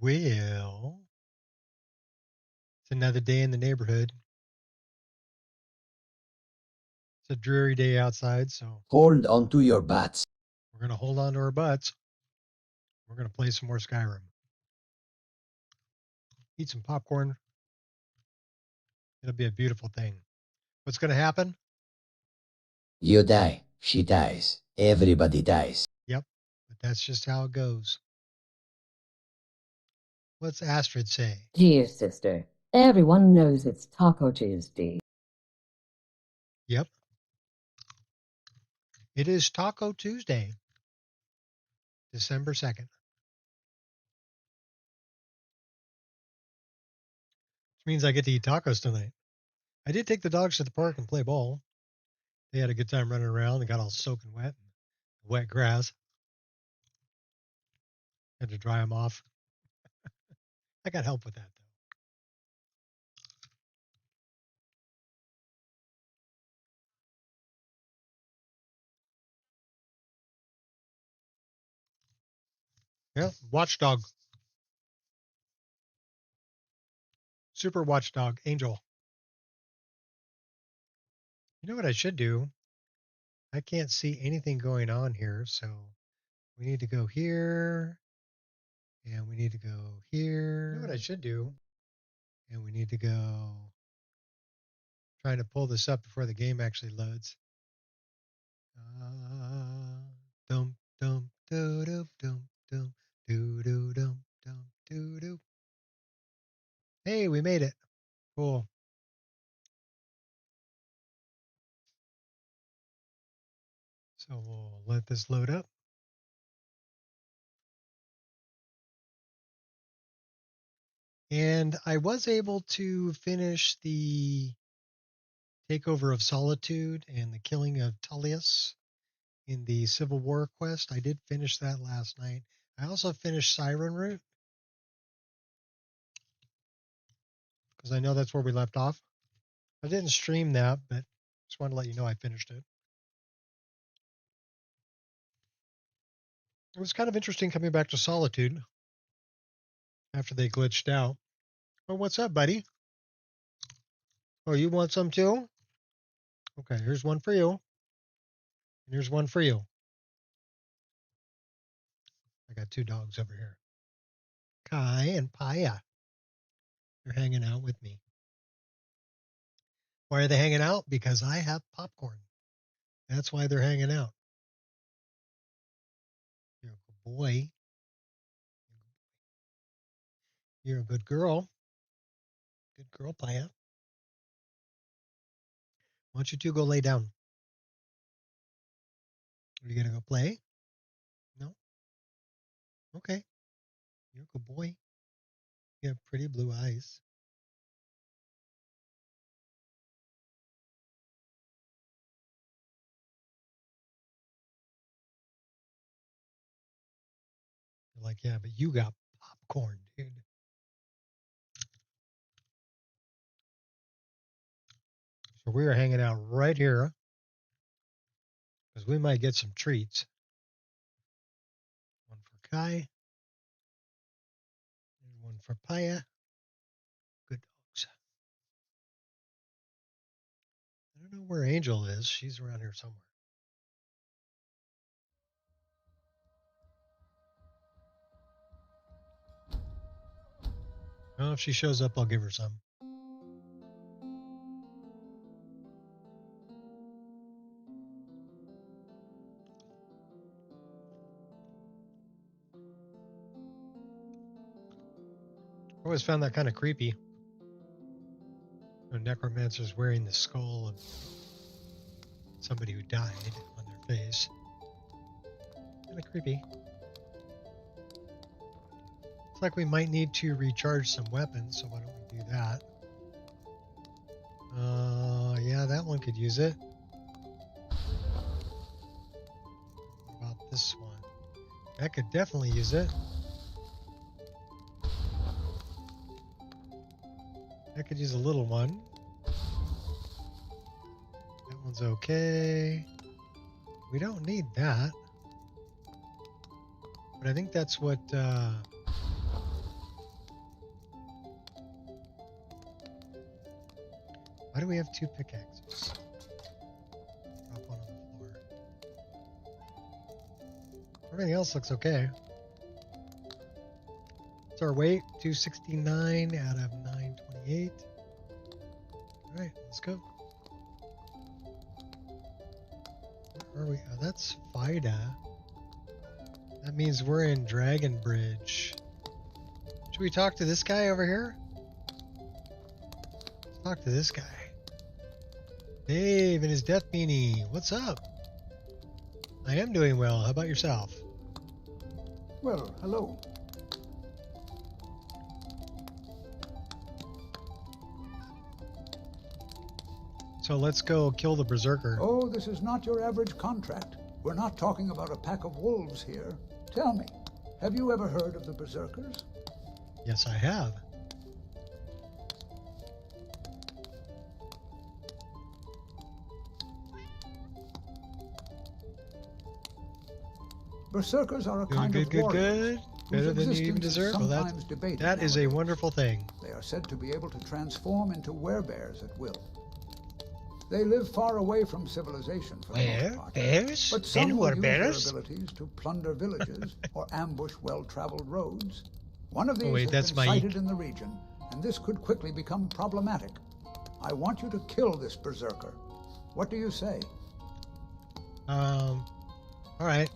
Well, it's another day in the neighborhood. It's a dreary day outside, so Hold on to your butts. we're going to hold on to our butts. We're going to play some more Skyrim. Eat some popcorn. It'll be a beautiful thing. What's going to happen? You die. She dies. Everybody dies. Yep, but that's just how it goes. What's Astrid say? Dear sister, everyone knows it's Taco Tuesday. Yep. It is Taco Tuesday, December 2nd. Which means I get to eat tacos tonight. I did take the dogs to the park and play ball. They had a good time running around. They got all soaking wet, wet grass. Had to dry them off. I got help with that, though. Yeah, watchdog. Super watchdog, Angel. You know what I should do? I can't see anything going on here, so we need to go here, and we need to go here. You know what I should do? And we need to go trying to pull this up before the game actually loads. Dum dum doo doo dum dum doo doo dum dum doo doo. Hey, we made it. Cool. So we'll let this load up. And I was able to finish the takeover of Solitude and the killing of Tullius in the Civil War quest. I did finish that last night. I also finished Siren Route because I know that's where we left off. I didn't stream that, but just wanted to let you know I finished it. It was kind of interesting coming back to Solitude after they glitched out. Oh, what's up, buddy? Oh, you want some too? Okay, here's one for you. And here's one for you. I got two dogs over here. Kai and Paya. They're hanging out with me. Why are they hanging out? Because I have popcorn. That's why they're hanging out. You're a good boy. You're a good girl. Good girl, Paya. Why don't you two go lay down? Are you going to go play? No? Okay. You're a good boy. You have pretty blue eyes. You're like, yeah, but you got popcorn, dude. So we were hanging out right here because we might get some treats. One for Kai and one for Paya. Good dogs. I don't know where Angel is. She's around here somewhere. Well, if she shows up, I'll give her some. I always found that kind of creepy. A necromancer's wearing the skull of somebody who died on their face. Kind of creepy. Looks like we might need to recharge some weapons, so why don't we do that? Yeah, that one could use it. What about this one? That could definitely use it. That could use a little one. That one's okay. We don't need that. But I think that's what Why do we have 2 pickaxes? Drop one on the floor. Everything else looks okay. What's our weight? 269 out of 928. Alright, let's go. Where are we? Oh, that's Fida. That means we're in Dragon Bridge. Should we talk to this guy over here? Let's talk to this guy. Dave and his death beanie. What's up? I am doing well. How about yourself? Well, hello. So let's go kill the Berserker. Oh, this is not your average contract. We're not talking about a pack of wolves here. Tell me, have you ever heard of the Berserkers? Yes, I have. Berserkers are a Good, kind good, of good, warriors good. Better than you even existence is deserve. Well, sometimes debated that is a nowadays. wonderful thing. They are said to be able to transform into werebears at will. They live far away from civilization for the most part. Bears? But some will use their bears? abilities to plunder villages or ambush well-traveled roads. One of these wait, has that's been my sighted in the region, and this could quickly become problematic. I want you to kill this berserker. What do you say? All right.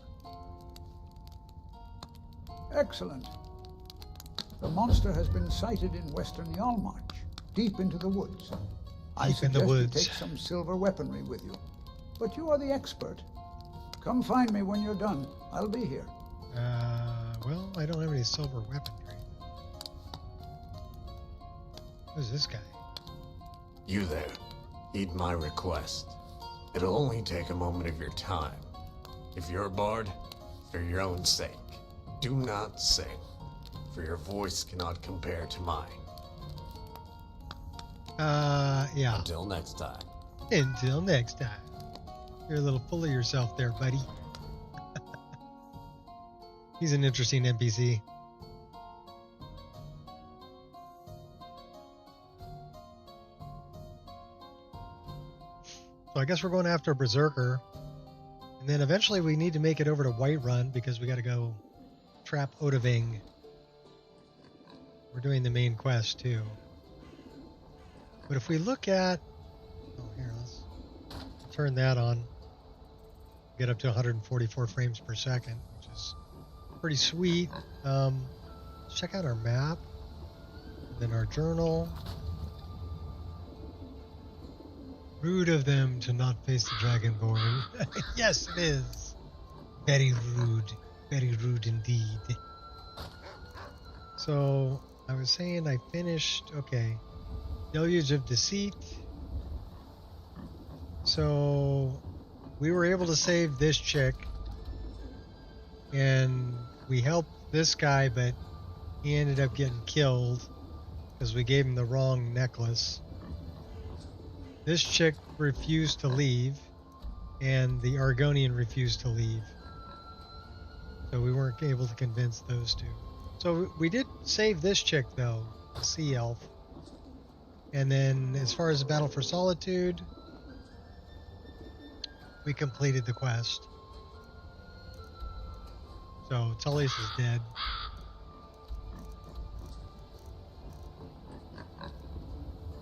Excellent. The monster has been sighted in western Yalmarch, deep into the woods. I Deep in the suggest you woods. take some silver weaponry with you. But you are the expert. Come find me when you're done. I'll be here. Well, I don't have any silver weaponry. Who's this guy? You there. Heed my request. It'll only take a moment of your time. If you're a bard, for your own sake, do not sing, for your voice cannot compare to mine. Yeah. Until next time. Until next time. You're a little full of yourself there, buddy. He's an interesting NPC. So I guess we're going after a Berserker. And then eventually we need to make it over to Whiterun because we got to go trap Odahviing. We're doing the main quest too. But if we look at... Oh, here, let's turn that on. Get up to 144 frames per second, which is pretty sweet. Let's check out our map. Then our journal. Rude of them to not face the Dragonborn. Yes, it is. Very rude. Very rude indeed. So, I was saying I finished... Okay. Deluge of Deceit. So, we were able to save this chick. And we helped this guy, but he ended up getting killed because we gave him the wrong necklace. This chick refused to leave, and the Argonian refused to leave. So we weren't able to convince those two. So we did save this chick, though, the sea elf. And then as far as the Battle for Solitude, we completed the quest. So Tullius is dead.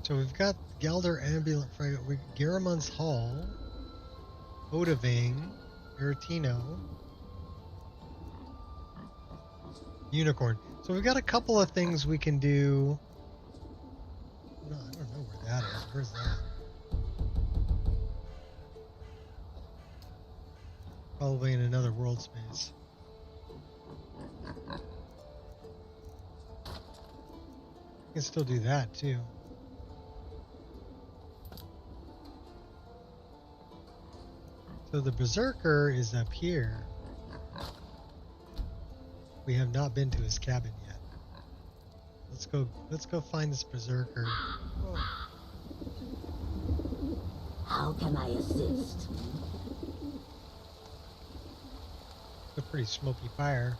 So we've got Gelder Ambulance Fragment, Garamon's Hall, Odahviing, Aretino, Unicorn. So we've got a couple of things we can do. No, I don't know where that is. Where's that? Probably in another world space. We can still do that too. So the Berserker is up here. We have not been to his cabin yet. Let's go find this Berserker. How can I assist? It's a pretty smoky fire.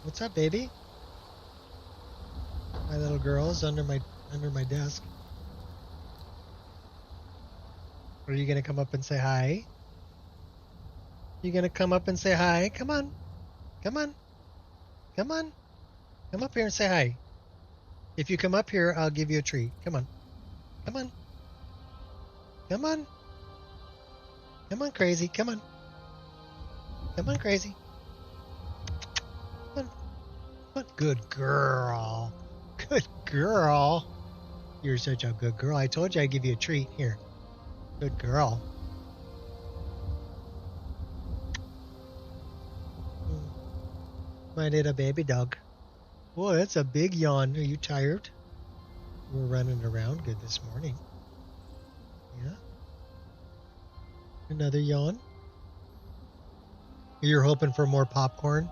What's up, baby? My little girl's under my under my desk. Are you gonna come up and say hi? You gonna come up and say hi? Come on. Come on. Come on. Come up here and say hi. If you come up here, I'll give you a treat. Come on. Come on. Come on. Come on, crazy. Come on. Come on, crazy. Come on. Come on. Good girl. Good girl. You're such a good girl. I told you I'd give you a treat. Here. Good girl. My little baby dog. Boy, that's a big yawn. Are you tired? We're running around good this morning. Yeah. Another yawn. You're hoping for more popcorn?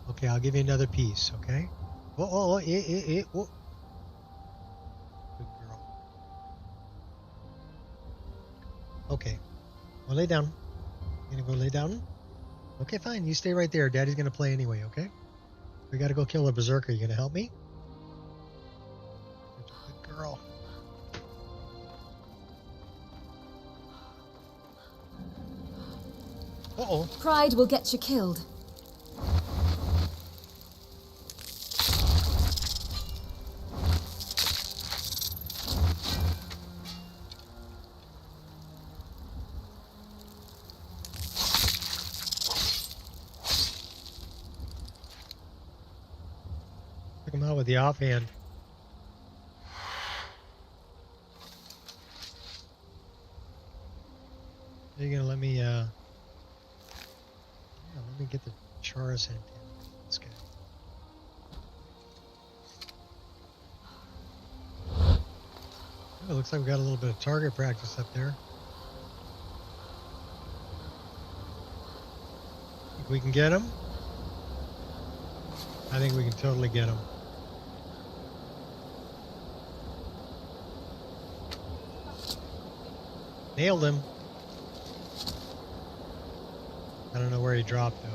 Okay, I'll give you another piece, okay? Oh. Good girl. Okay. Well, lay down. You gonna go lay down? Okay, fine. You stay right there. Daddy's gonna play anyway, okay? We gotta go kill a berserker. You gonna help me? Such a good girl. Uh-oh. Pride will get you killed. Took him out with the offhand. Are you gonna let me, yeah, let me get the Charizard in this guy. Oh, it looks like we got a little bit of target practice up there. Think we can get him? I think we can totally get him. Nailed him. I don't know where he dropped though.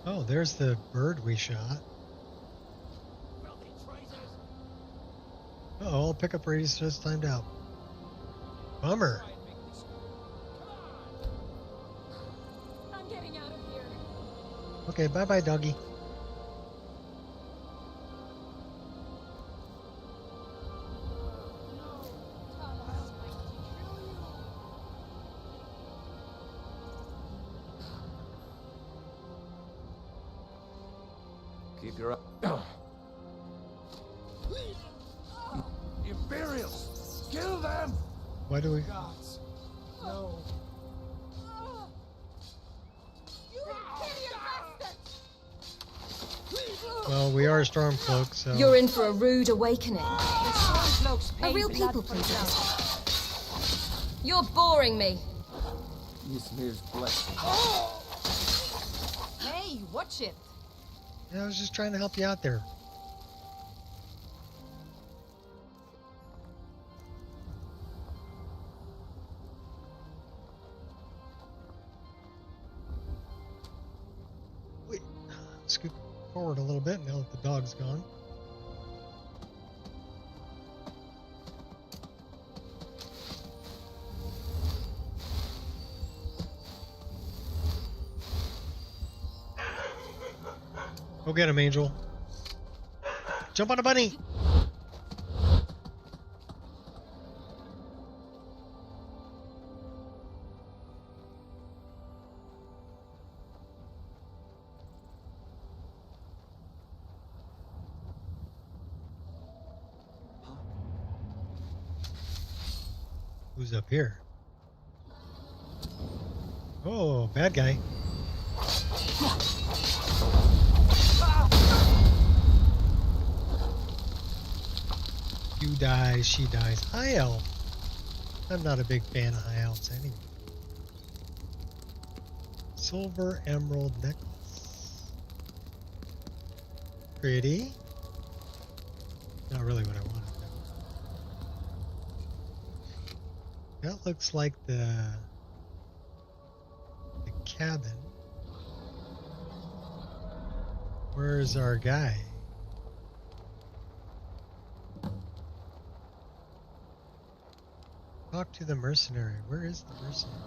Oh, there's the bird we shot. Uh-oh, all pickup radius just timed out. Bummer. I'm getting out of here. Okay, bye-bye, doggy. Keep your up. Imperials! Kill them! Why do we... Gods! No. Well, we are Stormcloak, so... You're in for a rude awakening. A real people pleaser. You're boring me. Ysmir's blessing. Hey, watch it. Yeah, I was just trying to help you out there. Wait, scoot forward a little bit now that the dog's gone. Go get him, Angel. Jump on a bunny! Who's up here? Oh, bad guy. You die, she dies. High elf. I'm not a big fan of high elves anyway. Silver emerald necklace. pretty. Not really what I wanted though. That looks like the cabin. Where's our guy? Talk to the mercenary. Where is the mercenary?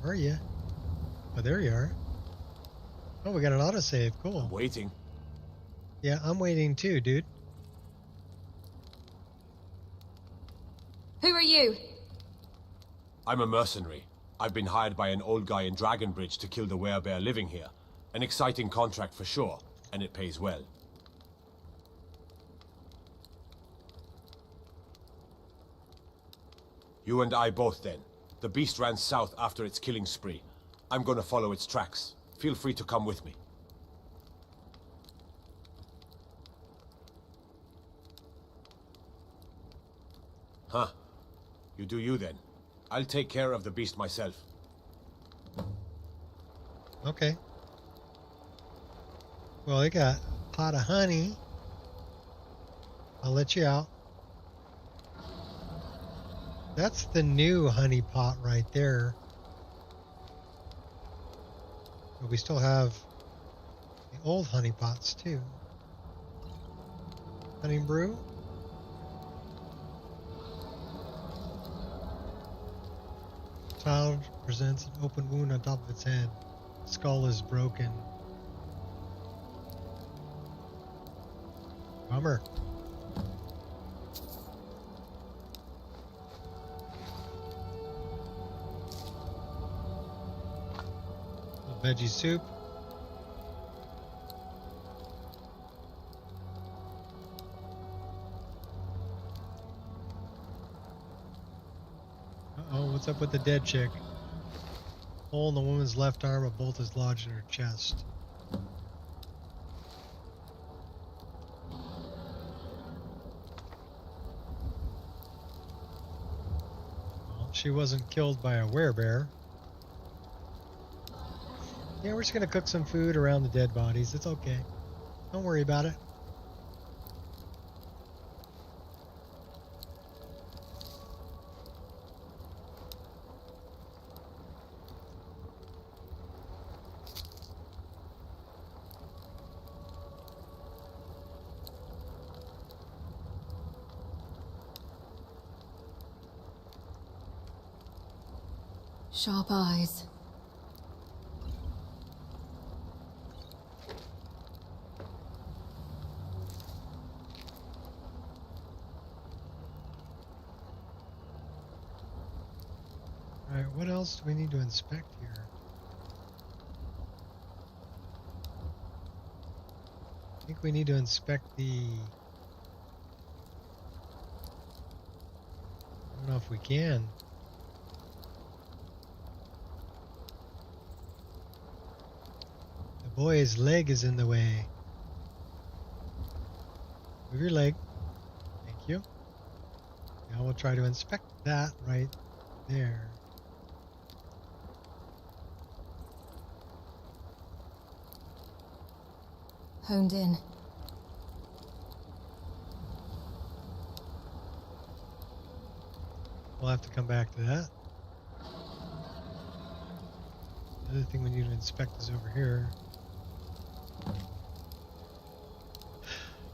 Where are you? Oh, there you are. Oh, we got an autosave. Cool. Waiting. Yeah, I'm waiting too, dude. Who are you? I'm a mercenary. I've been hired by an old guy in Dragonbridge to kill the werebear living here. An exciting contract for sure, and it pays well. You and I both then. The beast ran south after its killing spree. I'm gonna follow its tracks. Feel free to come with me. Huh. You do you then. I'll take care of the beast myself. Okay. Well, they got a pot of honey. I'll let you out. That's the new honey pot right there. But we still have the old honey pots too. Honey brew. Child presents an open wound on top of its head. Skull is broken. Bummer. Veggie soup. Uh-oh, what's up with the dead chick? Hole in the woman's left arm, a bolt is lodged in her chest. Well, she wasn't killed by a werebear. Yeah, we're just gonna cook some food around the dead bodies. It's okay. Don't worry about it. Sharp eyes. Alright, what else do we need to inspect here? I think we need to inspect the... I don't know if we can. The boy's leg is in the way. Move your leg. Thank you. Now we'll try to inspect that right there. Honed in. We'll have to come back to that. The other thing we need to inspect is over here.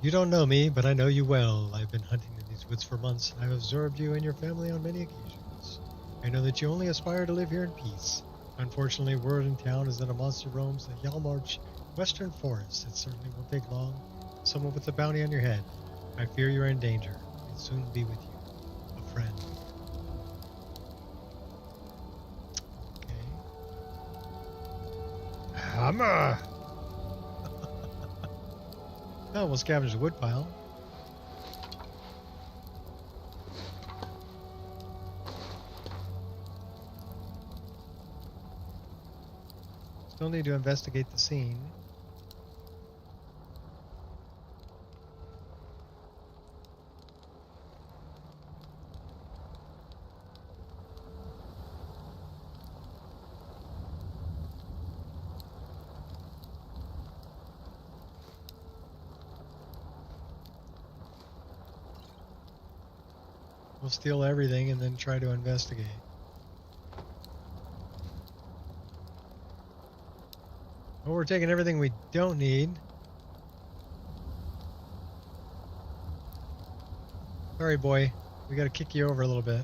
You don't know me, but I know you well. I've been hunting in these woods for months, and I've observed you and your family on many occasions. I know that you only aspire to live here in peace. Unfortunately, word in town is that a monster roams the Yalmarch Western Forest. It certainly won't take long. Someone with a bounty on your head. I fear you are in danger. I'll soon be with you. A friend. Okay. Hammer! Oh, we'll scavenge the wood pile. Still need to investigate the scene. We'll steal everything and then try to investigate. Well, we're taking everything we don't need. Sorry, boy. We gotta kick you over a little bit.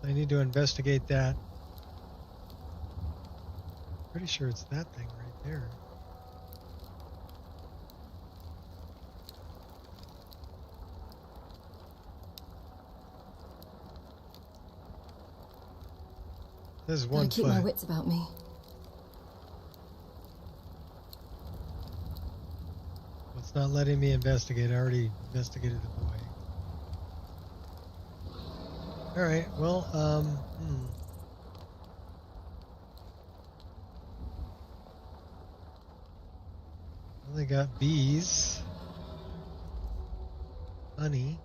I need to investigate that. Pretty sure it's that thing right there. There's one Gotta keep my foot. wits about me. It's not letting me investigate. I already investigated the boy. Alright, well, Only got bees. Honey.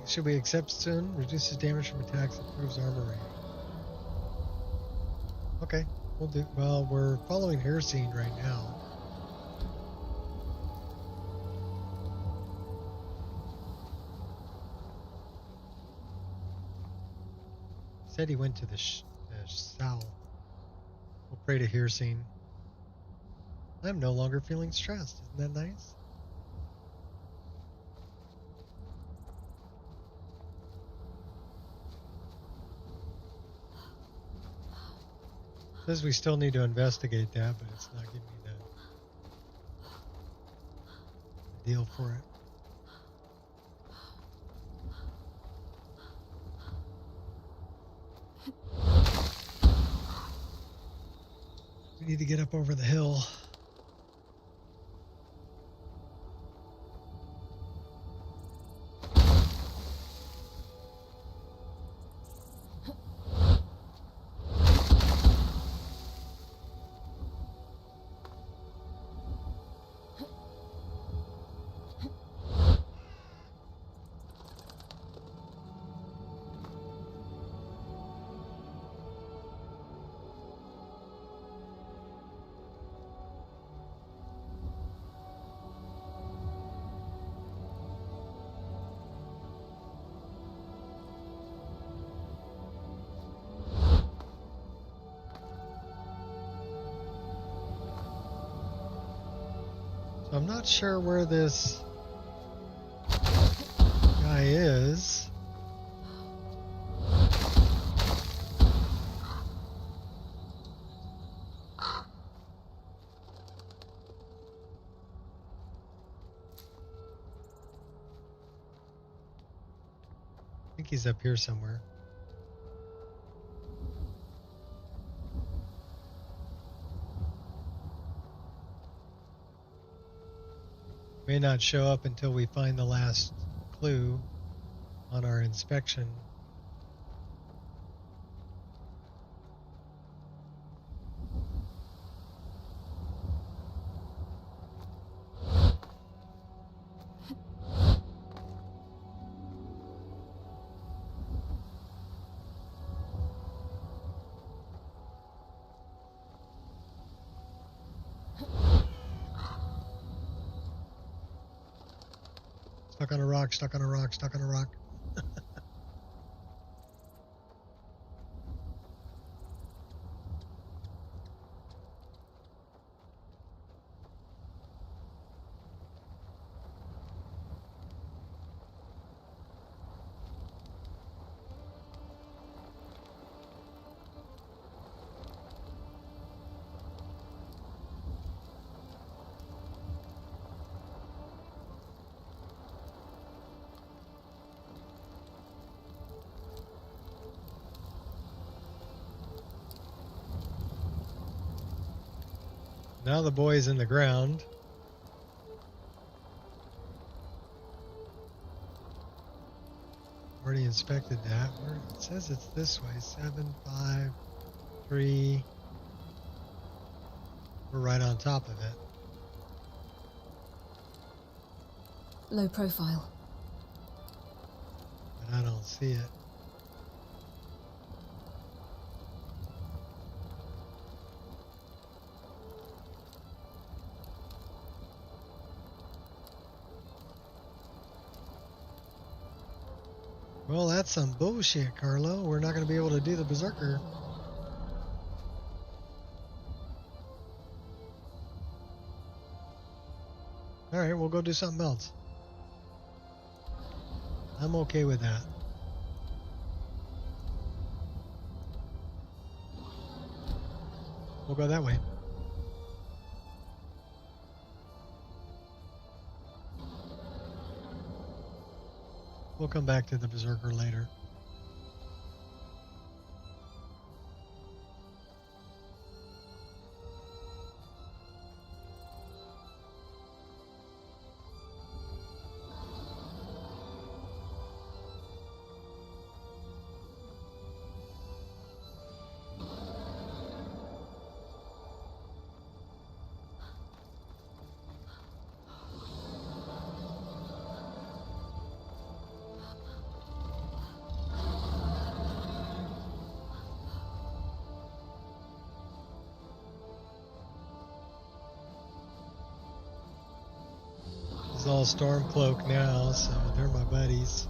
Should we accept soon? Reduces damage from attacks, improves armor rating. Okay, we'll do. Well, we're following her scene right now. Said he went to the south. We'll pray to Hircine. I'm no longer feeling stressed. Isn't that nice? Says we still need to investigate that, but it's not giving me the deal for it. We need to get up over the hill. I'm not sure where this guy is. I think he's up here somewhere. May not show up until we find the last clue on our inspection. Stuck on a rock, stuck on a rock, stuck on a rock. Now the boy's in the ground. Already inspected that. It says it's this way. 7, 5, 3. We're right on top of it. Low profile. But I don't see it. Well, that's some bullshit, Carlo. We're not going to be able to do the Berserker. Alright, we'll go do something else. I'm okay with that. We'll go that way. We'll come back to the Berserker later. It's all Stormcloak now, so they're my buddies.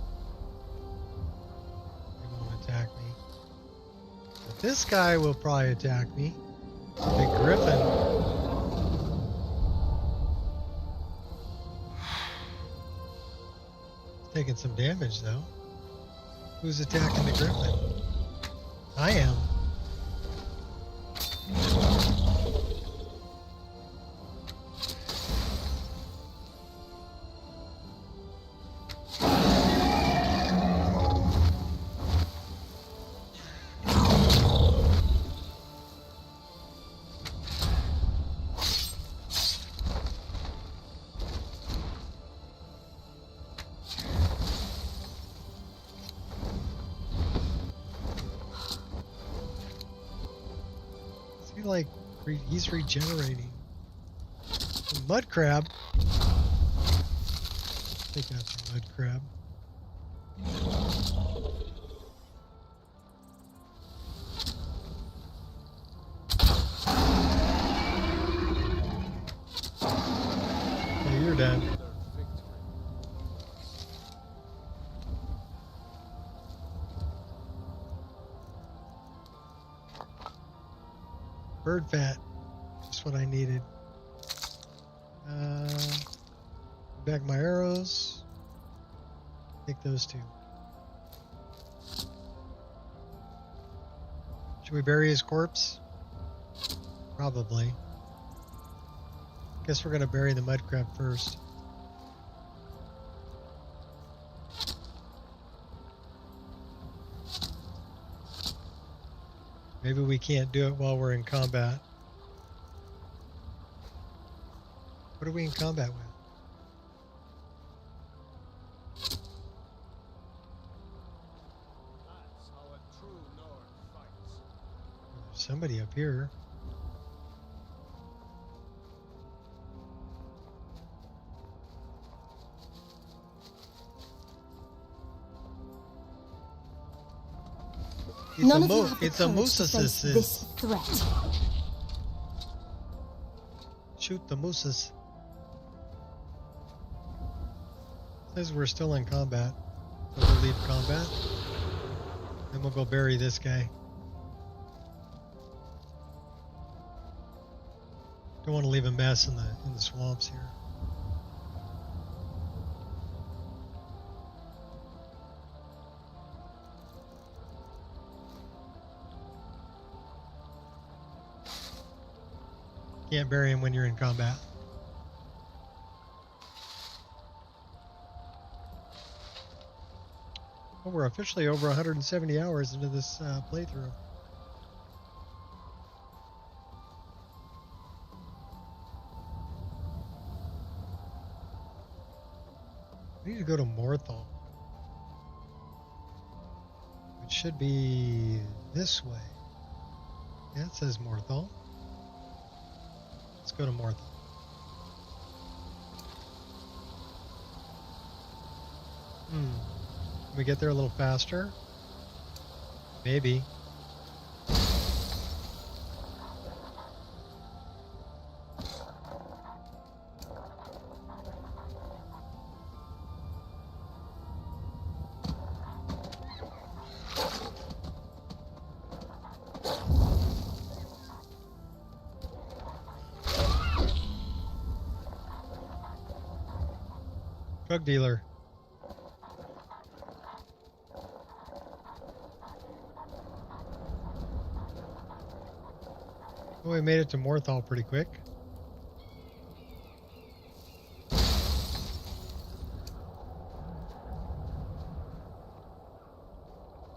They won't attack me. But this guy will probably attack me. Big Griffin. He's taking some damage though. Who's attacking the Griffin? I am. Like he's regenerating. Mud crab. I think that's a mud crab. Okay, you're done. Bird fat, just what I needed. Back my arrows. Take those two. Should we bury his corpse? Probably. Guess we're gonna bury the mud crab first. Maybe we can't do it while we're in combat. What are we in combat with? That's how a true Nord fights. There's somebody up here. None of you have the It's a courage to face moose. this threat. Shoot the mooses. Says we're still in combat. So we'll leave combat. Then we'll go bury this guy. Don't want to leave a mess in the swamps here. Can't bury him when you're in combat. Well, we're officially over 170 hours into this playthrough. We need to go to Morthal, which should be this way. Yeah, it says Morthal. Let's go to Morthal. Can we get there a little faster? Maybe. Drug dealer. Oh, we made it to Morthal pretty quick.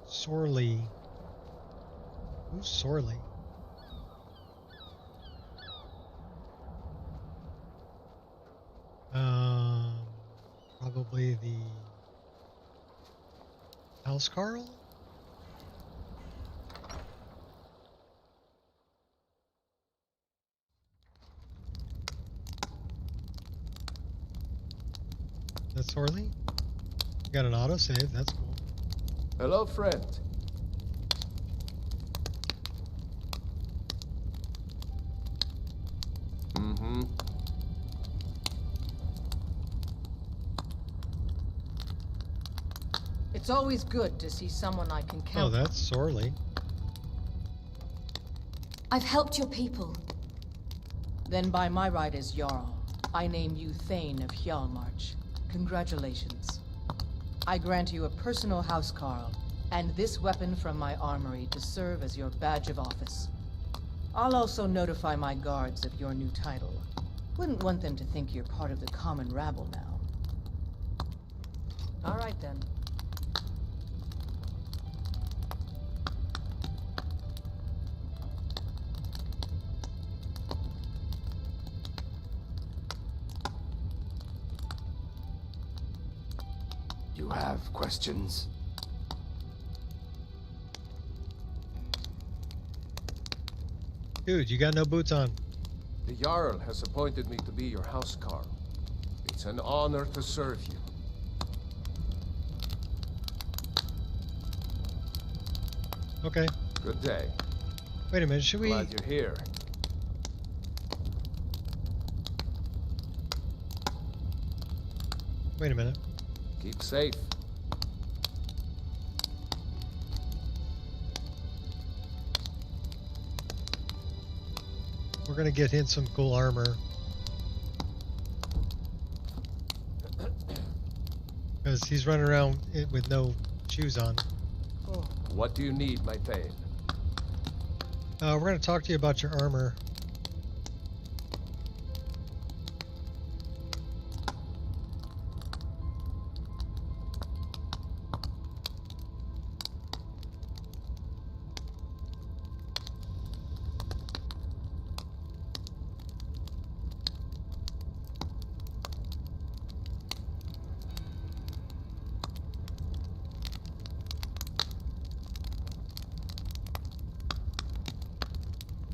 Sorley. Who's Sorley? Probably the Housecarl? That's Sorley? You got an autosave, that's cool. Hello, friend. Mm-hmm. It's always good to see someone I can count. Oh, that's Sorley. I've helped your people. Then by my right as Jarl, I name you Thane of Hjalmarch. Congratulations. I grant you a personal housecarl, and this weapon from my armory to serve as your badge of office. I'll also notify my guards of your new title. Wouldn't want them to think you're part of the common rabble now. All right then. You have questions? Dude, you got no boots on. The Jarl has appointed me to be your housecarl. It's an honor to serve you. Okay. Good day. Wait a minute, should we... Glad you're here. Wait a minute. Keep safe. We're gonna get him some cool armor. Because he's running around with no shoes on. What do you need, my Thane? We're gonna talk to you about your armor.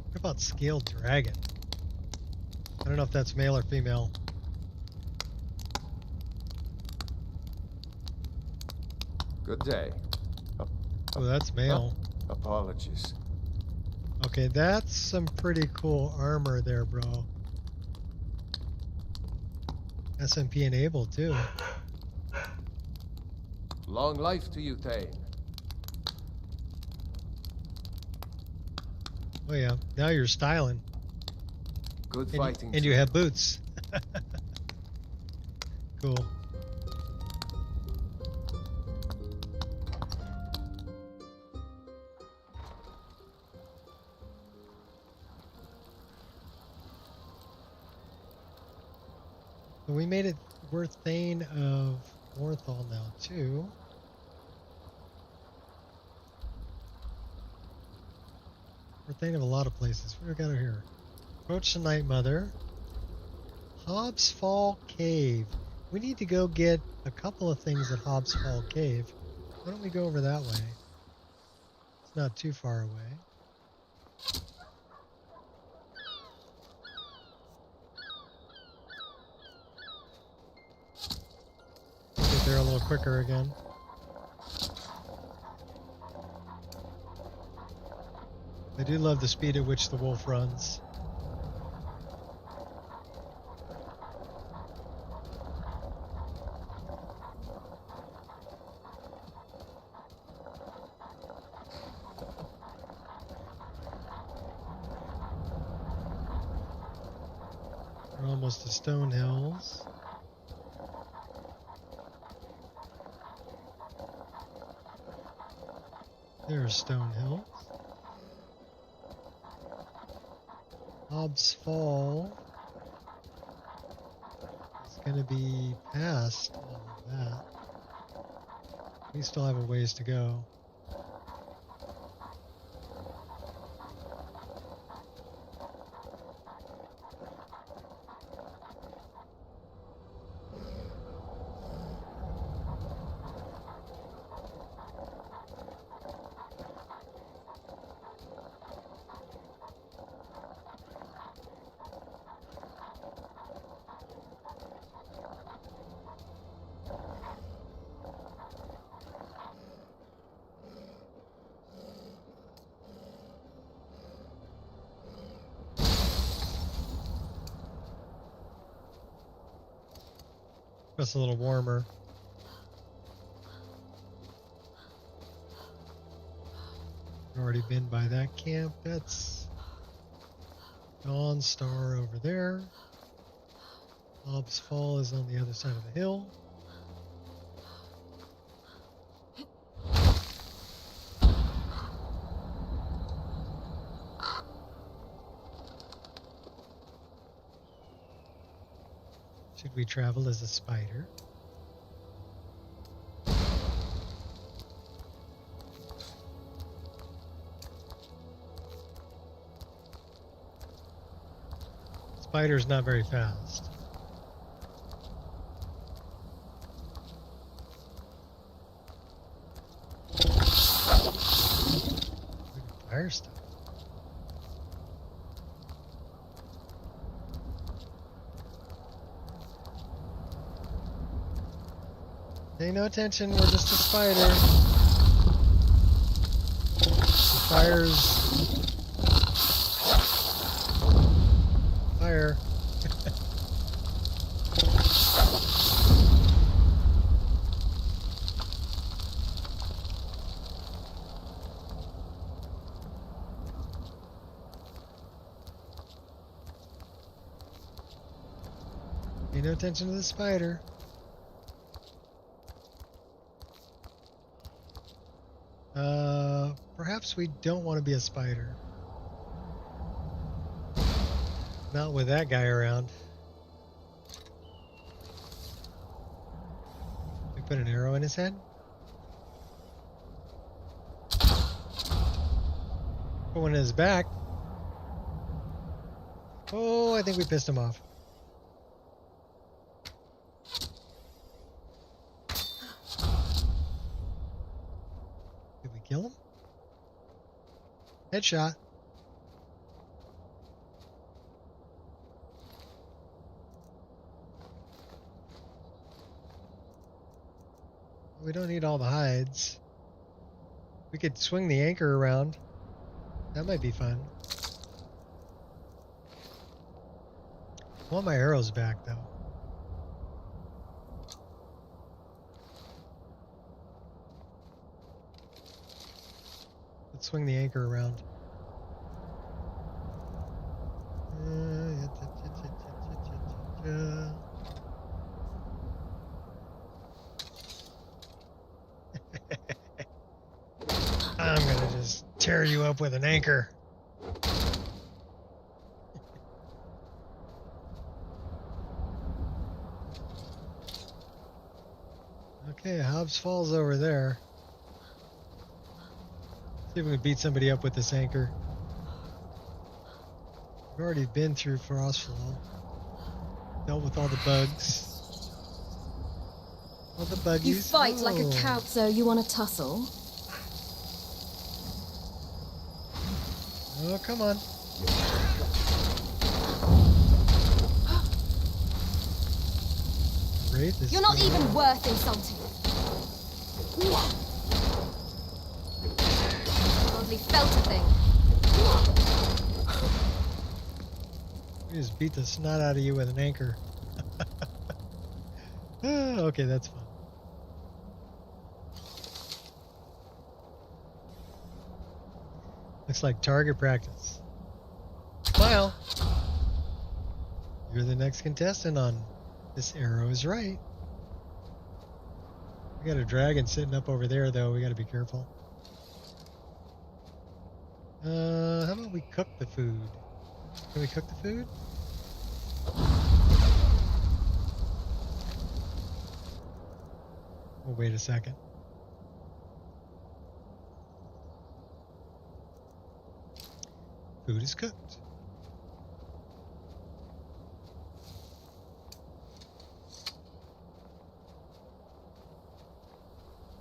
What about scaled dragon? I don't know if that's male or female. Good day. Oh, that's male. Apologies. Okay, that's some pretty cool armor there, bro. SMP enabled too. Long life to you, Thane. Oh yeah, now you're styling. Good fighting. And you have boots. Cool. So we made it. We're Thane of Morthal now too. We're Thane of a lot of places. What do we got over here? Approach the Night Mother. Hobbs Fall Cave. We need to go get a couple of things at Hobbs Fall Cave. Why don't we go over that way? It's not too far away. Get there a little quicker again. do love the speed at which the wolf runs. We're almost to Stone Hills. There's Stone Hills. Hobbs Fall is going to be past all of that. We still have a ways to go. It's a little warmer. Already been by that camp. That's Dawn Star over there. Hobbs Fall is on the other side of the hill. Should we travel as a spider? Spider's not very fast. Fire stuff. Pay no attention, we're just a spider. The fire's... Fire. Pay no attention to the spider. Perhaps we don't want to be a spider. Not with that guy around. We put an arrow in his head? Put one in his back. Oh, I think we pissed him off. Did we kill him? Headshot. We don't need all the hides. We could swing the anchor around. That might be fun. I want my arrows back though. Let's swing the anchor around. I'm gonna just tear you up with an anchor. Okay, Hobbs Falls over there. See if we can beat somebody up with this anchor. We've already been through Frostfall. Dealt with all the bugs. All the buggies. You fight like a cow, so you want to tussle? Oh, come on. Wraith is You're not still even on. worth insulting. Hardly felt a thing. We just beat the snot out of you with an anchor. Okay, that's fun. Looks like target practice. Smile. You're the next contestant on This Arrow is Right. We got a dragon sitting up over there, though. We got to be careful. How about we cook the food? Can we cook the food? Oh, wait a second. Food is cooked.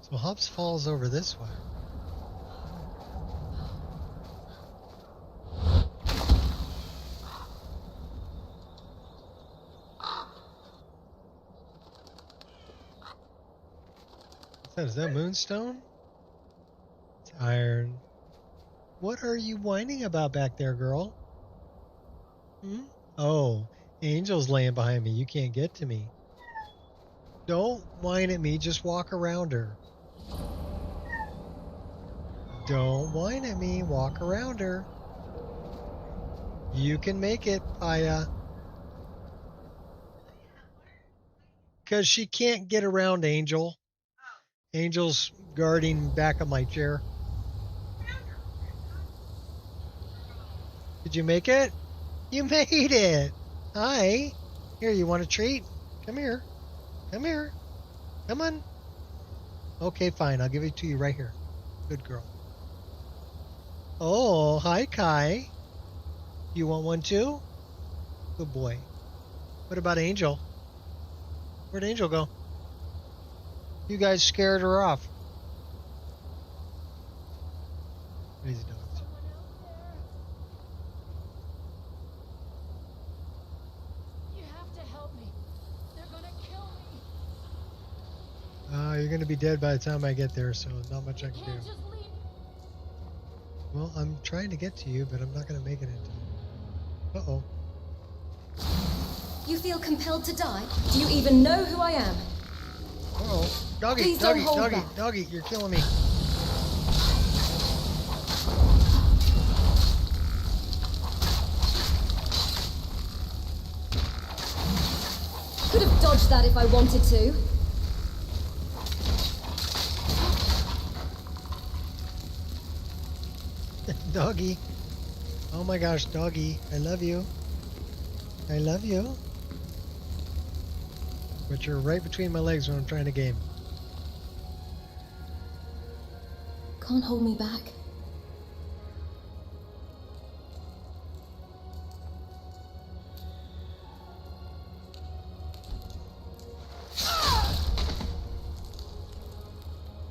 So Hobbs falls over this way. What's that? Is that moonstone? It's iron. What are you whining about back there, girl? Hmm? Oh, Angel's laying behind me. You can't get to me. Don't whine at me. Just walk around her. Don't whine at me. Walk around her. You can make it, Aya. Because she can't get around Angel. Angel's guarding back of my chair. Did you make it? You made it. Hi. Here, you want a treat? Come here. Come here. Come on. Okay, fine. I'll give it to you right here. Good girl. Oh, hi, Kai. You want one too? Good boy. What about Angel? Where'd Angel go? You guys scared her off. Crazy dogs. You're going to be dead by the time I get there, so not much I can do. Well, I'm trying to get to you, but I'm not going to make it in time. Uh-oh. You feel compelled to die? Do you even know who I am? Uh-oh. Doggy, Please doggy, don't hold doggy, back. doggy, you're killing me. Could have dodged that if I wanted to. Doggy. Oh my gosh, doggy. I love you. I love you. But you're right between my legs when I'm trying to game. Can't hold me back.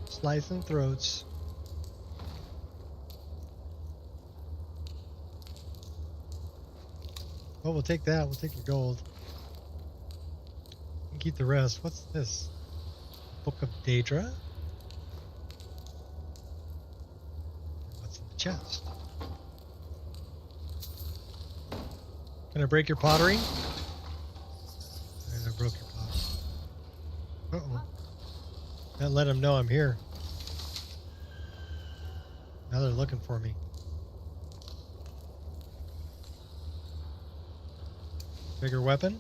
Slicing throats. Oh, we'll take that. We'll take your gold. And keep the rest. What's this? Book of Daedra? What's in the chest? Can I break your pottery? And I broke your pot. Uh-oh. That let them know I'm here. Now they're looking for me. Bigger weapon.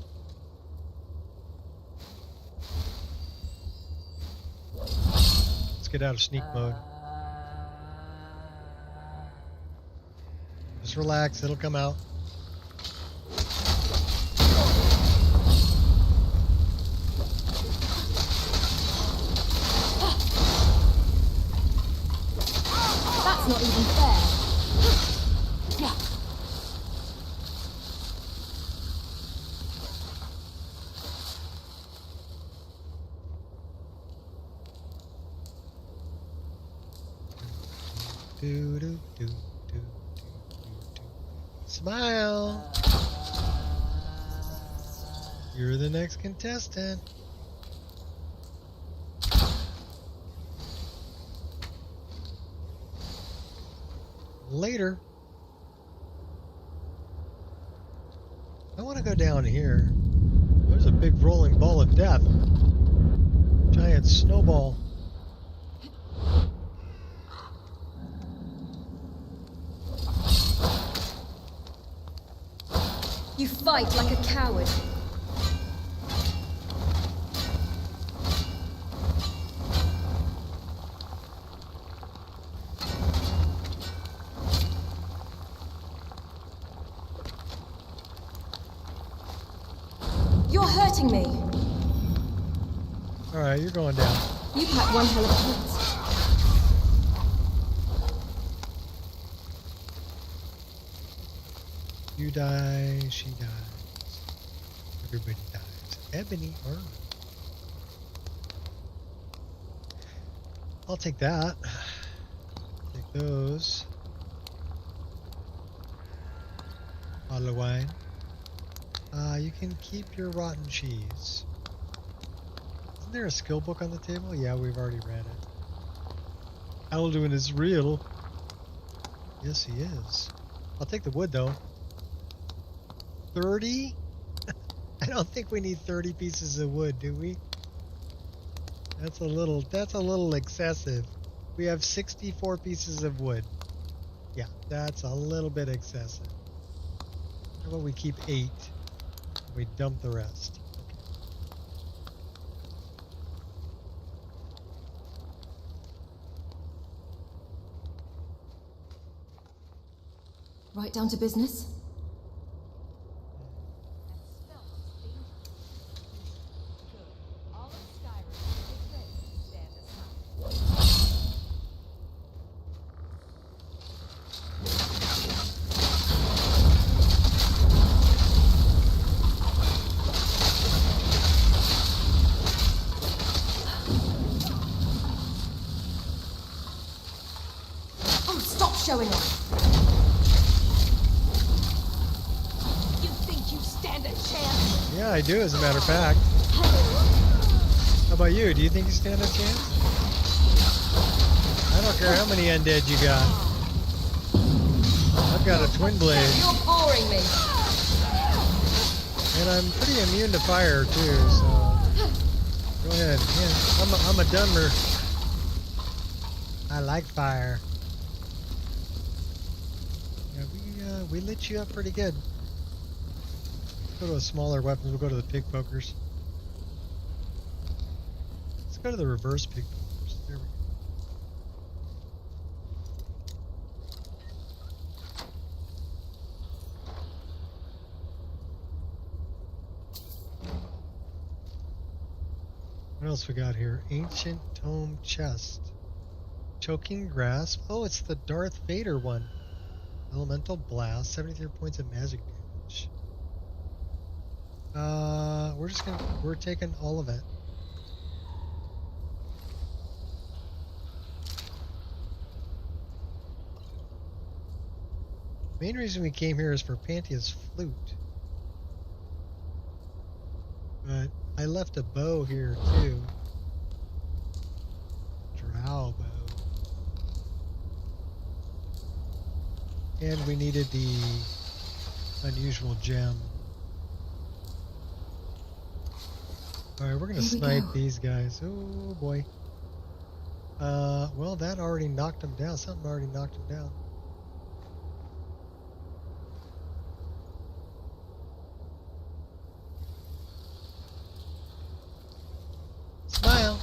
Let's get out of sneak mode. Just relax, it'll come out. That's not even fair. Do, do, do, do, do, do. Smile. You're the next contestant. Later. to go down here. There's a big rolling ball of death. Giant snowball. You fight like a coward. You're hurting me. Alright, you're going down. You pack one hell of a punch. You die, she dies. Everybody dies. Ebony armor. I'll take that. Take those. Bottle of wine. You can keep your rotten cheese. Isn't there a skill book on the table? Yeah, we've already read it. Alduin is real. Yes, he is. I'll take the wood though. 30? I don't think we need 30 pieces of wood, do we? That's a little excessive. We have 64 pieces of wood. Yeah, that's a little bit excessive. How about we keep 8? We dump the rest. Right down to business? Oh, stop showing off! Yeah, I do, as a matter of fact. How about you? Do you think you stand a chance? I don't care how many undead you got. I've got a twin blade. You're boring me. And I'm pretty immune to fire, too, so... Go ahead. Yeah, I'm a dumber. I like fire. Yeah, we lit you up pretty good. Go to a smaller weapon. We'll go to the pig pokers. Let's go to the reverse pig pokers. There we go. What else we got here? Ancient Tome Chest. Choking Grasp. Oh, it's the Darth Vader one. Elemental Blast. 73 points of magic damage. We're taking all of it. Main reason we came here is for Panthea's flute. But I left a bow here too. Drow bow. And we needed the unusual gem. Alright, we're gonna snipe these guys. Oh boy. Well, that already knocked them down. Something already knocked them down. Smile.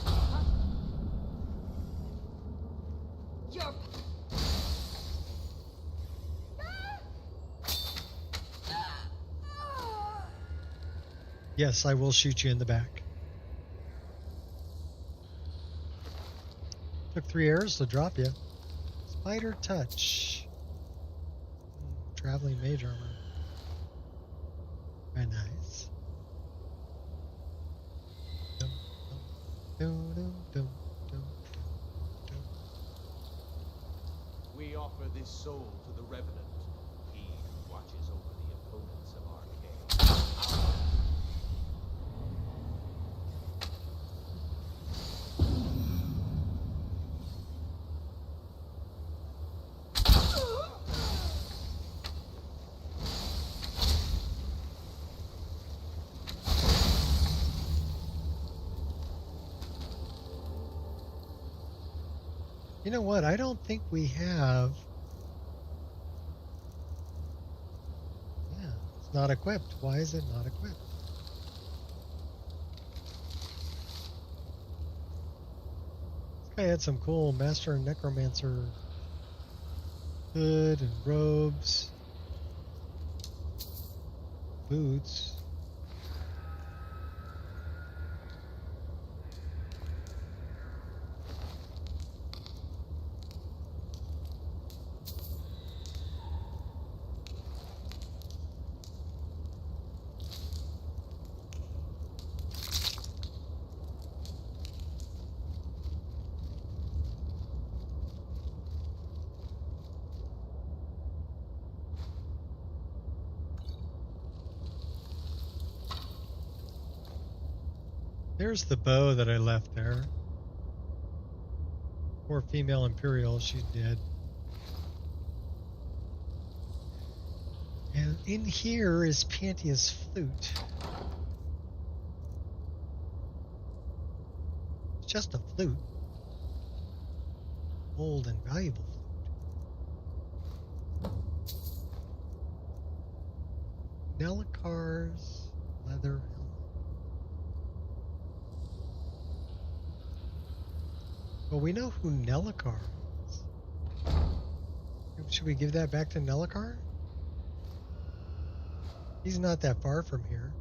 Yes, I will shoot you in the back. Took 3 arrows to drop you. Spider touch. Traveling mage armor. Very nice. We offer this soul to the Revenant. He who watches over the opponents of Arcane. You know what? I don't think we have. Yeah, it's not equipped. Why is it not equipped? This guy had some cool Master and Necromancer hood and robes, boots. There's the bow that I left there. Poor female Imperial, she's dead. And in here is Panthea's flute. It's just a flute. Old and valuable flute. Nelikar's leather helmet. Well, we know who Nelikar is. Should we give that back to Nelikar? He's not that far from here.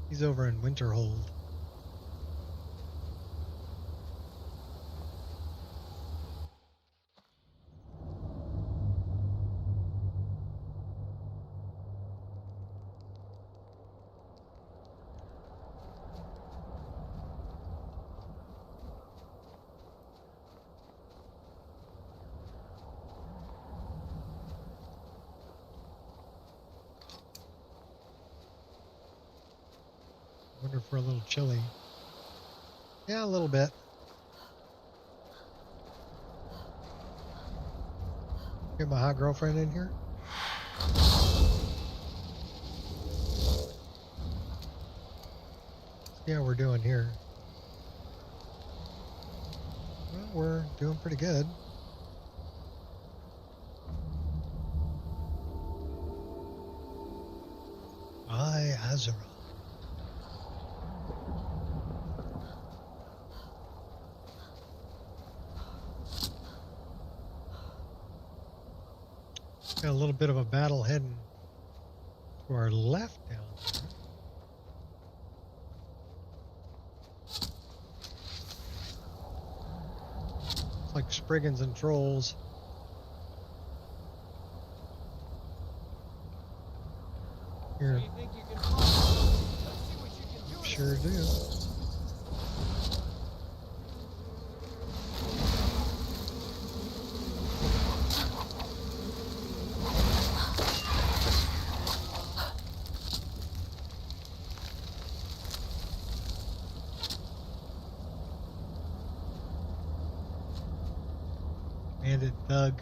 He's over in Winterhold. Wonder if we're a little chilly. Yeah, a little bit. Get my hot girlfriend in here. See how we're doing here. Well, we're doing pretty good. By Azura. Got a little bit of a battle heading to our left down there. It's like Spriggans and Trolls. Here. You think you can follow? Let's see what you can do. Sure do. Bandit thug.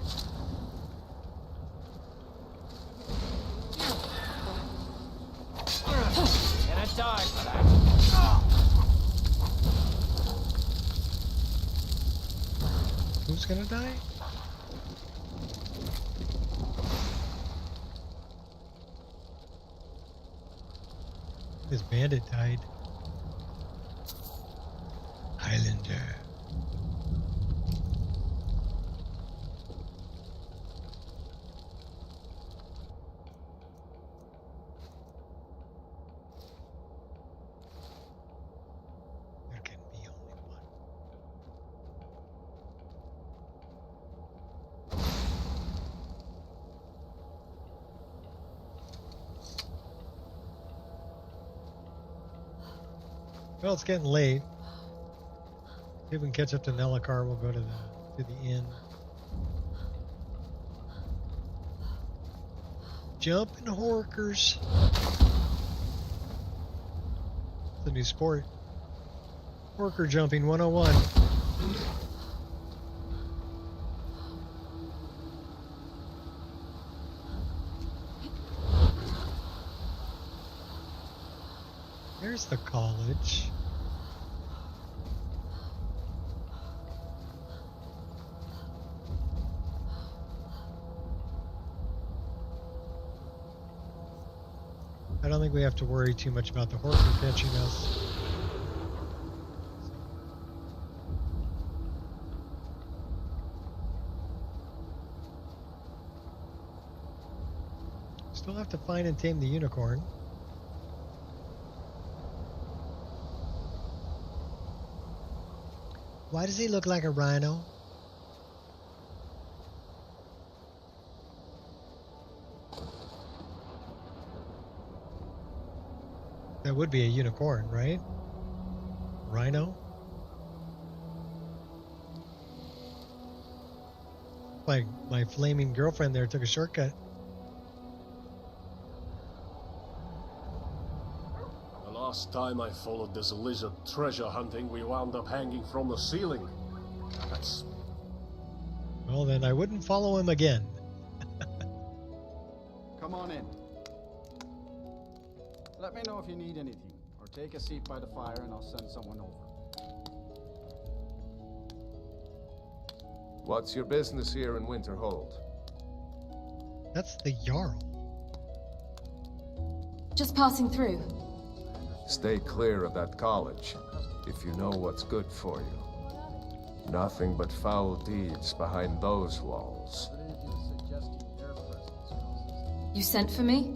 And a die for that. Who's gonna die? This bandit died. Highlander. There can be only one. Well, it's getting late. See if we can catch up to Nelikar. We'll go to the inn. Jumping horkers. It's a new sport. Horker jumping 101. There's the college. I don't think we have to worry too much about the Horker catching us. Still have to find and tame the unicorn. Why does he look like a rhino? That would be a unicorn, right? Rhino? Like my flaming girlfriend there took a shortcut. The last time I followed this lizard treasure hunting, we wound up hanging from the ceiling. That's... Well, then I wouldn't follow him again. Come on in. Let me know if you need anything, or take a seat by the fire and I'll send someone over. What's your business here in Winterhold? That's the Jarl. Just passing through. Stay clear of that college, if you know what's good for you. Nothing but foul deeds behind those walls. You sent for me?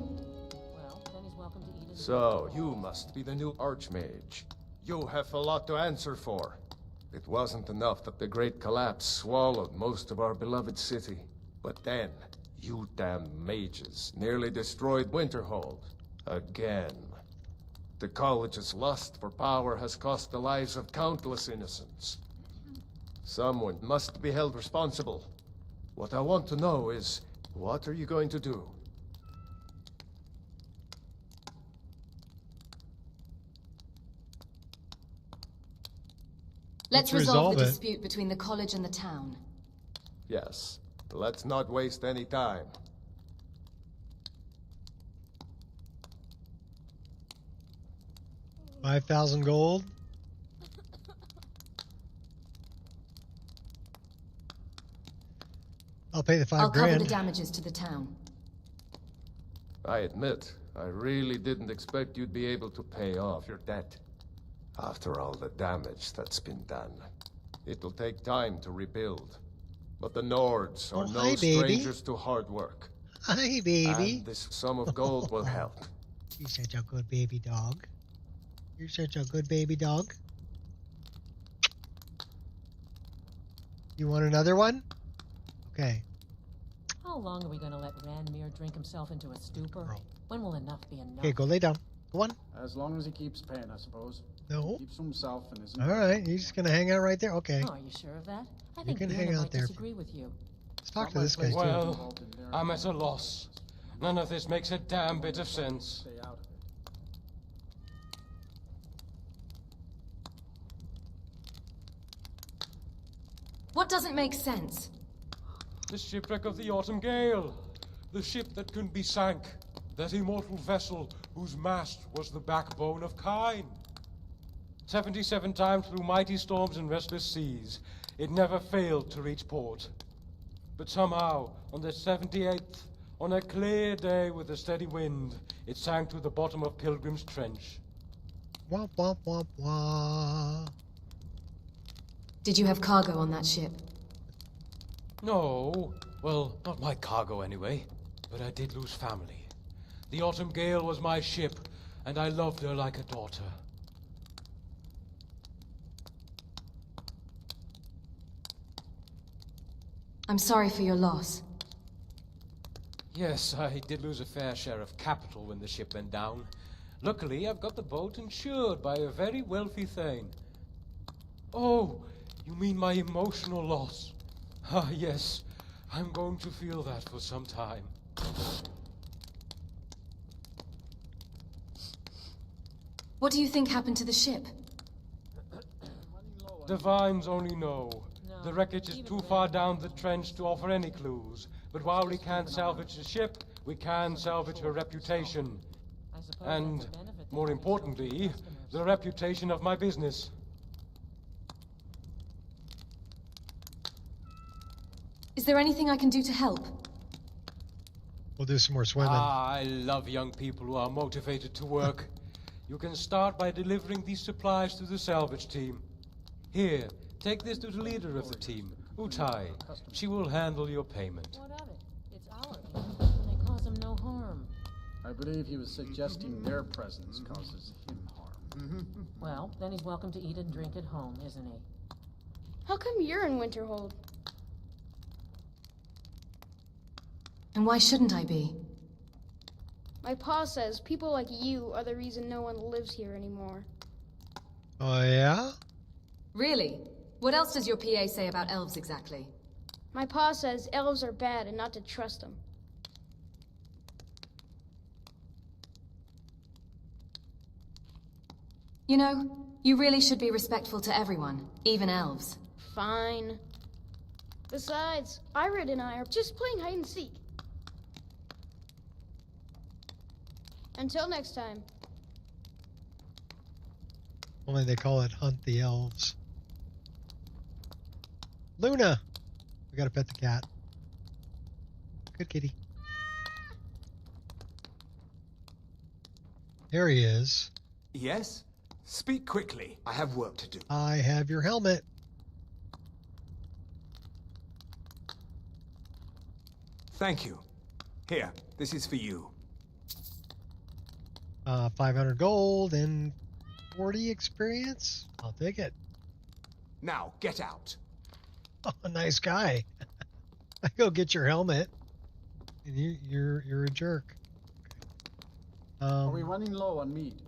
So, you must be the new Archmage. You have a lot to answer for. It wasn't enough that the Great Collapse swallowed most of our beloved city. But then, you damn mages nearly destroyed Winterhold. Again. The college's lust for power has cost the lives of countless innocents. Someone must be held responsible. What I want to know is, what are you going to do? Let's resolve the dispute between the college and the town. Yes. Let's not waste any time. $5,000 gold. I'll pay the I'll cover $5,000. the damages to the town. I admit, I really didn't expect you'd be able to pay off your debt. After all the damage that's been done. It'll take time to rebuild. But the Nords are no strangers to hard work. Hi, baby. And this sum of gold will help. You're such a good baby dog. You're such a good baby dog. You want another one? Okay. How long are we going to let Ranmir drink himself into a stupor? Girl. When will enough be enough? Okay, go lay down. Go on. As long as he keeps paying, I suppose. No. He keeps to himself and isn't... Alright, you're just gonna hang out right there? Okay. Oh, are you sure of that? I think can Luna hang out might there. disagree with you. Let's talk to this guy too. Well, I'm at a loss. None of this makes a damn bit of sense. Stay out of it. What doesn't make sense? The shipwreck of the Autumn Gale. The ship that couldn't be sank. That immortal vessel whose mast was the backbone of Kain. 77 times through mighty storms and restless seas, it never failed to reach port. But somehow, on the 78th, on a clear day with a steady wind, it sank to the bottom of Pilgrim's Trench. Womp womp womp wah. Did you have cargo on that ship? No, well, not my cargo anyway, but I did lose family. The Autumn Gale was my ship, and I loved her like a daughter. I'm sorry for your loss. Yes, I did lose a fair share of capital when the ship went down. Luckily, I've got the boat insured by a very wealthy Thane. Oh, you mean my emotional loss? Ah, yes. I'm going to feel that for some time. What do you think happened to the ship? Divines only know. The wreckage is too far down the trench to offer any clues. But while we can't salvage the ship, we can salvage her reputation. And More importantly, the reputation of my business. Is there anything I can do to help? We'll do some more swimming. I love young people who are motivated to work. You can start by delivering these supplies to the salvage team. Here, take this to the leader of the team, Utai. She will handle your payment. What of it? It's ours. And they cause him no harm. I believe he was suggesting their presence causes him harm. Well, then he's welcome to eat and drink at home, isn't he? How come you're in Winterhold? And why shouldn't I be? My pa says people like you are the reason no one lives here anymore. Oh, yeah? Really? What else does your PA say about elves exactly? My pa says elves are bad and not to trust them. You know, you really should be respectful to everyone, even elves. Fine. Besides, Irid and I are just playing hide and seek. Until next time. Only they call it Hunt the Elves. Luna! We gotta pet the cat. Good kitty. There he is. Yes? Speak quickly. I have work to do. I have your helmet. Thank you. Here, this is for you. 500 gold and 40 experience. I'll take it. Now, get out. Oh, nice guy. I go get your helmet, and you're a jerk. Are we running low on meat?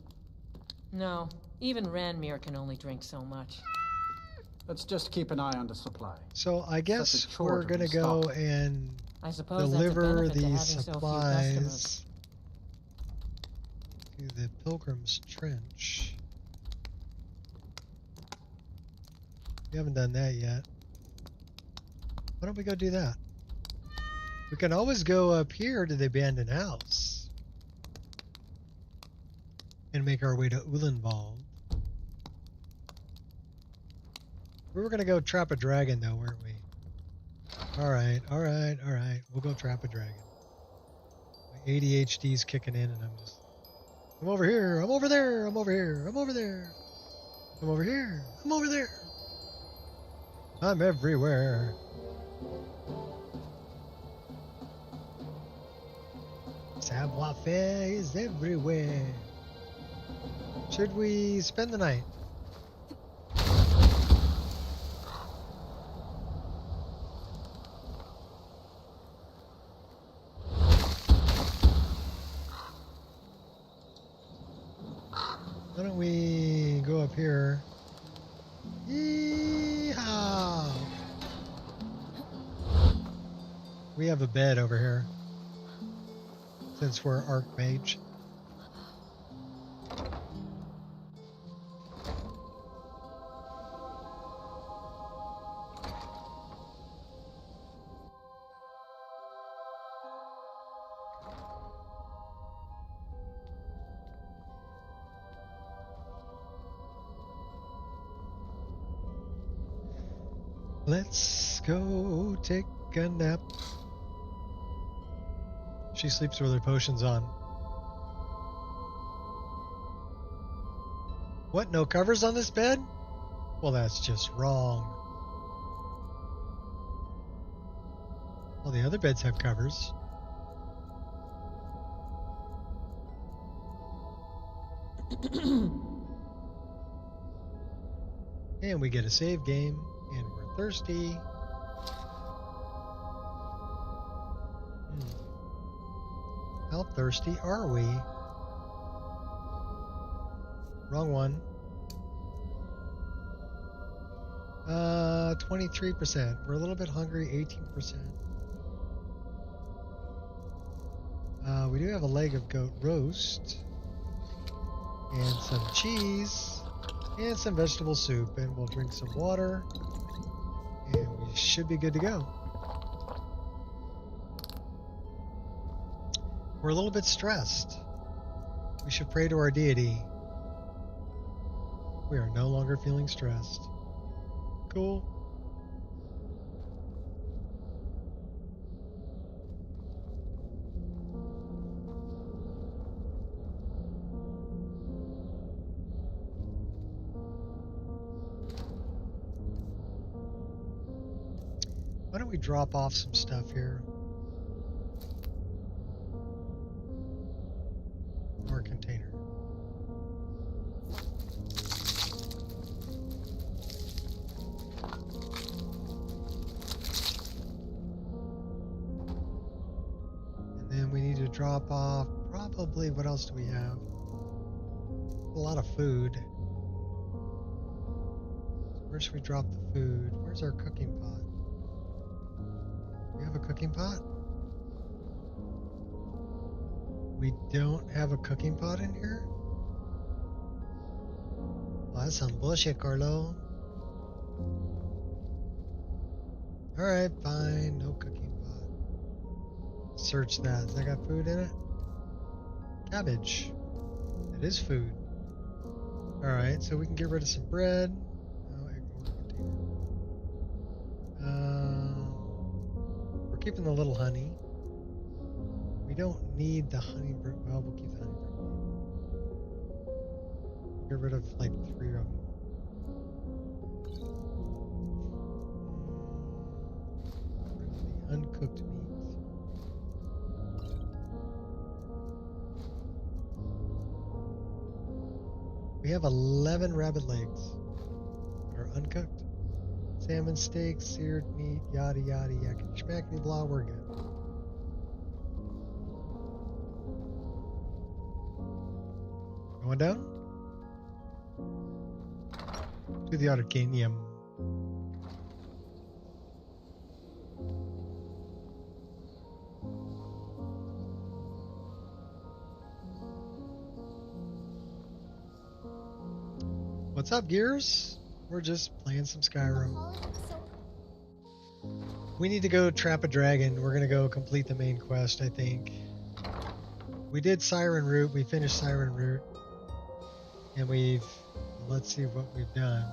No, even Ranmir can only drink so much. Let's just keep an eye on the supply. So I guess we're gonna go and I suppose deliver that's a benefit to these having so few supplies customers. to the Pilgrim's Trench. We haven't done that yet. Why don't we go do that? We can always go up here to the abandoned house and make our way to Ulenwald. We were gonna go trap a dragon though, weren't we? Alright. We'll go trap a dragon. My ADHD's kicking in and I'm over here, I'm over there, I'm over here, I'm over there. I'm over here, I'm over there. I'm everywhere. Savoir-faire is everywhere. Should we spend the night? Why don't we go up here? Yeehaw! We have a bed over here, since we're Archmage. Let's go take a nap. She sleeps with her potions on. What? No covers on this bed? Well, that's just wrong. All the other beds have covers. And we get a save game, and we're thirsty. How thirsty are we? Wrong one. 23%. We're a little bit hungry, 18%. We do have a leg of goat roast, and some cheese, and some vegetable soup, and we'll drink some water, and we should be good to go. We're a little bit stressed. We should pray to our deity. We are no longer feeling stressed. Cool. Why don't we drop off some stuff here? Our container. And then we need to drop off probably, what else do we have? A lot of food. So where should we drop the food? Where's our cooking pot? Do we have a cooking pot? We don't have a cooking pot in here? Well, that's some bullshit, Carlo. Alright, fine. No cooking pot. Search that. Has that got food in it? Cabbage. It is food. Alright, so we can get rid of some bread. Oh, ignore container. We're keeping the little honey. We don't need the honey bread. Well, we'll keep the honey bread. We'll get rid of like 3 of them. The uncooked meat. We have 11 rabbit legs that are uncooked. Salmon steak, seared meat, yada yada yada. Schmackety blah, we're good. Going down? To the Arcanium. What's up, Gears? We're just playing some Skyrim. We need to go trap a dragon. We're gonna go complete the main quest, I think. We did Siren Route. We finished Siren Route. And let's see what we've done.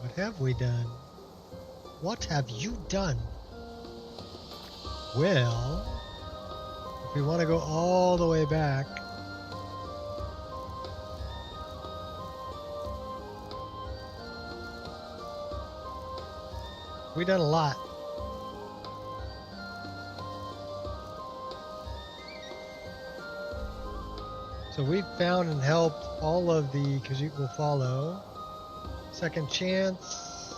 What have we done? What have you done? Well, if we want to go all the way back, we've done a lot. So we've found and helped all of the Khajiit will follow. Second Chance.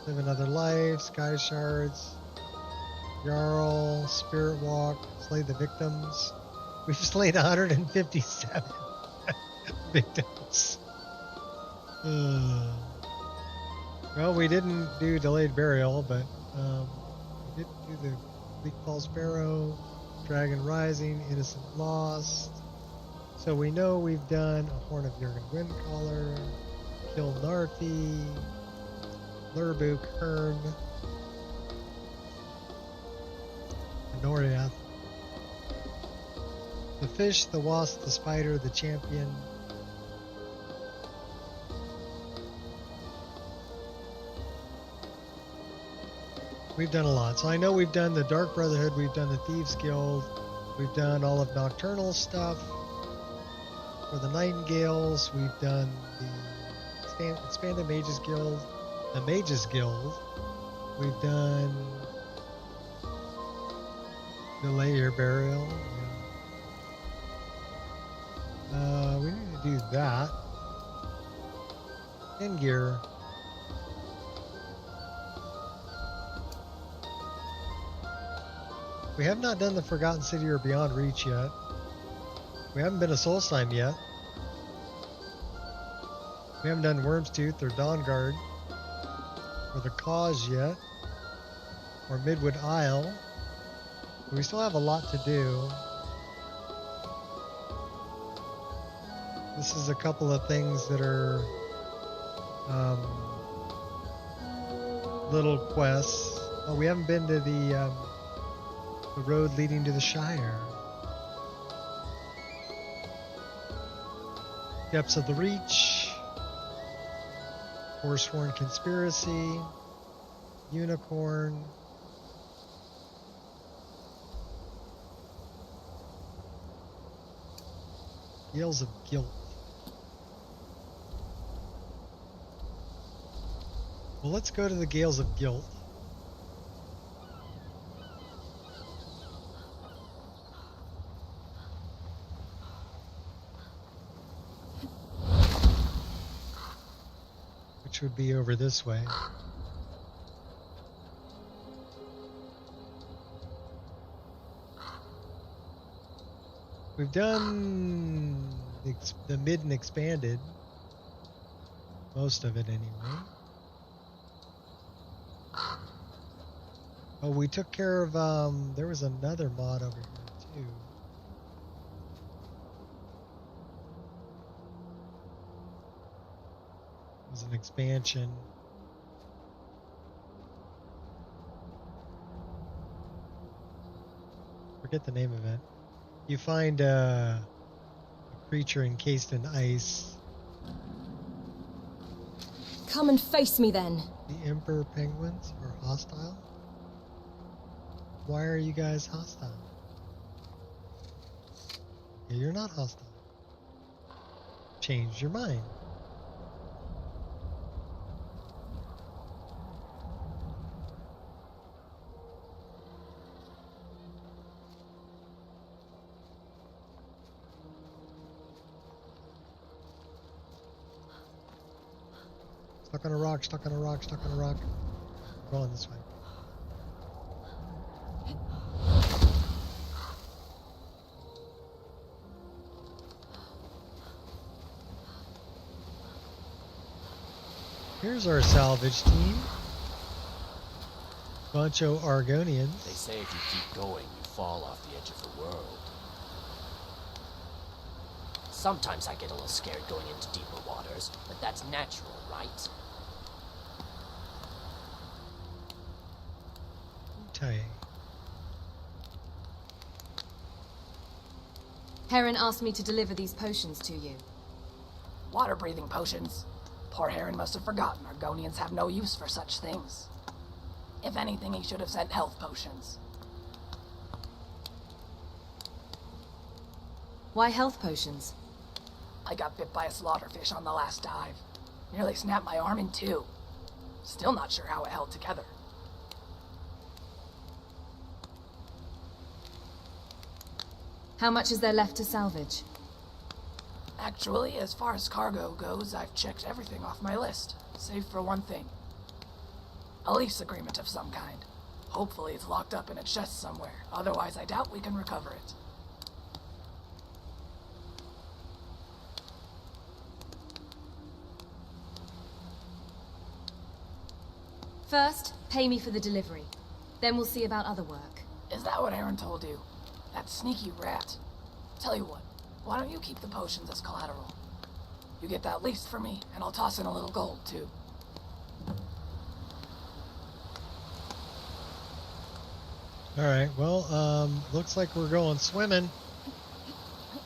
Live Another Life. Sky Shards. Jarl. Spirit Walk. Slay the Victims. We've slayed 157 victims. Well, we didn't do Delayed Burial, but we did do the Bleak Falls Sparrow. Dragon Rising, Innocent Lost. So we know we've done a Horn of Jurgen Windcaller, Kill Narfi, Lurbuk, Hearn, Noriath. The Fish, the Wasp, the Spider, the Champion. We've done a lot. So I know we've done the Dark Brotherhood, we've done the Thieves Guild, we've done all of Nocturnal stuff. For the Nightingales, we've done the Expanded Mages Guild, the Mages Guild. We've done Delay Your Burial. Yeah. We need to do that. In gear. We have not done the Forgotten City or Beyond Reach yet. We haven't been to Solstheim yet. We haven't done Worm's Tooth or Dawnguard or the Cause yet, or Midwood Isle. But we still have a lot to do. This is a couple of things that are little quests. Oh, we haven't been to the road leading to the Shire. Depths of the Reach. Forsworn Conspiracy. Unicorn. Gales of Guilt. Well, let's go to the Gales of Guilt. Which would be over this way. We've done the mid and expanded. Most of it anyway. Oh, we took care of, there was another mod over here too. It was an expansion. Forget the name of it. You find a creature encased in ice. Come and face me then. The Emperor Penguins are hostile? Why are you guys hostile? Yeah, you're not hostile. Changed your mind. Stuck on a rock, stuck on a rock, stuck on a rock. We're going this way. Here's our salvage team. Bunch of Argonians. They say if you keep going, you fall off the edge of the world. Sometimes I get a little scared going into deeper waters, but that's natural, right? Tight. Heron asked me to deliver these potions to you. Water-breathing potions. Poor Heron must have forgotten Argonians have no use for such things. If anything, he should have sent health potions. Why health potions? I got bit by a slaughterfish on the last dive. Nearly snapped my arm in two. Still not sure how it held together. How much is there left to salvage? Actually, as far as cargo goes, I've checked everything off my list, save for one thing. A lease agreement of some kind. Hopefully it's locked up in a chest somewhere, otherwise I doubt we can recover it. First, pay me for the delivery. Then we'll see about other work. Is that what Aaron told you? That sneaky rat. Tell you what, why don't you keep the potions as collateral? You get that lease for me, and I'll toss in a little gold, too. Alright, well, looks like we're going swimming.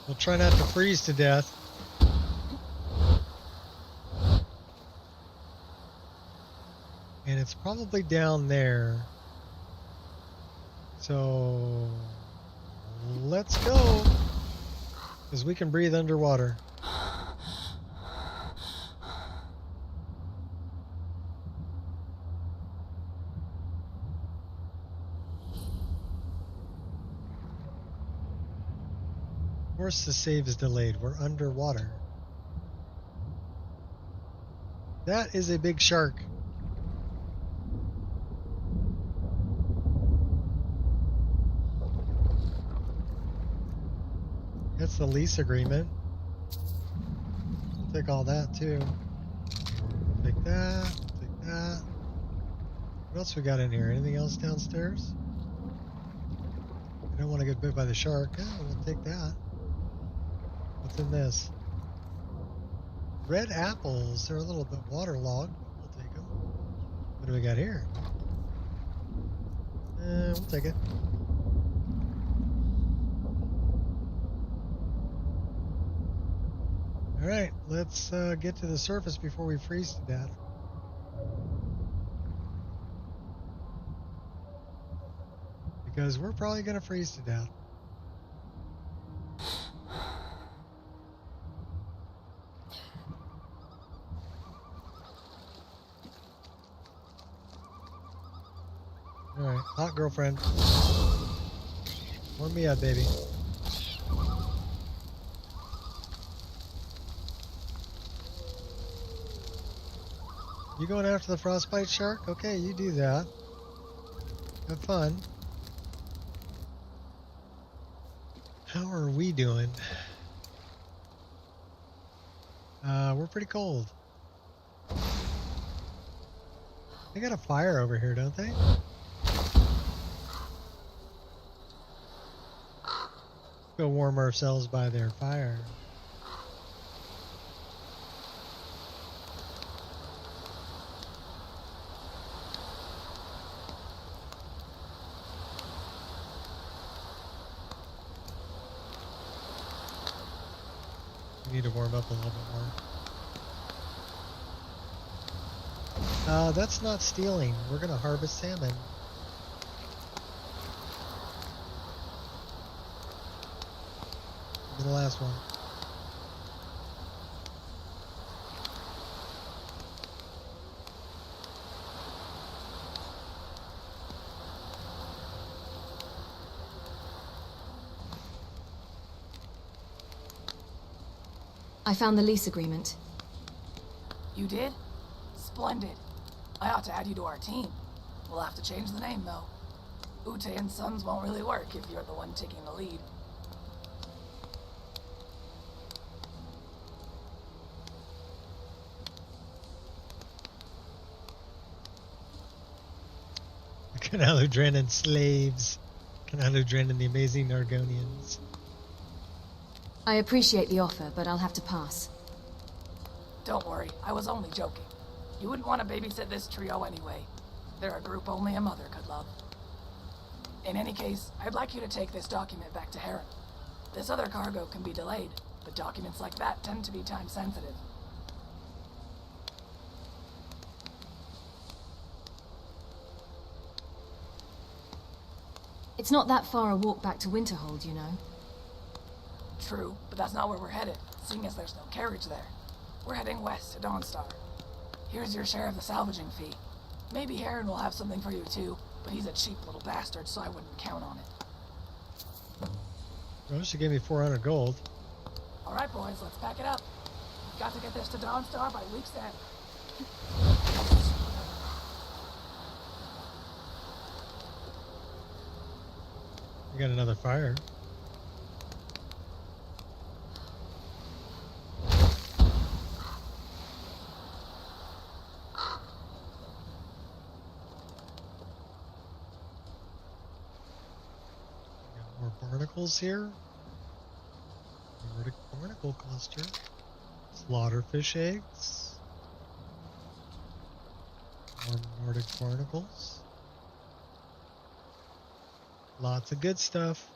We'll try not to freeze to death. And it's probably down there. So let's go. Because we can breathe underwater. Of course the save is delayed. We're underwater. That is a big shark. That's the lease agreement. We'll take all that too. Take that, take that. What else we got in here? Anything else downstairs? I don't want to get bit by the shark. Yeah, we'll take that. What's in this? Red apples. They're a little bit waterlogged, but we'll take them. What do we got here? We'll take it. All right, let's get to the surface before we freeze to death. Because we're probably going to freeze to death. All right, hot girlfriend. Warm me up, baby. You going after the frostbite shark? Okay, you do that. Have fun. How are we doing? We're pretty cold. They got a fire over here, don't they? Go warm ourselves by their fire. We need to warm up a little bit more. That's not stealing. We're gonna harvest salmon. The last one. I found the lease agreement. You did? Splendid. I ought to add you to our team. We'll have to change the name, though. Ute and Sons won't really work if you're the one taking the lead. Kainalu Dren and slaves. Kainalu Dren and the amazing Argonians. I appreciate the offer, but I'll have to pass. Don't worry, I was only joking. You wouldn't want to babysit this trio anyway. They're a group only a mother could love. In any case, I'd like you to take this document back to Heron. This other cargo can be delayed, but documents like that tend to be time sensitive. It's not that far a walk back to Winterhold, you know. True, but that's not where we're headed, seeing as there's no carriage there. We're heading west to Dawnstar. Here's your share of the salvaging fee. Maybe Heron will have something for you too, but he's a cheap little bastard, so I wouldn't count on it. Well, she gave me 400 gold. Alright boys, let's pack it up. We've got to get this to Dawnstar by week's end. We got another fire. More barnacles here. Nordic barnacle cluster. Slaughterfish eggs. More Nordic barnacles. Lots of good stuff.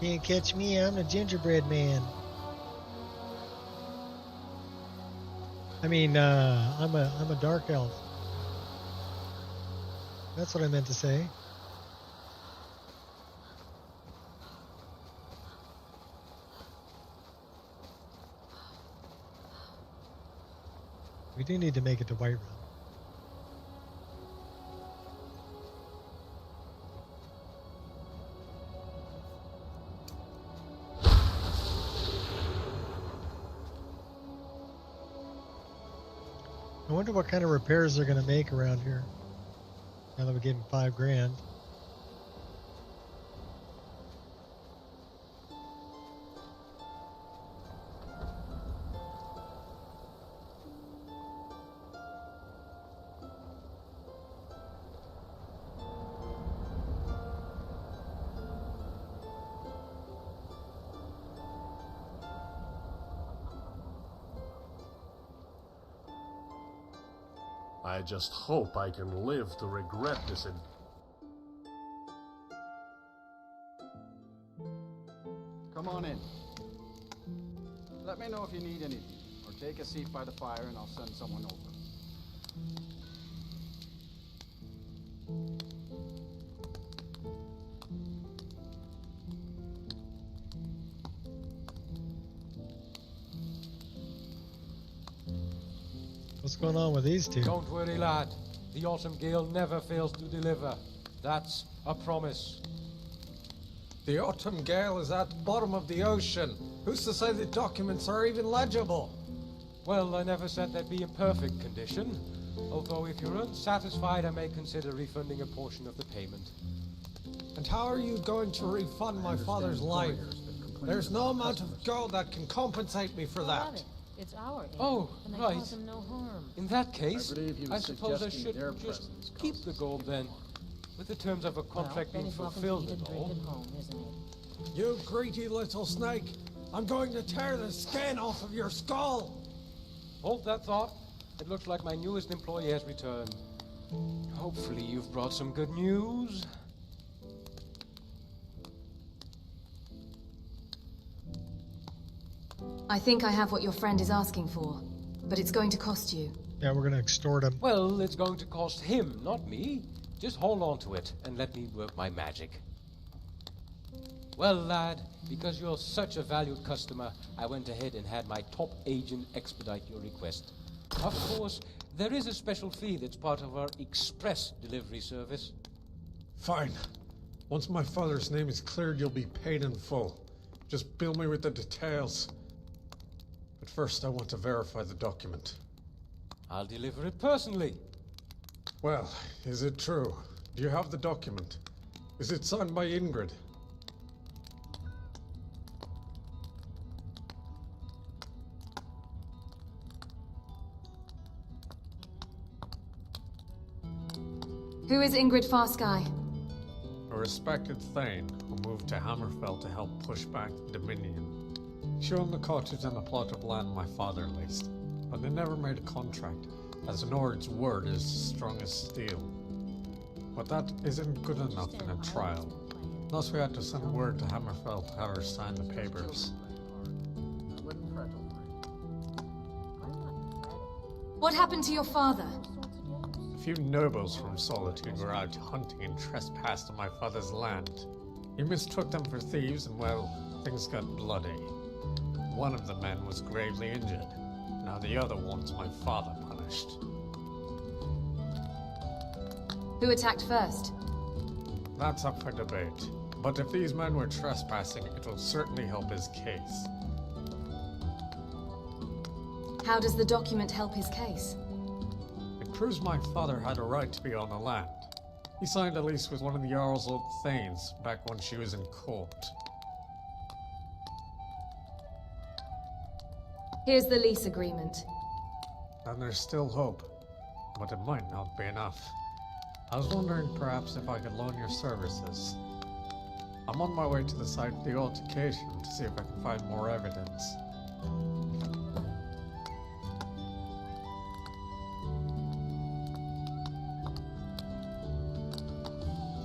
Can't catch me, I'm the gingerbread man. I mean, I'm a dark elf. That's what I meant to say. We do need to make it to Whiterun. I wonder what kind of repairs they're going to make around here. Now that we're getting $5 grand. I just hope I can live to regret this. Come on in. Let me know if you need anything, or take a seat by the fire and I'll send someone over. What's going on with these two? Don't worry, lad. The Autumn Gale never fails to deliver. That's a promise. The Autumn Gale is at the bottom of the ocean. Who's to say the documents are even legible? Well, I never said they'd be in perfect condition. Although if you're unsatisfied, I may consider refunding a portion of the payment. And how are you going to refund my father's life? There's no amount of gold that can compensate me for that. It's our aid, Oh, and they right. cause them no harm. In that case, believe he I was suppose I suggesting should their just presence keep causes the gold him then. With the terms of a contract Well, being then he's welcome fulfilled to and eat and all. drink at home, isn't it? You greedy little snake! I'm going to tear the skin off of your skull! Hold that thought. It looks like my newest employee has returned. Hopefully you've brought some good news. I think I have what your friend is asking for, but it's going to cost you. Yeah, we're gonna extort him. Well, it's going to cost him, not me. Just hold on to it and let me work my magic. Well, lad, because you're such a valued customer, I went ahead and had my top agent expedite your request. Of course, there is a special fee that's part of our express delivery service. Fine. Once my father's name is cleared, you'll be paid in full. Just bill me with the details. But first, I want to verify the document. I'll deliver it personally. Well, is it true? Do you have the document? Is it signed by Ingrid? Who is Ingrid Farsky? A respected Thane who moved to Hammerfell to help push back the Dominion. She owned the cottage and a plot of land my father leased, but they never made a contract, as Nord's word is strong as steel. But that isn't good enough in a trial. Thus we had to send word to Hammerfell to have her sign the papers. What happened to your father? A few nobles from Solitude were out hunting and trespassed on my father's land. He mistook them for thieves and, well, things got bloody. One of the men was gravely injured. Now the other wants my father punished. Who attacked first? That's up for debate. But if these men were trespassing, it will certainly help his case. How does the document help his case? It proves my father had a right to be on the land. He signed a lease with one of the Jarl's old thanes back when she was in court. Here's the lease agreement. And there's still hope, but it might not be enough. I was wondering perhaps if I could loan your services. I'm on my way to the site of the altercation to see if I can find more evidence.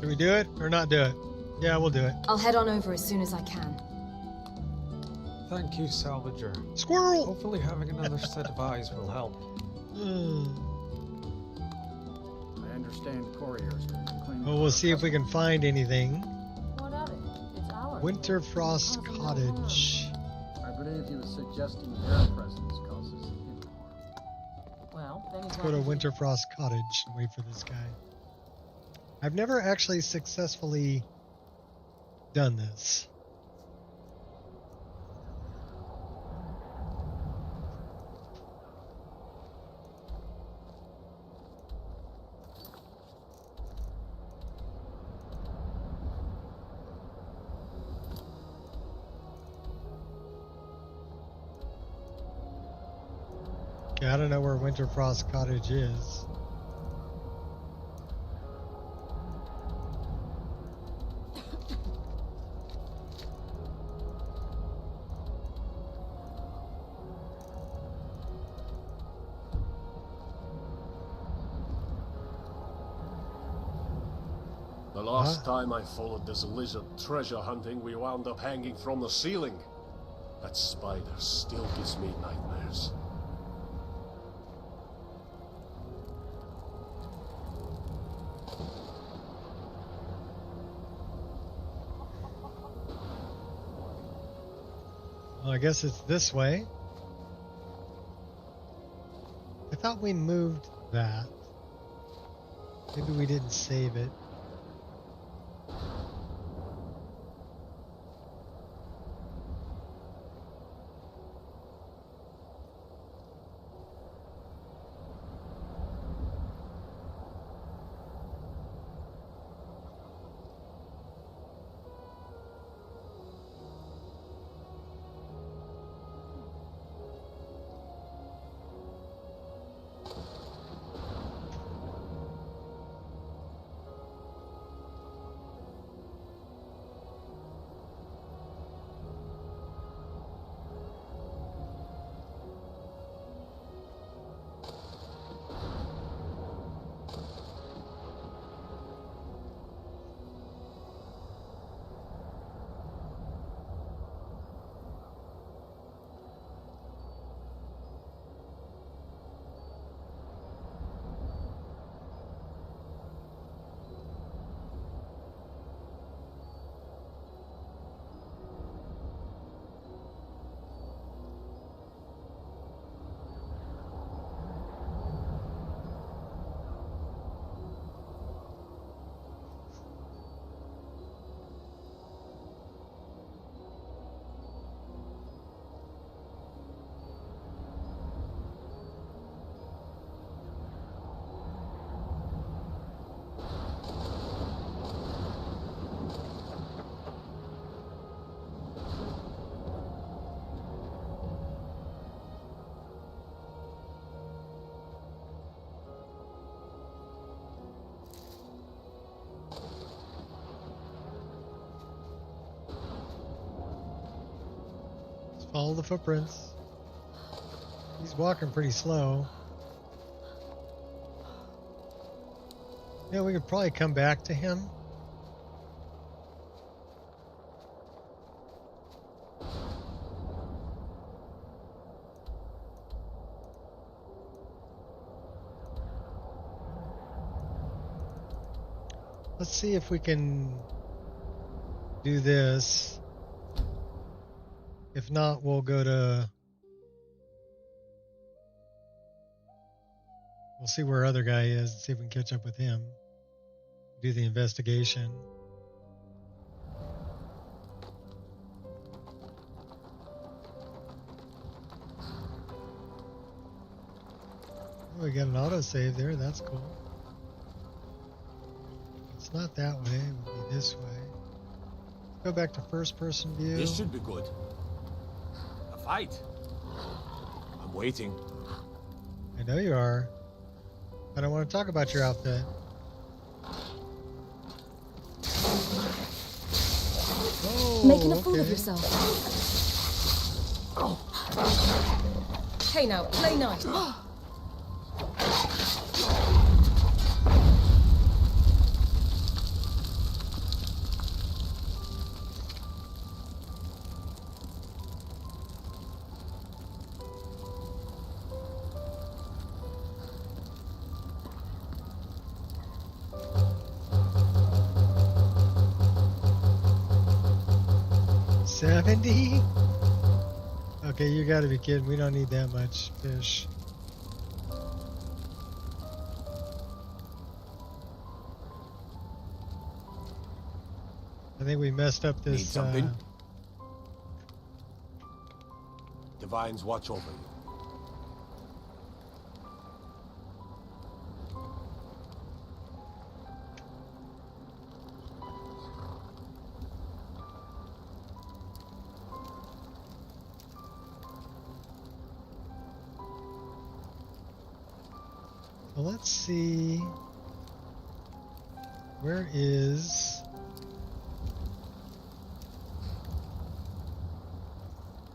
Should we do it or not do it? Yeah, we'll do it. I'll head on over as soon as I can. Thank you, Salvager. Squirrel! Hopefully having another set of eyes will help. I understand couriers have been cleaning. Well, we'll see if we can find anything. What of it? It's ours. Winterfrost Cottage. I believe he was suggesting their presence causes him harm. Well, then Let's go to Winterfrost Cottage and wait for this guy. I've never actually successfully done this. I don't know where Winterfrost Cottage is. The last time I followed this lizard treasure hunting, we wound up hanging from the ceiling. That spider still gives me nightmares. Well, I guess it's this way. I thought we moved that. Maybe we didn't save it. Follow the footprints. He's walking pretty slow. Yeah, we could probably come back to him. Let's see if we can do this. If not, we'll go to... We'll see where other guy is and see if we can catch up with him. Do the investigation. Oh, we got an autosave there. That's cool. It's not that way. It would be this way. Go back to first-person view. This should be good. A fight. I'm waiting. I know you are. I don't want to talk about your outfit. Oh, Making a fool of yourself. Hey now, play nice. 70? Okay, you gotta be kidding. We don't need that much fish. I think we messed up this. Need something? Divines watch over you. So let's see. Where is...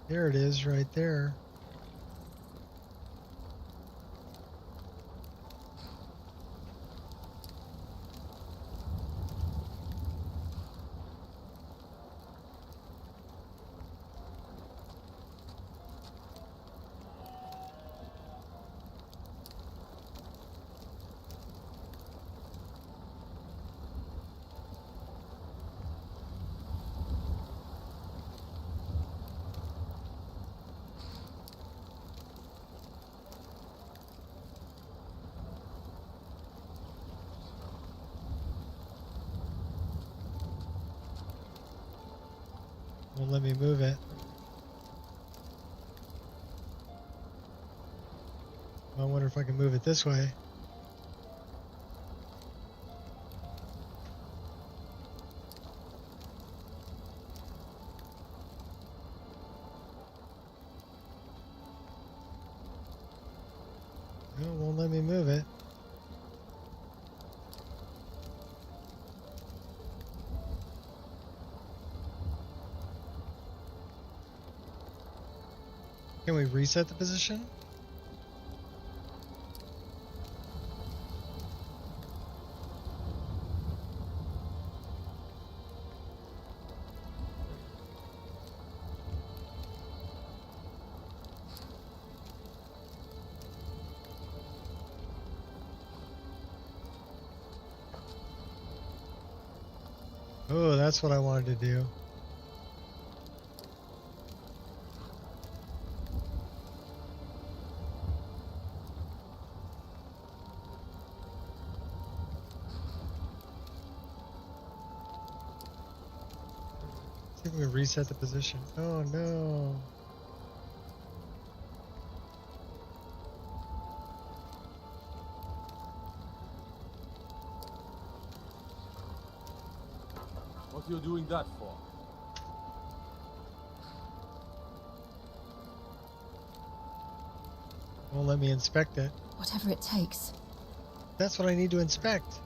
There it is, right there. Won't let me move it. I wonder if I can move it this way. No, it won't let me move it. Can we reset the position? Oh, that's what I wanted to do. See if we can reset the position. Oh no. What are you doing that for? Won't let me inspect it. Whatever it takes. That's what I need to inspect.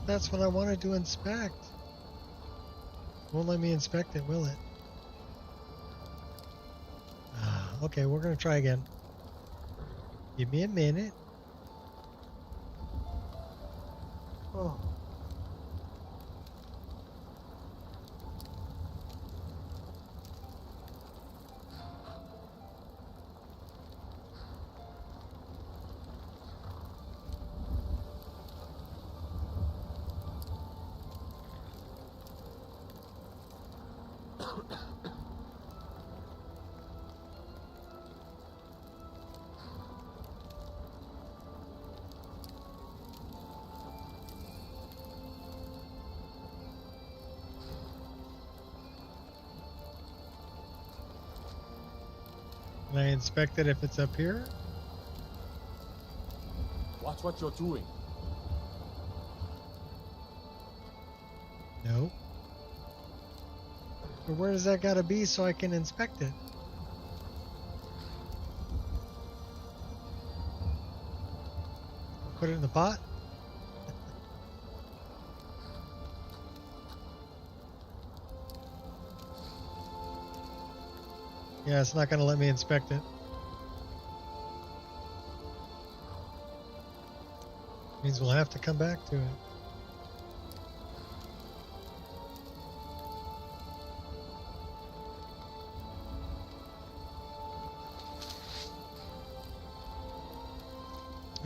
That's what I wanted to inspect. Won't let me inspect it, will it? Okay, we're gonna try again. Give me a minute. Oh. Can I inspect it if it's up here? Watch what you're doing. No. But where does that gotta be so I can inspect it? Put it in the pot? Yeah, it's not gonna let me inspect it. Means we'll have to come back to it.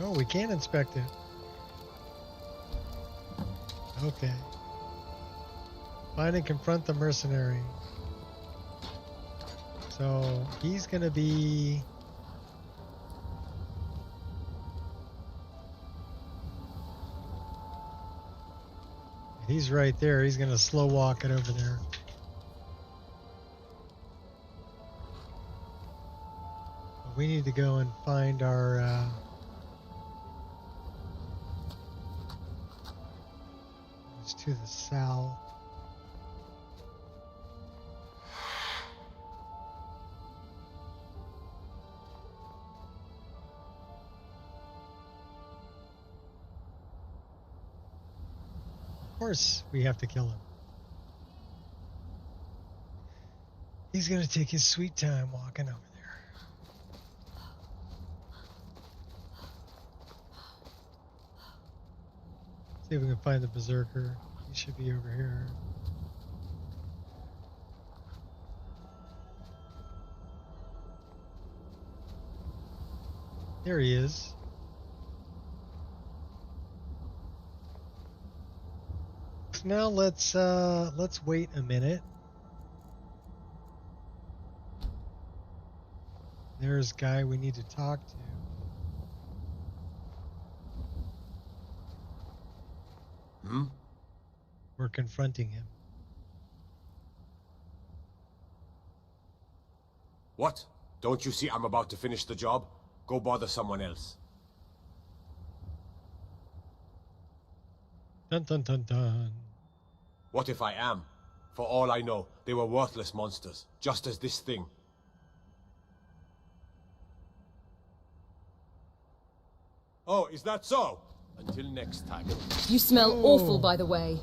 Oh, we can inspect it. Okay. Find and confront the mercenary. So he's gonna be... He's right there. He's gonna slow walk it over there. But we need to go and find our... It's to the south. course we have to kill him. He's gonna take his sweet time walking over there. See if we can find the berserker. He should be over here. There he is. Now let's wait a minute. There's a guy we need to talk to. We're confronting him. What? Don't you see I'm about to finish the job? Go bother someone else. Dun dun dun dun. What if I am? For all I know, they were worthless monsters, just as this thing. Oh, is that so? Until next time. You smell awful, by the way.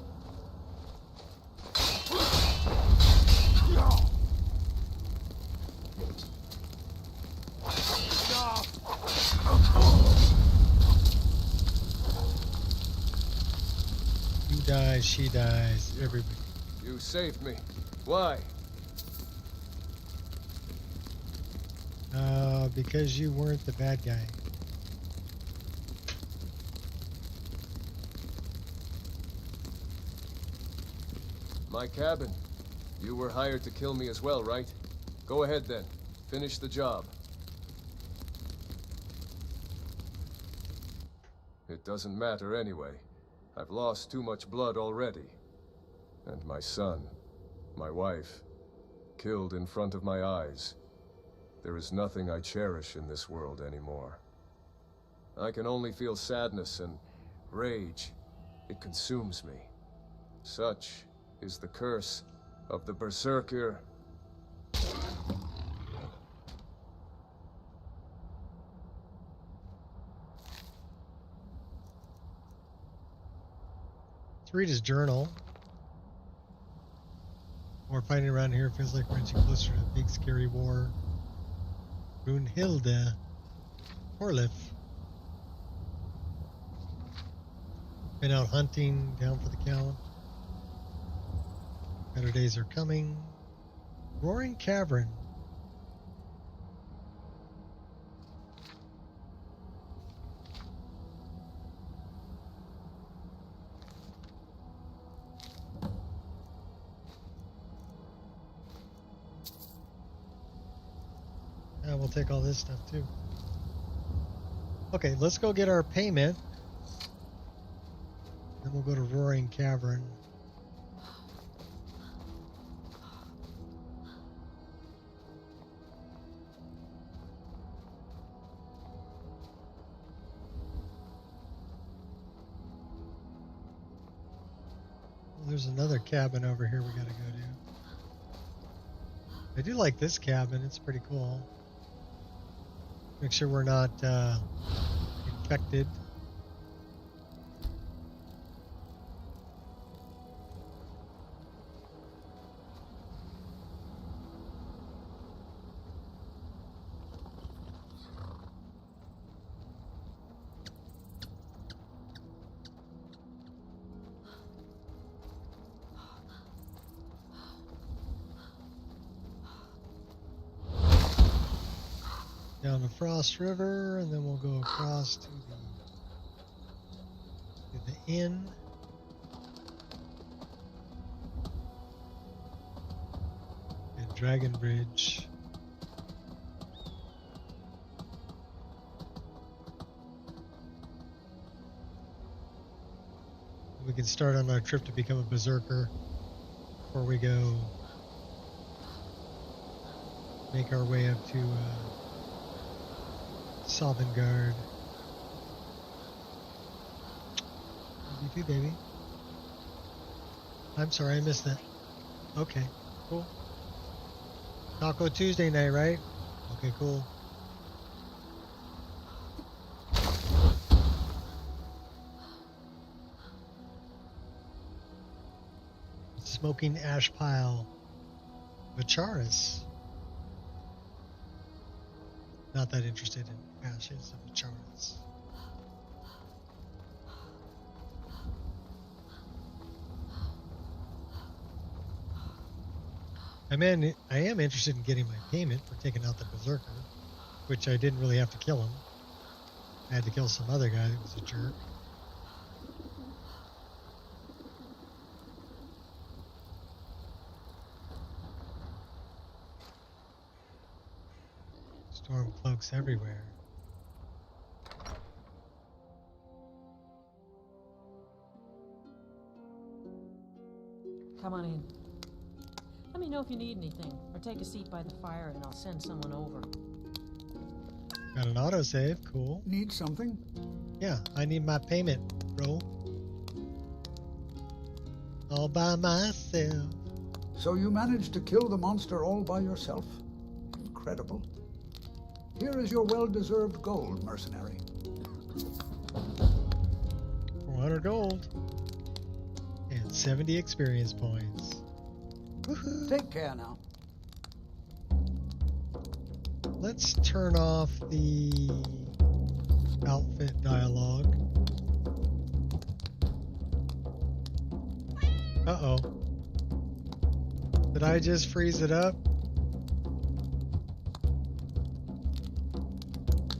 You die, she dies, everybody. You saved me. Why? Because you weren't the bad guy. My cabin. You were hired to kill me as well, right? Go ahead then. Finish the job. It doesn't matter anyway. I've lost too much blood already. And my son, my wife, killed in front of my eyes. There is nothing I cherish in this world anymore. I can only feel sadness and rage. It consumes me. Such is the curse of the Berserker. Let's read his journal. We're fighting around here. Feels like we're inching closer to the big scary war. Brunhilde. Orlif. Been out hunting, down for the count. Better days are coming. Roaring Cavern. Yeah, we'll take all this stuff too. Okay, let's go get our payment. Then we'll go to Roaring Cavern. Well, there's another cabin over here we gotta go to. I do like this cabin, it's pretty cool. Make sure we're not infected. Down the Frost River, and then we'll go across to the inn. And Dragon Bridge. We can start on our trip to become a berserker before we go make our way up to Sovngarde. Love you too, baby. I'm sorry, I missed that. Okay, cool. Taco Tuesday night, right? Okay, cool. smoking ash pile. Vacharis. Not that interested in ashes of Vacharis. I am interested in getting my payment for taking out the Berserker, which I didn't really have to kill him. I had to kill some other guy that was a jerk. Storm cloaks everywhere. Come on in. Let me know if you need anything, or take a seat by the fire and I'll send someone over. Got an autosave, cool. Need something? Yeah, I need my payment, bro. All by myself. So you managed to kill the monster all by yourself? Incredible. Here is your well-deserved gold, mercenary. 400 gold. And 70 experience points. Woohoo. Take care now. Let's turn off the outfit dialogue. Uh-oh. Did I just freeze it up?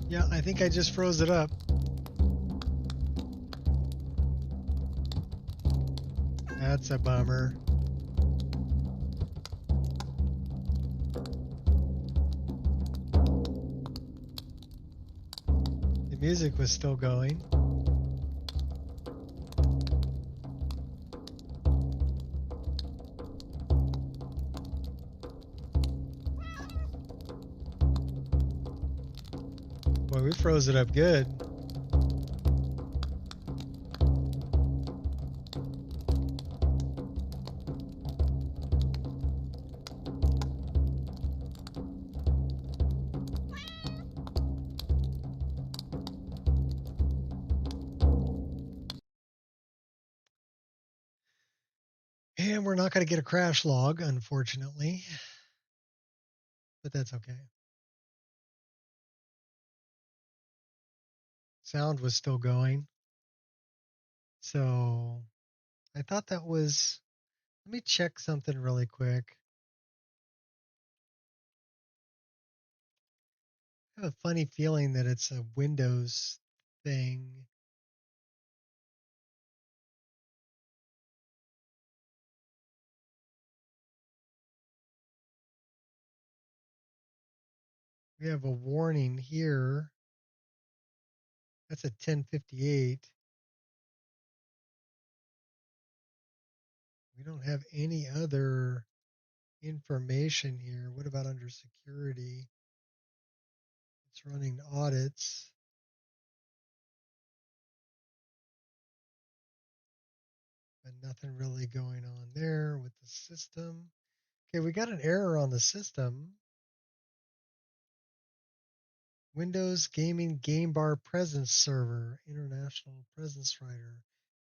Yeah, I think I just froze it up. That's a bummer. The music was still going. Boy, we froze it up good. And we're not going to get a crash log, unfortunately. But that's okay. Sound was still going. So I thought that was... Let me check something really quick. I have a funny feeling that it's a Windows thing. We have a warning here. That's a 1058. We don't have any other information here. What about under security? It's running audits. But nothing really going on there with the system. Okay, we got an error on the system. Windows Gaming Game Bar Presence Server, International Presence Writer,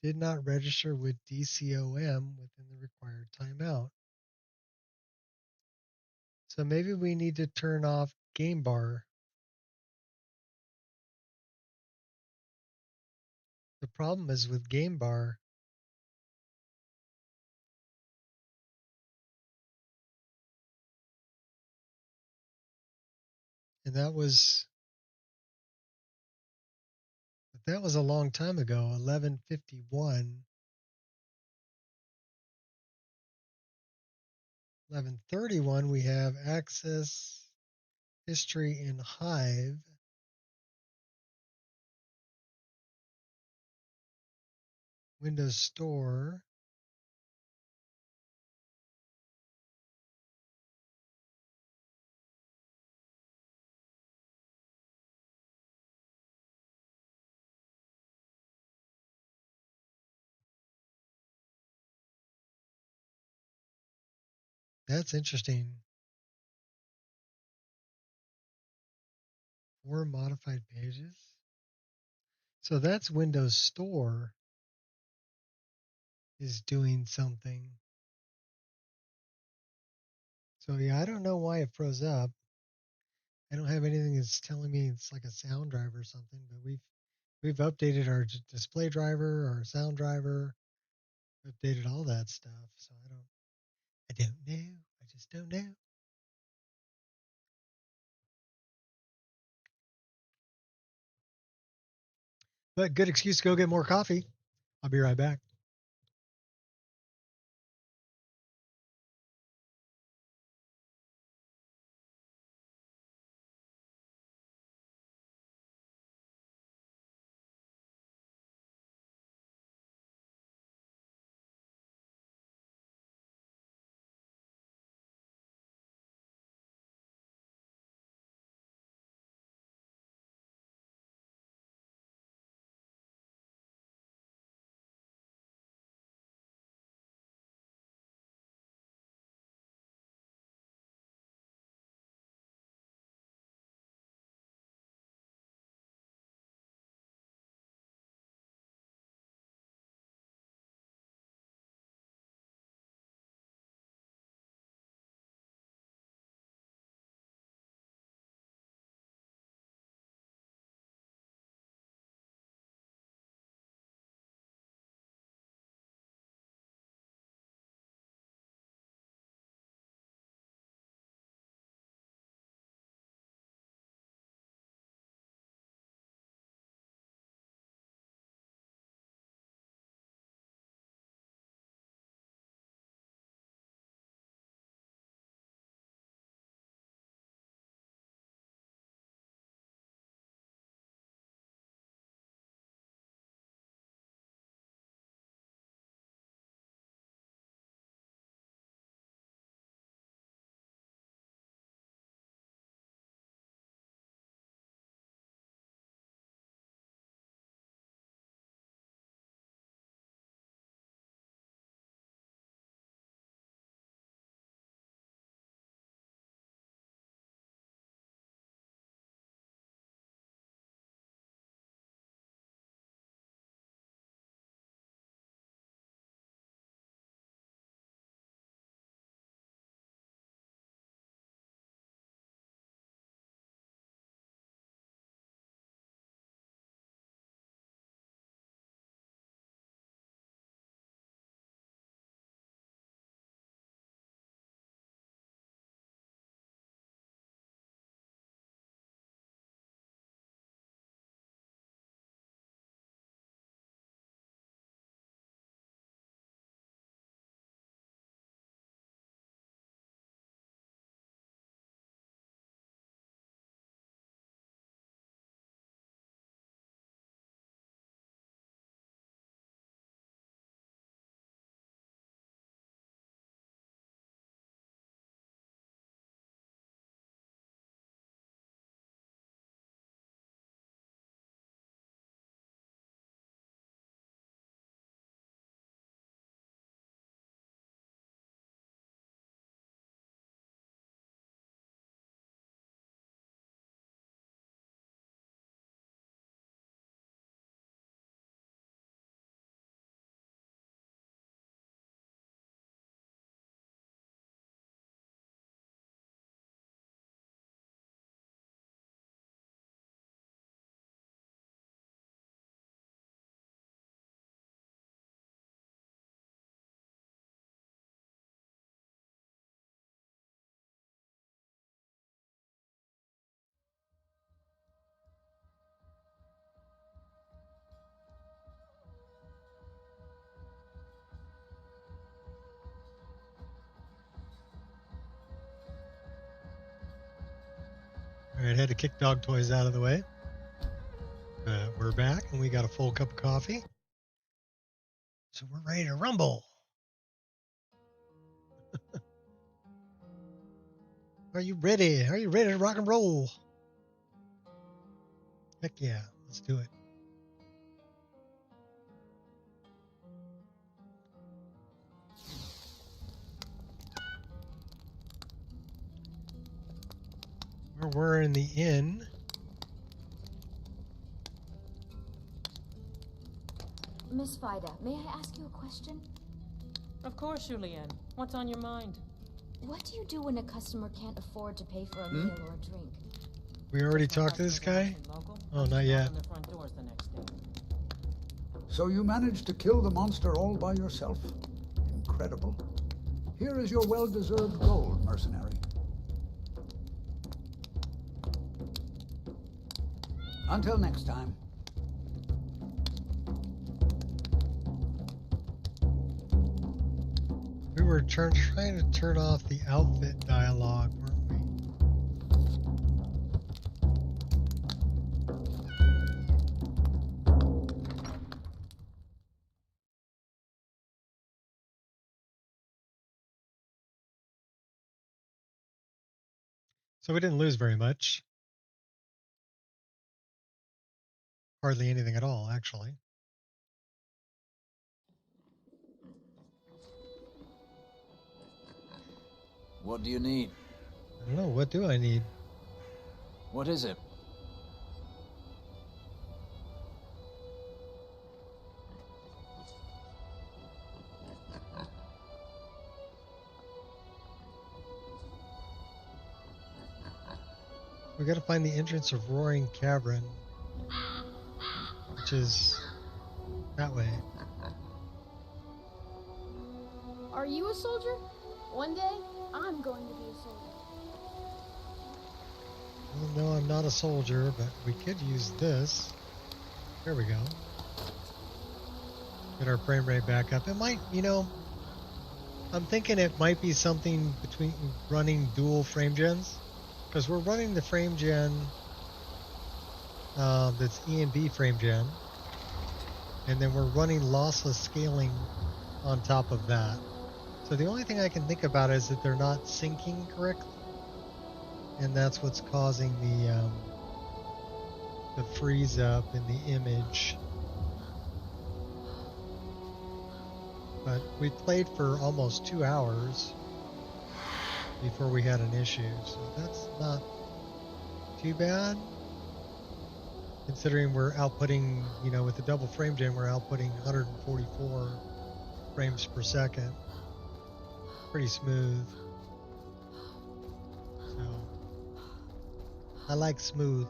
did not register with DCOM within the required timeout. So maybe we need to turn off Game Bar. The problem is with Game Bar. And that was a long time ago, 1151. 1131, we have access history in Hive. Windows Store. That's interesting. 4 modified pages. So that's Windows Store is doing something. So yeah, I don't know why it froze up. I don't have anything that's telling me it's like a sound driver or something, but we've updated our display driver, our sound driver, updated all that stuff. So I don't know. I just don't know. But good excuse to go get more coffee. I'll be right back. All right, had to kick dog toys out of the way. We're back and we got a full cup of coffee. So we're ready to rumble. Are you ready? Are you ready to rock and roll? Heck yeah, let's do it. We're in the inn. Miss Vida, may I ask you a question? Of course, Julianne. What's on your mind? What do you do when a customer can't afford to pay for a meal or a drink? We already talked to this guy? Oh, not yet. So you managed to kill the monster all by yourself? Incredible. Here is your well-deserved gold, mercenary. Until next time. We were trying to turn off the outfit dialogue, weren't we? So we didn't lose very much. Hardly anything at all, actually. What do you need? I don't know. What do I need? What is it? We gotta find the entrance of Roaring Cavern, which is that way. Are you a soldier? One day, I'm going to be a soldier. Well, no, I'm not a soldier, but we could use this. There we go. Get our frame rate back up. It might, you know, I'm thinking it might be something between running dual frame gens. Because we're running the frame gen that's EMB frame gen. And then we're running lossless scaling on top of that. So the only thing I can think about is that they're not syncing correctly. And that's what's causing the freeze up in the image. But we played for almost 2 hours before we had an issue, so that's not too bad. Considering we're outputting, you know, with the double frame gen, we're outputting 144 frames per second. Pretty smooth. So, I like smooth.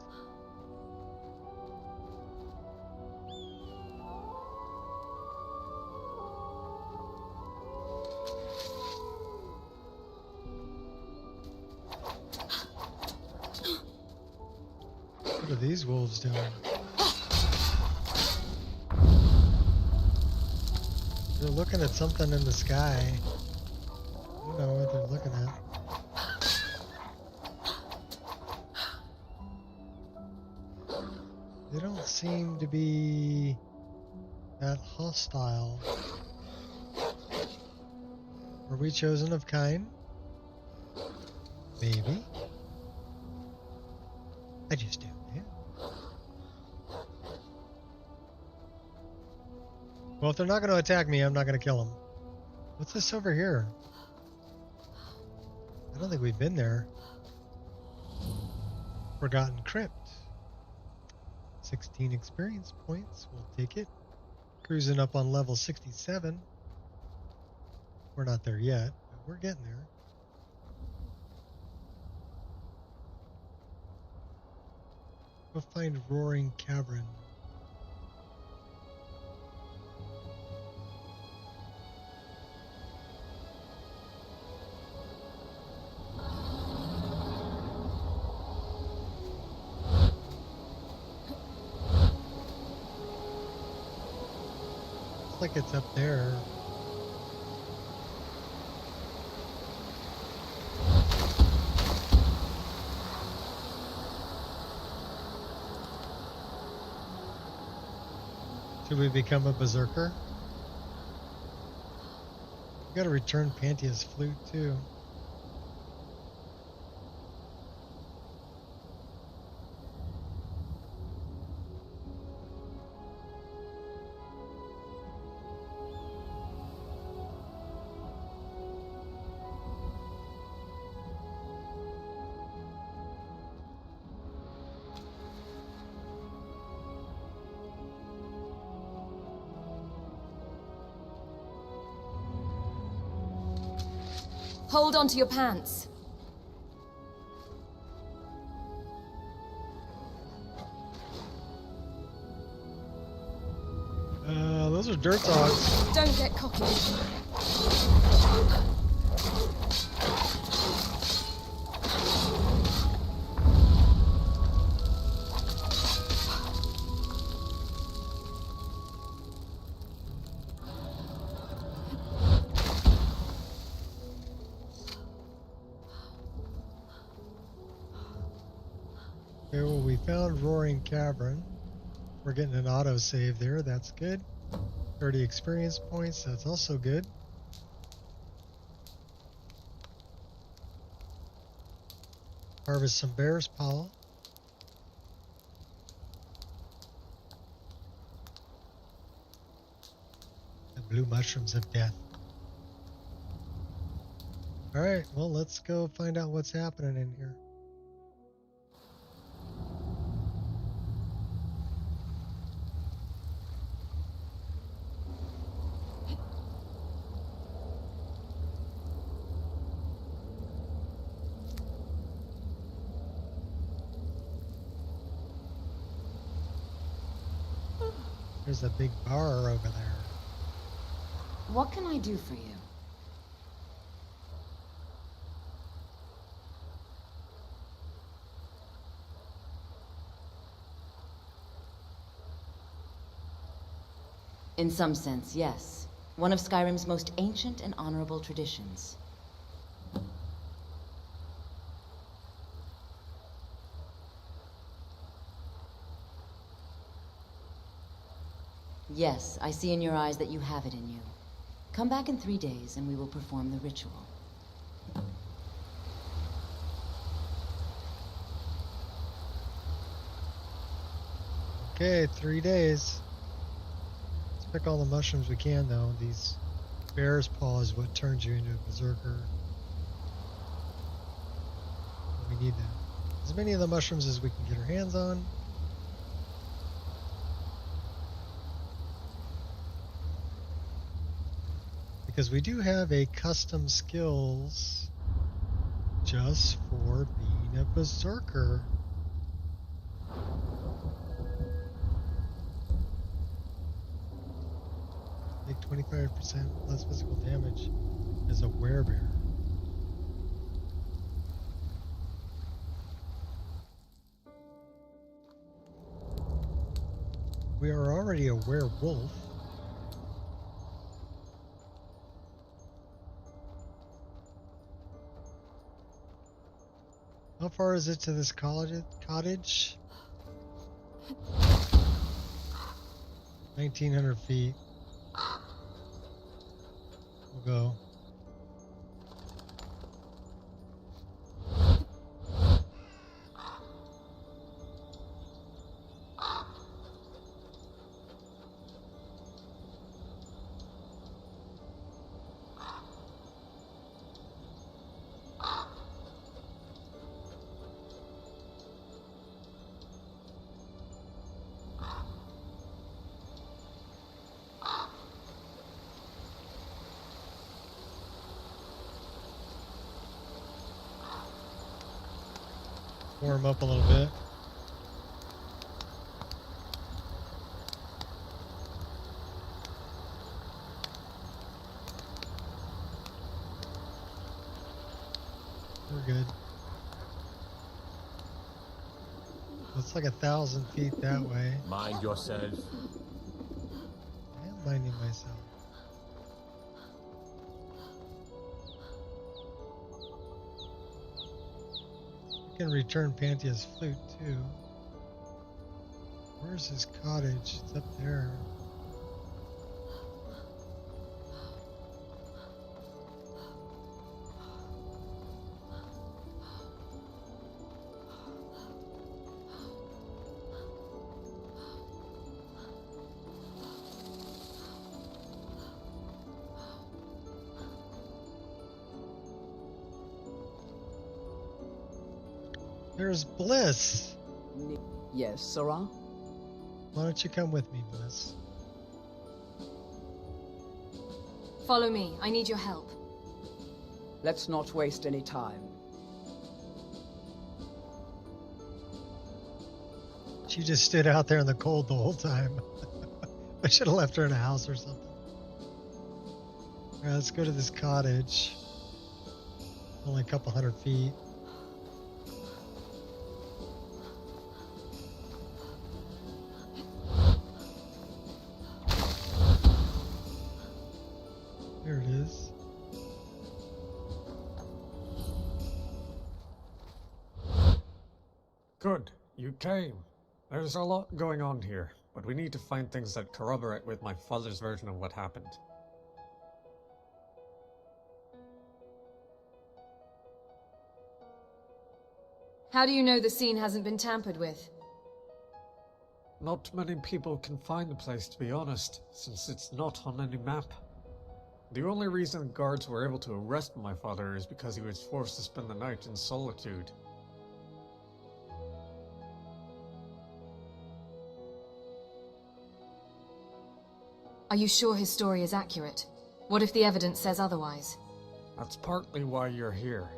What are these wolves doing? They're looking at something in the sky. I don't know what they're looking at. They don't seem to be that hostile. Were we chosen of kind? Maybe. I just don't know. Well, if they're not going to attack me, I'm not going to kill them. What's this over here? I don't think we've been there. Forgotten Crypt. 16 experience points. We'll take it. Cruising up on level 67. We're not there yet, but we're getting there. Go find Roaring Cavern. Looks like it's up there. Should we become a berserker? We gotta return Panthea's flute too. Hold on to your pants. Those are dirt dogs. Don't get cocky. Okay, well, we found Roaring Cavern. We're getting an autosave there. That's good. 30 experience points. That's also good. Harvest some bear's paw. The blue mushrooms of death. Alright, well, let's go find out what's happening in here. There's a big bar over there. What can I do for you? In some sense, yes. One of Skyrim's most ancient and honorable traditions. Yes, I see in your eyes that you have it in you. Come back in 3 days and we will perform the ritual. Okay, 3 days. Let's pick all the mushrooms we can, though. These bear's paw is what turns you into a berserker. We need as many of the mushrooms as we can get our hands on. Because we do have a custom skills just for being a berserker. Take 25% less physical damage as a werebear. We are already a werewolf. How far is it to this cottage? 1,900 feet. We'll go. Warm up a little bit. We're good. It's like 1,000 feet that way. Mind yourself. I am minding myself. I can return Panthea's flute too. Where's his cottage? It's up there. There's Bliss. Yes, Sarah? Why don't you come with me, Bliss? Follow me. I need your help. Let's not waste any time. She just stood out there in the cold the whole time. I should have left her in a house or something. All right, let's go to this cottage. Only a couple 100 feet. There it is. Good, you came. There's a lot going on here, but we need to find things that corroborate with my father's version of what happened. How do you know the scene hasn't been tampered with? Not many people can find the place, to be honest, since it's not on any map. The only reason the guards were able to arrest my father is because he was forced to spend the night in solitude. Are you sure his story is accurate? What if the evidence says otherwise? That's partly why you're here.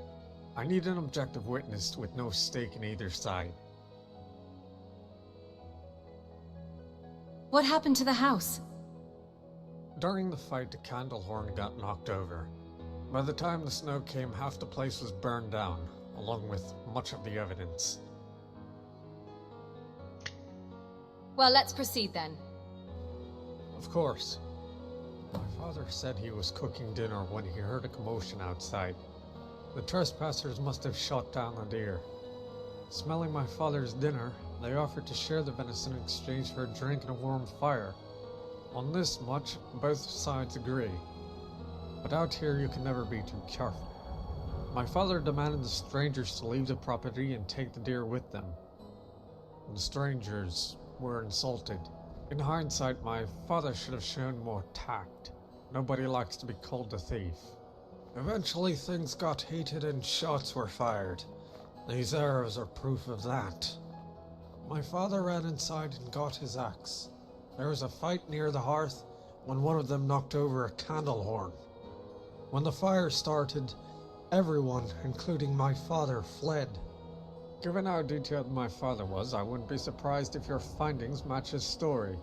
I need an objective witness with no stake in either side. What happened to the house? During the fight, the candle horn got knocked over. By the time the snow came, half the place was burned down, along with much of the evidence. Well, let's proceed then. Of course. My father said he was cooking dinner when he heard a commotion outside. The trespassers must have shot down the deer. Smelling my father's dinner, they offered to share the venison in exchange for a drink and a warm fire. On this much, both sides agree. But out here you can never be too careful. My father demanded the strangers to leave the property and take the deer with them. The strangers were insulted. In hindsight, my father should have shown more tact. Nobody likes to be called a thief. Eventually things got heated and shots were fired. These arrows are proof of that. My father ran inside and got his axe. There was a fight near the hearth when one of them knocked over a candle horn. When the fire started, everyone, including my father, fled. Given how detailed my father was, I wouldn't be surprised if your findings match his story.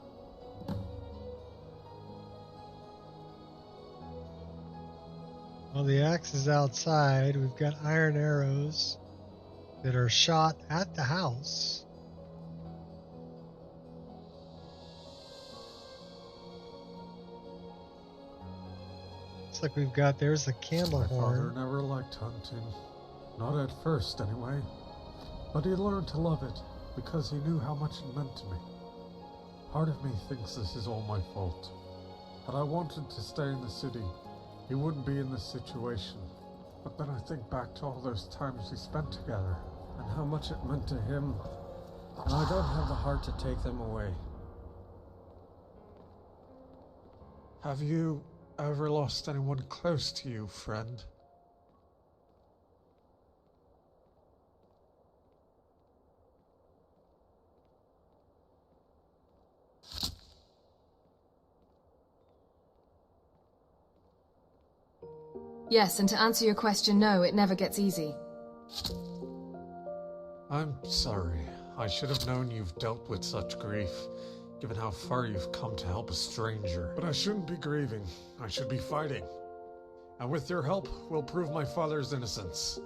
Well, the axe is outside. We've got iron arrows that are shot at the house. Looks like we've got, there's the candle horn. My father never liked hunting. Not at first, anyway. But he learned to love it, because he knew how much it meant to me. Part of me thinks this is all my fault. Had I wanted to stay in the city, he wouldn't be in this situation. But then I think back to all those times we spent together, and how much it meant to him, and I don't have the heart to take them away. Have you ever lost anyone close to you, friend? Yes, and to answer your question, no, it never gets easy. I'm sorry. I should have known you've dealt with such grief, given how far you've come to help a stranger. But I shouldn't be grieving. I should be fighting. And with your help, we'll prove my father's innocence.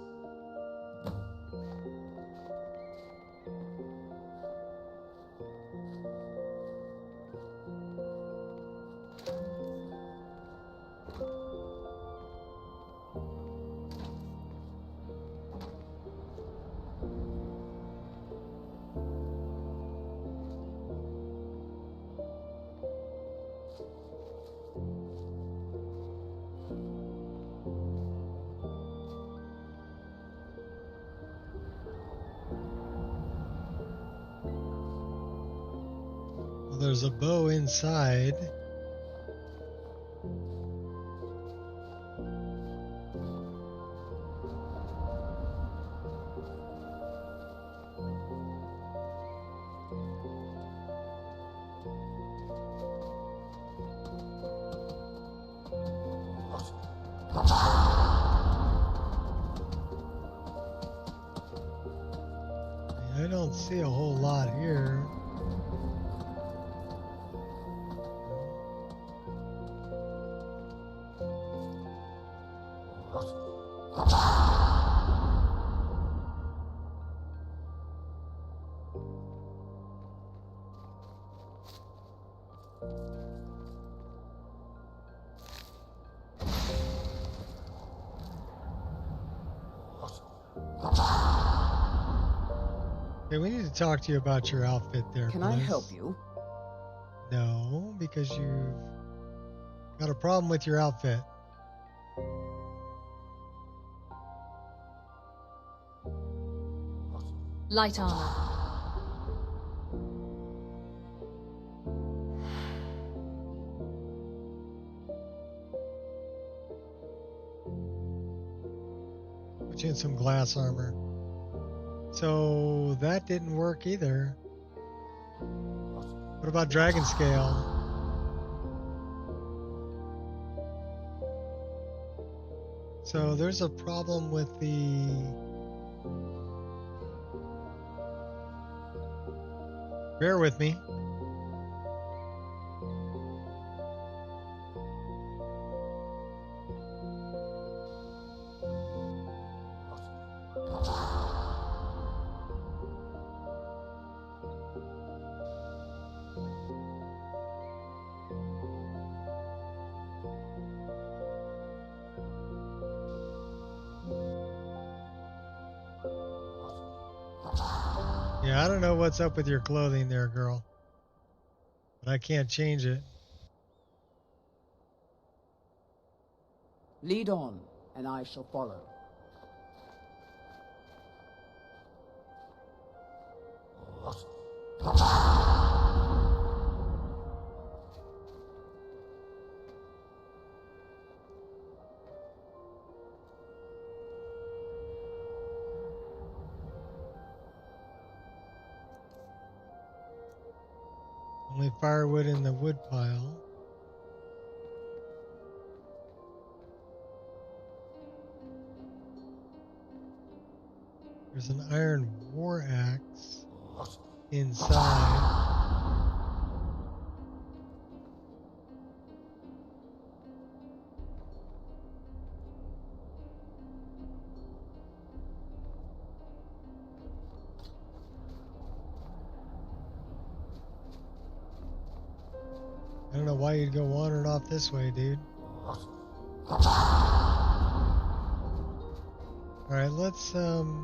Well, there's a bow inside. don't see a whole lot here. Okay, we need to talk to you about your outfit there, Can I Bliss. help you? No, because you've got a problem with your outfit. Light armor. Put you in some glass armor. So that didn't work either. What about dragon scale? So there's a problem with the bear with me. Yeah, I don't know what's up with your clothing there, girl. But I can't change it. Lead on, and I shall follow. Only firewood in the wood pile. There's an iron war axe inside. I don't know why you'd go wandering off this way, dude. Alright, let's tell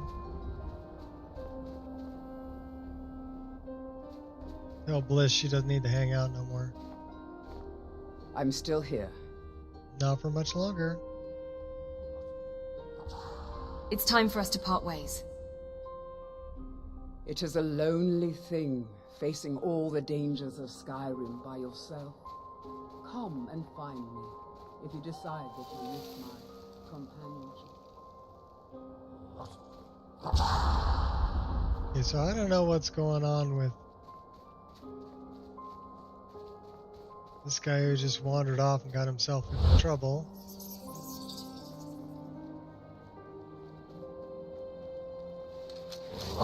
Bliss she doesn't need to hang out no more. I'm still here. Not for much longer. It's time for us to part ways. It is a lonely thing, facing all the dangers of Skyrim by yourself. Come and find me, if you decide that you miss my companionship. Okay, so I don't know what's going on with this guy who just wandered off and got himself into trouble.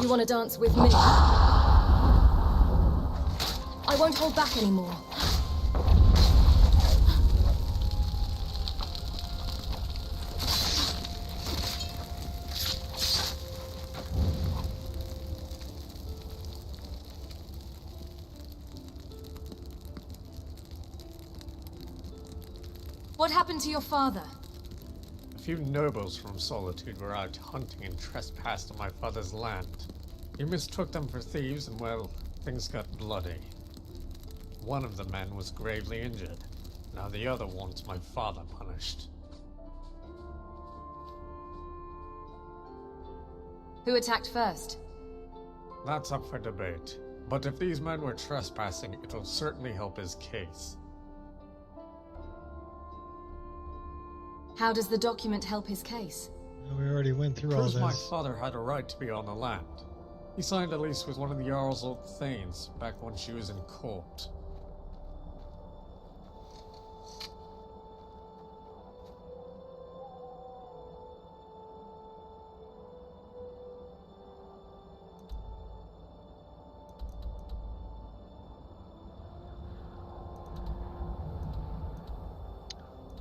You want to dance with me? I won't hold back anymore. What happened to your father? A few nobles from Solitude were out hunting and trespassed on my father's land. He mistook them for thieves and, well, things got bloody. One of the men was gravely injured. Now the other wants my father punished. Who attacked first? That's up for debate. But if these men were trespassing, it'll certainly help his case. How does the document help his case? We already went through all Proves this. my father had a right to be on the land. He signed a lease with one of the Jarl's old thanes back when she was in court.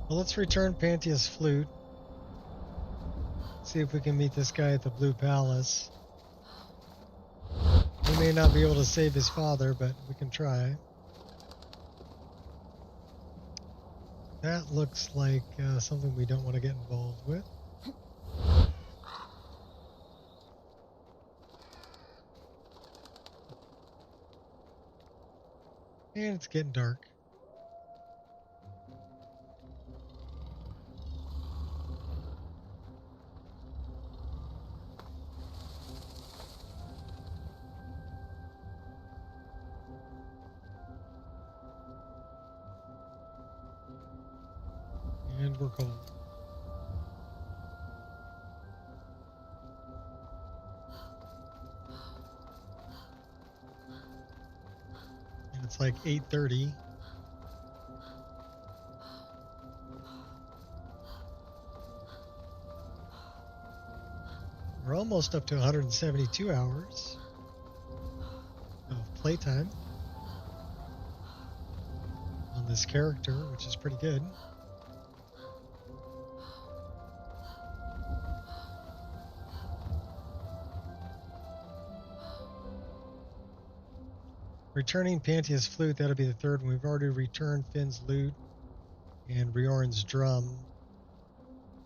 Well, let's return Panthea's flute. See if we can meet this guy at the Blue Palace. We may not be able to save his father, but we can try. That looks like something we don't want to get involved with. And it's getting dark. And we're cold. And it's like 8:30. We're almost up to 172 hours of playtime on this character, which is pretty good. Returning Panthea's flute, that'll be the third one. We've already returned Finn's lute and Riorin's drum.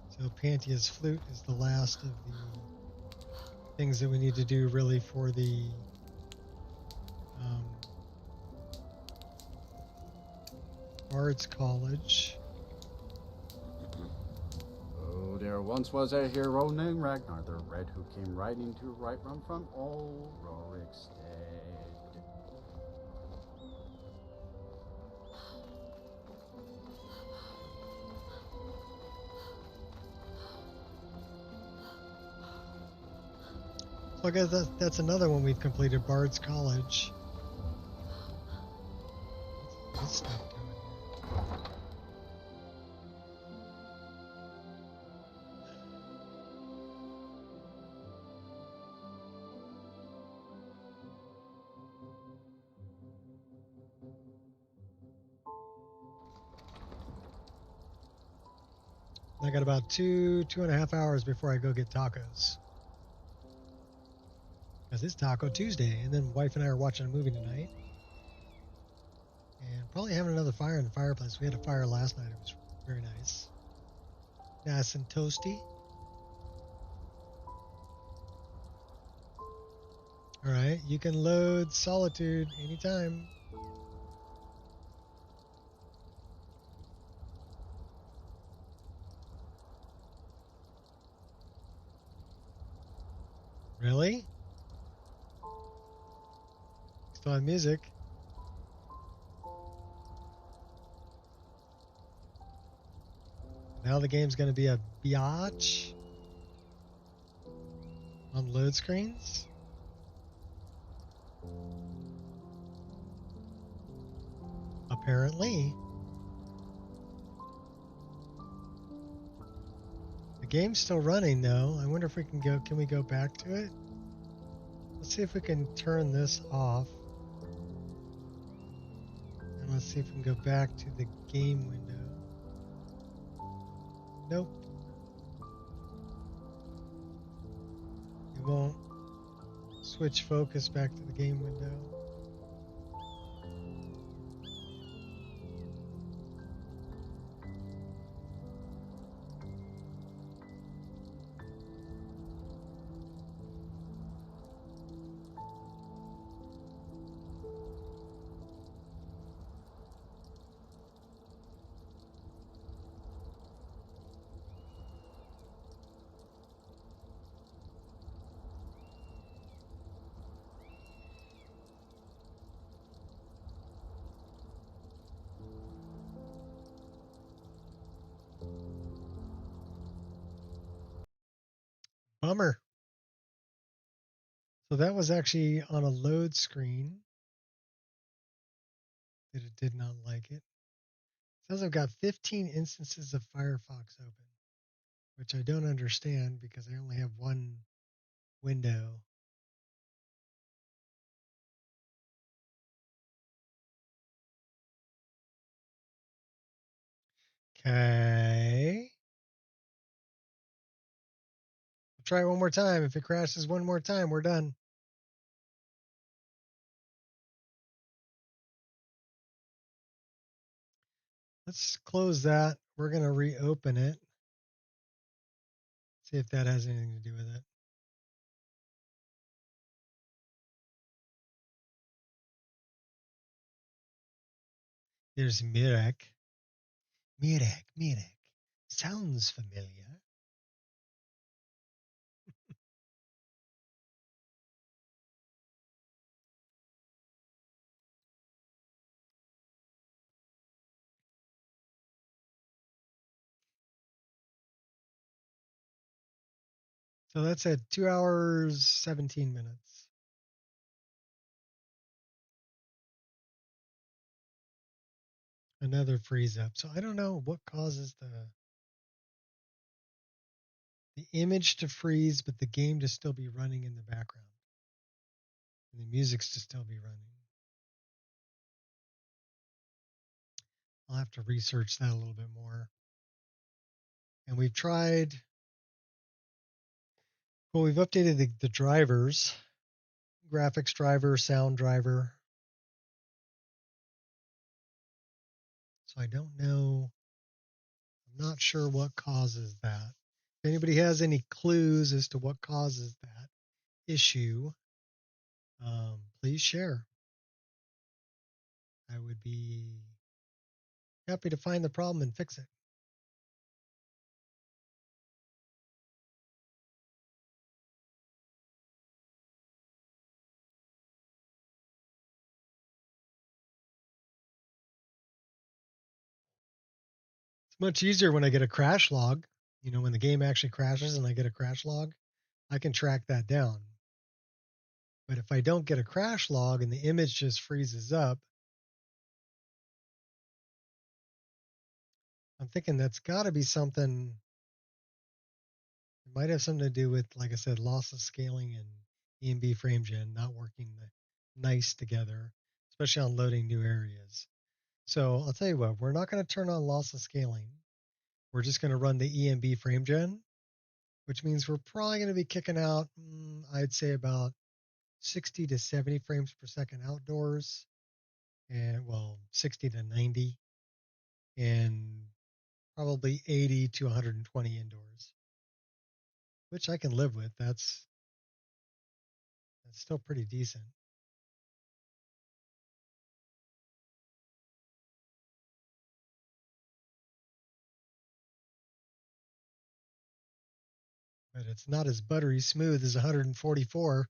So Panthea's flute is the last of the things that we need to do really for the Bard's College. Oh, there once was a hero named Ragnar the Red who came riding to right run from old Rorikstead. So I guess that's another one we've completed, Bard's College. What's this stuff doing here? I got about 2.5 hours before I go get tacos. Because it's Taco Tuesday, and then wife and I are watching a movie tonight. And probably having another fire in the fireplace. We had a fire last night. It was very nice. Nice and toasty. Alright, you can load Solitude anytime. Really? Still have music. Now the game's going to be a biatch on load screens. Apparently. The game's still running though. I wonder if we can we go back to it? Let's see if we can turn this off. And let's see if we can go back to the game window. Nope. It won't switch focus back to the game window. Bummer. So that was actually on a load screen that it did not like it. It says I've got 15 instances of Firefox open, which I don't understand because I only have one window. Okay. I'll try it one more time. If it crashes one more time, we're done. Let's close that. We're going to reopen it. See if that has anything to do with it. There's Mirek. Mirek. Sounds familiar. So that's at 2 hours, 17 minutes. Another freeze up. So I don't know what causes the image to freeze, but the game to still be running in the background. And the music's to still be running. I'll have to research that a little bit more. And we've tried, well, we've updated the drivers, graphics driver, sound driver. So I don't know. I'm not sure what causes that. If anybody has any clues as to what causes that issue, please share. I would be happy to find the problem and fix it. It's much easier when I get a crash log. You know, when the game actually crashes and I get a crash log, I can track that down. But if I don't get a crash log and the image just freezes up, I'm thinking that's got to be something. It might have something to do with, like I said, loss of scaling and EMB frame gen not working nice together, especially on loading new areas. So I'll tell you what, we're not going to turn on loss of scaling. We're just going to run the EMB frame gen, which means we're probably going to be kicking out, I'd say about 60 to 70 frames per second outdoors, and 60 to 90, and probably 80 to 120 indoors, which I can live with. That's still pretty decent. But it's not as buttery smooth as 144.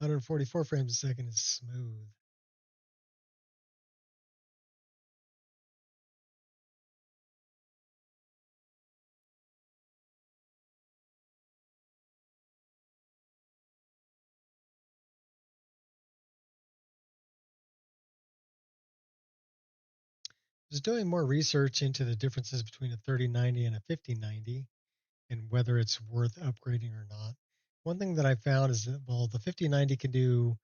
144 frames a second is smooth. Just doing more research into the differences between a 3090 and a 5090 and whether it's worth upgrading or not. One thing that I found is that, well, the 5090 can do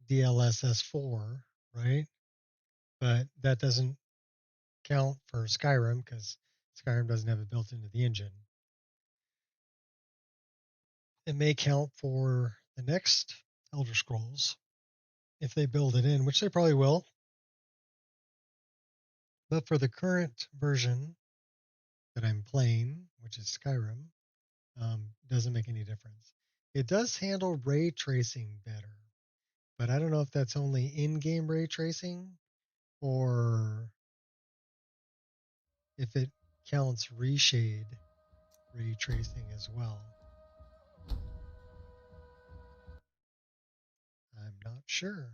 DLSS4, right? But that doesn't count for Skyrim because Skyrim doesn't have it built into the engine. It may count for the next Elder Scrolls if they build it in, which they probably will. But for the current version that I'm playing, which is Skyrim, doesn't make any difference. It does handle ray tracing better, but I don't know if that's only in-game ray tracing or if it counts reshade ray tracing as well. I'm not sure.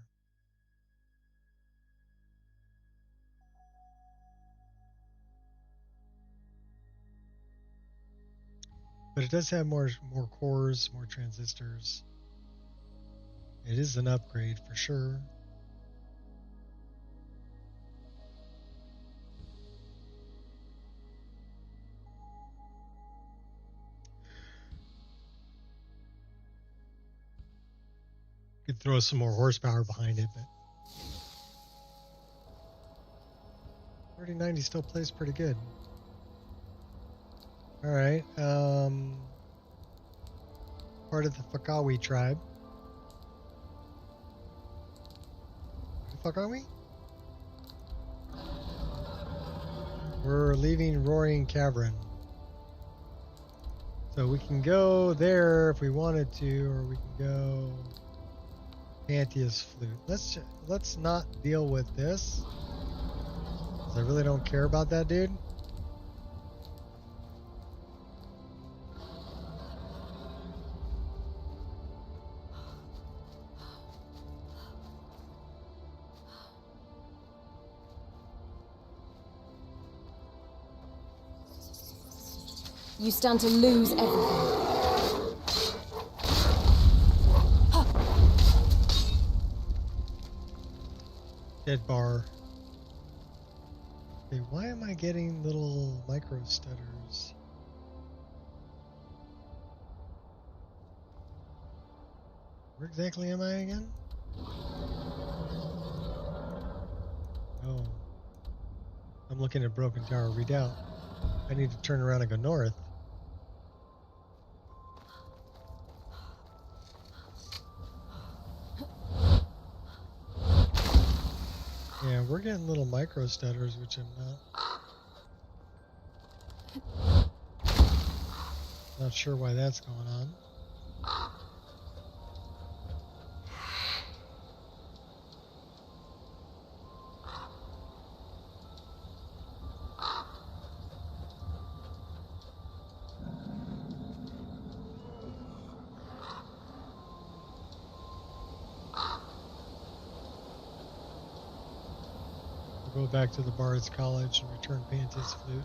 But it does have more cores, more transistors. It is an upgrade for sure. Could throw some more horsepower behind it, but 3090 still plays pretty good. Alright, part of the Fakawi tribe. Where the fuck are we? We're leaving Roaring Cavern. So we can go there if we wanted to, or we can go Panthea's Flute. Let's not deal with this, 'cause I really don't care about that dude. You stand to lose everything. Dead bar. Okay, why am I getting little micro stutters? Where exactly am I again? Oh. I'm looking at Broken Tower Redoubt. I need to turn around and go north. Yeah, we're getting little micro stutters, which I'm not sure why that's going on. We'll go back to the Bard's College and return Panthea's Flute.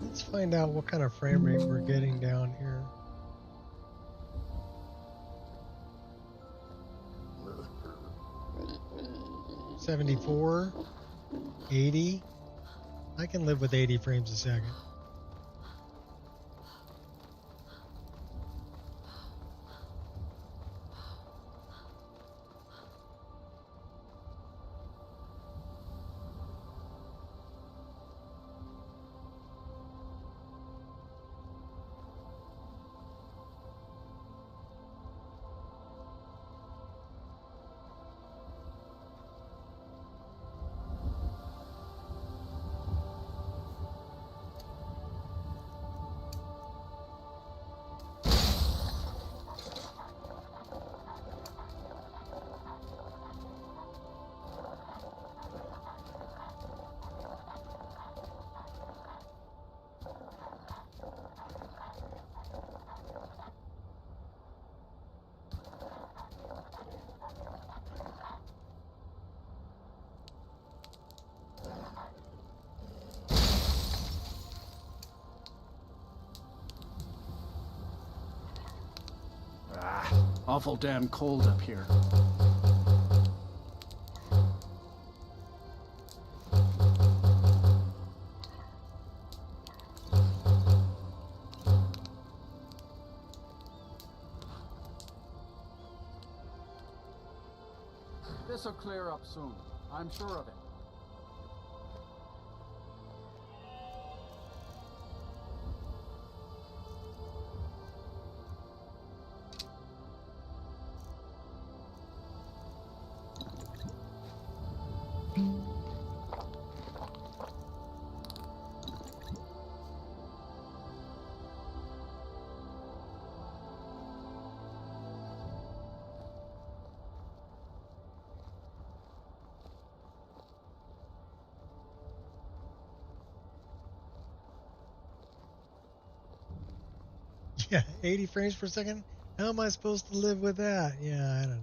Let's find out what kind of frame rate we're getting down here. $74, 80. I can live with 80 frames a second. Awful damn cold up here. This'll clear up soon. I'm sure of it. Yeah, 80 frames per second? How am I supposed to live with that? Yeah, I don't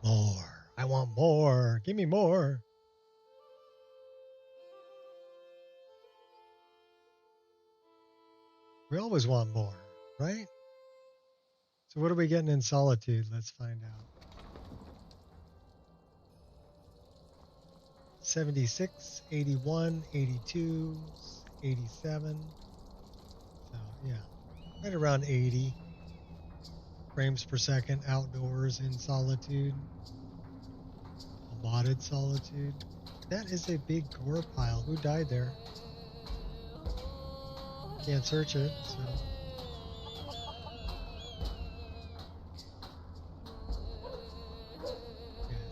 know. More. I want more. Give me more. We always want more, right? So what are we getting in Solitude? Let's find out. 76, 81, 82, 87. So yeah, right around 80 frames per second outdoors in Solitude. A modded Solitude. That is a big gore pile. Who died there? Can't search it, so.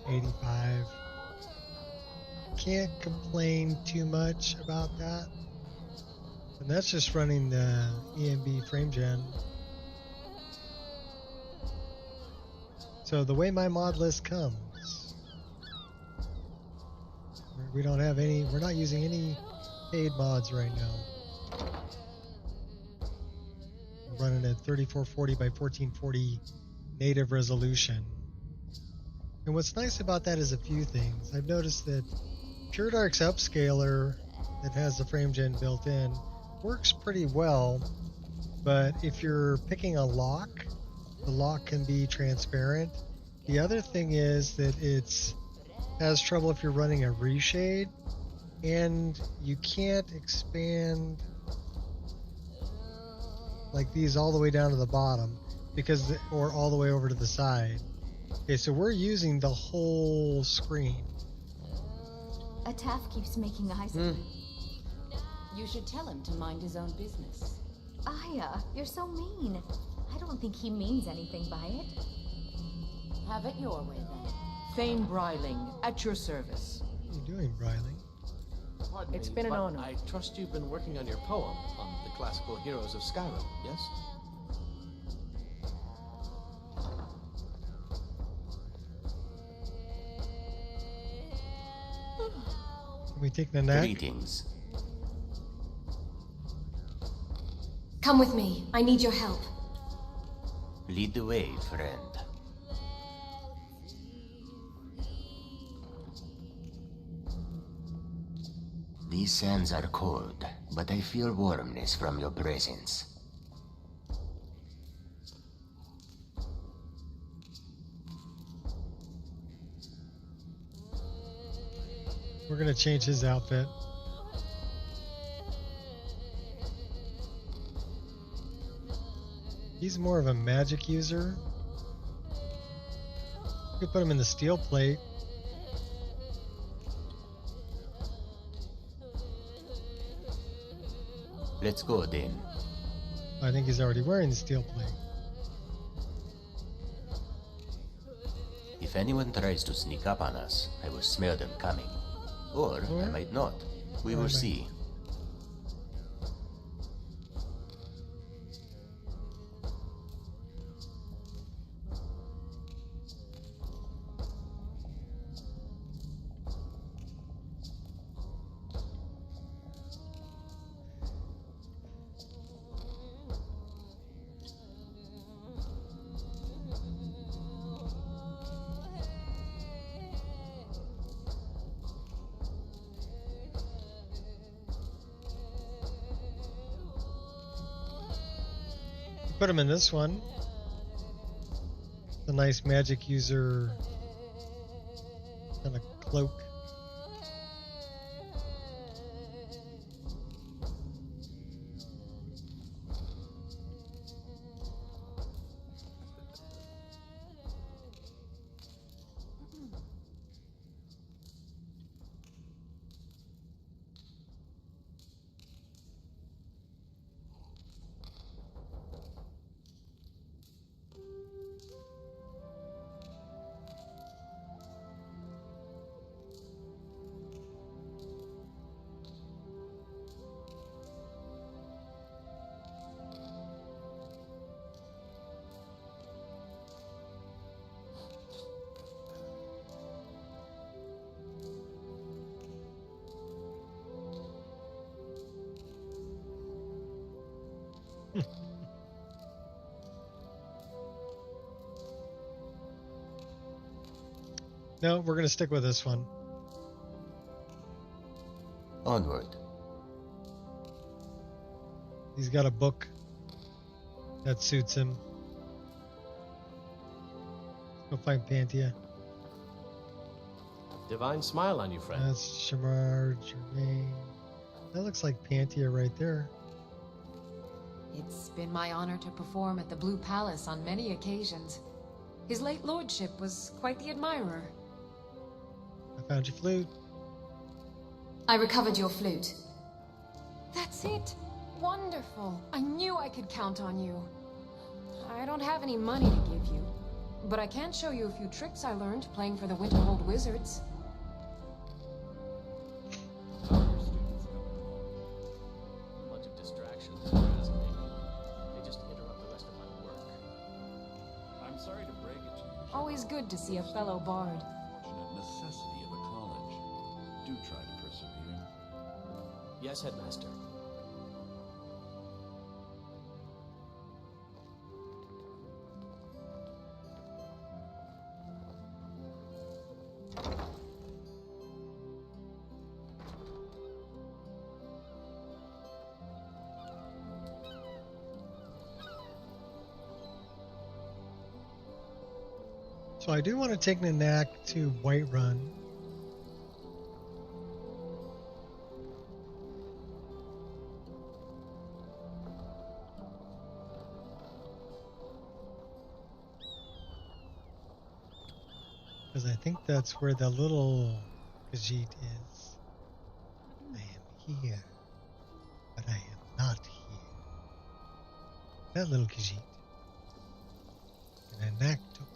Yeah, 85. Can't complain too much about that. And that's just running the EMB frame gen. So the way my mod list comes, we don't have any, we're not using any paid mods right now. We're running at 3440 by 1440 native resolution. And what's nice about that is a few things. I've noticed that Pure Dark's upscaler that has the frame gen built in works pretty well, but if you're picking a lock, the lock can be transparent. The other thing is that it's has trouble if you're running a reshade, and you can't expand like these all the way down to the bottom because or all the way over to the side. Okay, so we're using the whole screen. A Taff keeps making eyes at me. You should tell him to mind his own business. Aya, you're so mean. I don't think he means anything by it. Have it your way, then. Thane Bryling, at your service. What are you doing, Bryling? Pardon It's me, been an but honor. I trust you've been working on your poem on the classical heroes of Skyrim, yes? Can we take the neck? Greetings. Come with me. I need your help. Lead the way, friend. These sands are cold, but I feel warmness from your presence. We're gonna change his outfit. He's more of a magic user. We could put him in the steel plate. Let's go then. I think he's already wearing the steel plate. If anyone tries to sneak up on us, I will smell them coming. Or I might not. We will see. Put him in this one. The nice magic user kind of cloak. No, we're going to stick with this one. Onward. He's got a book That suits him. Go find Pantia. Divine smile on you, friend. That's Shamar Germain. That looks like Pantia right there. It's been my honor to perform at the Blue Palace on many occasions. His late lordship was quite the admirer. I found your flute. I recovered your flute. That's it. Wonderful. I knew I could count on you. I don't have any money to give you, but I can show you a few tricks I learned playing for the Winterhold Wizards. A bunch of distractions, if you ask me. They just interrupt the rest of my work. I'm sorry to break it to you. Always good to see a fellow bard. Unfortunate necessity of a college. Do try to persevere. Yes, Headmaster. So I do want to take Nanak to Whiterun. Because I think that's where the little Khajiit is. I am here, but I am not here. That little Khajiit. And Nanak took.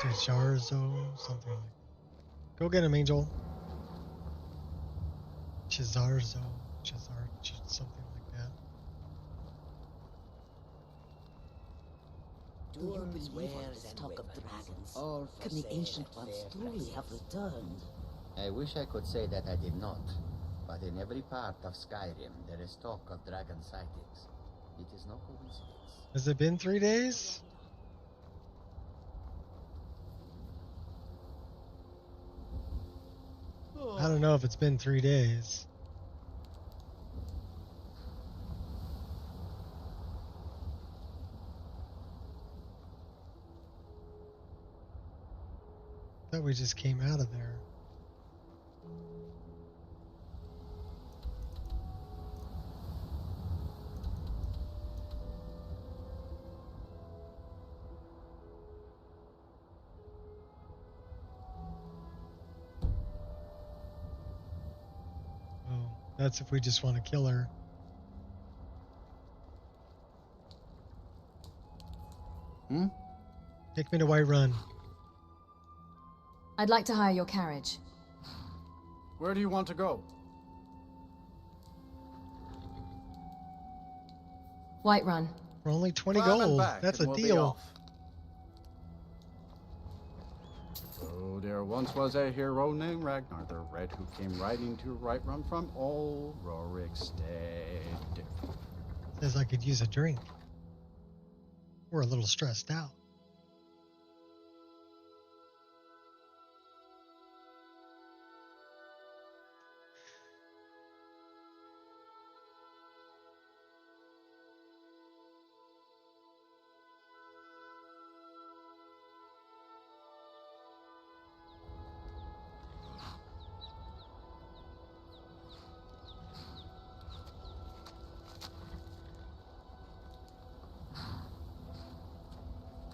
Chizarzo, something like that. Go get him, Angel. Chizarzo, something like that. Do you believe all this talk of dragons? Can the ancient ones truly have returned? I wish I could say that I did not, but in every part of Skyrim there is talk of dragon sightings. It is no coincidence. Has it been 3 days? I don't know if it's been 3 days. I thought we just came out of there. Oh, that's if we just want to kill her. Take me to Whiterun. I'd like to hire your carriage. Where do you want to go? Whiterun. For only 20 Climb and gold. back That's a and we'll be deal. off. Oh, there once was a hero named Ragnar the Red who came riding to Whiterun from old Rorikstead. Says I could use a drink. We're a little stressed out.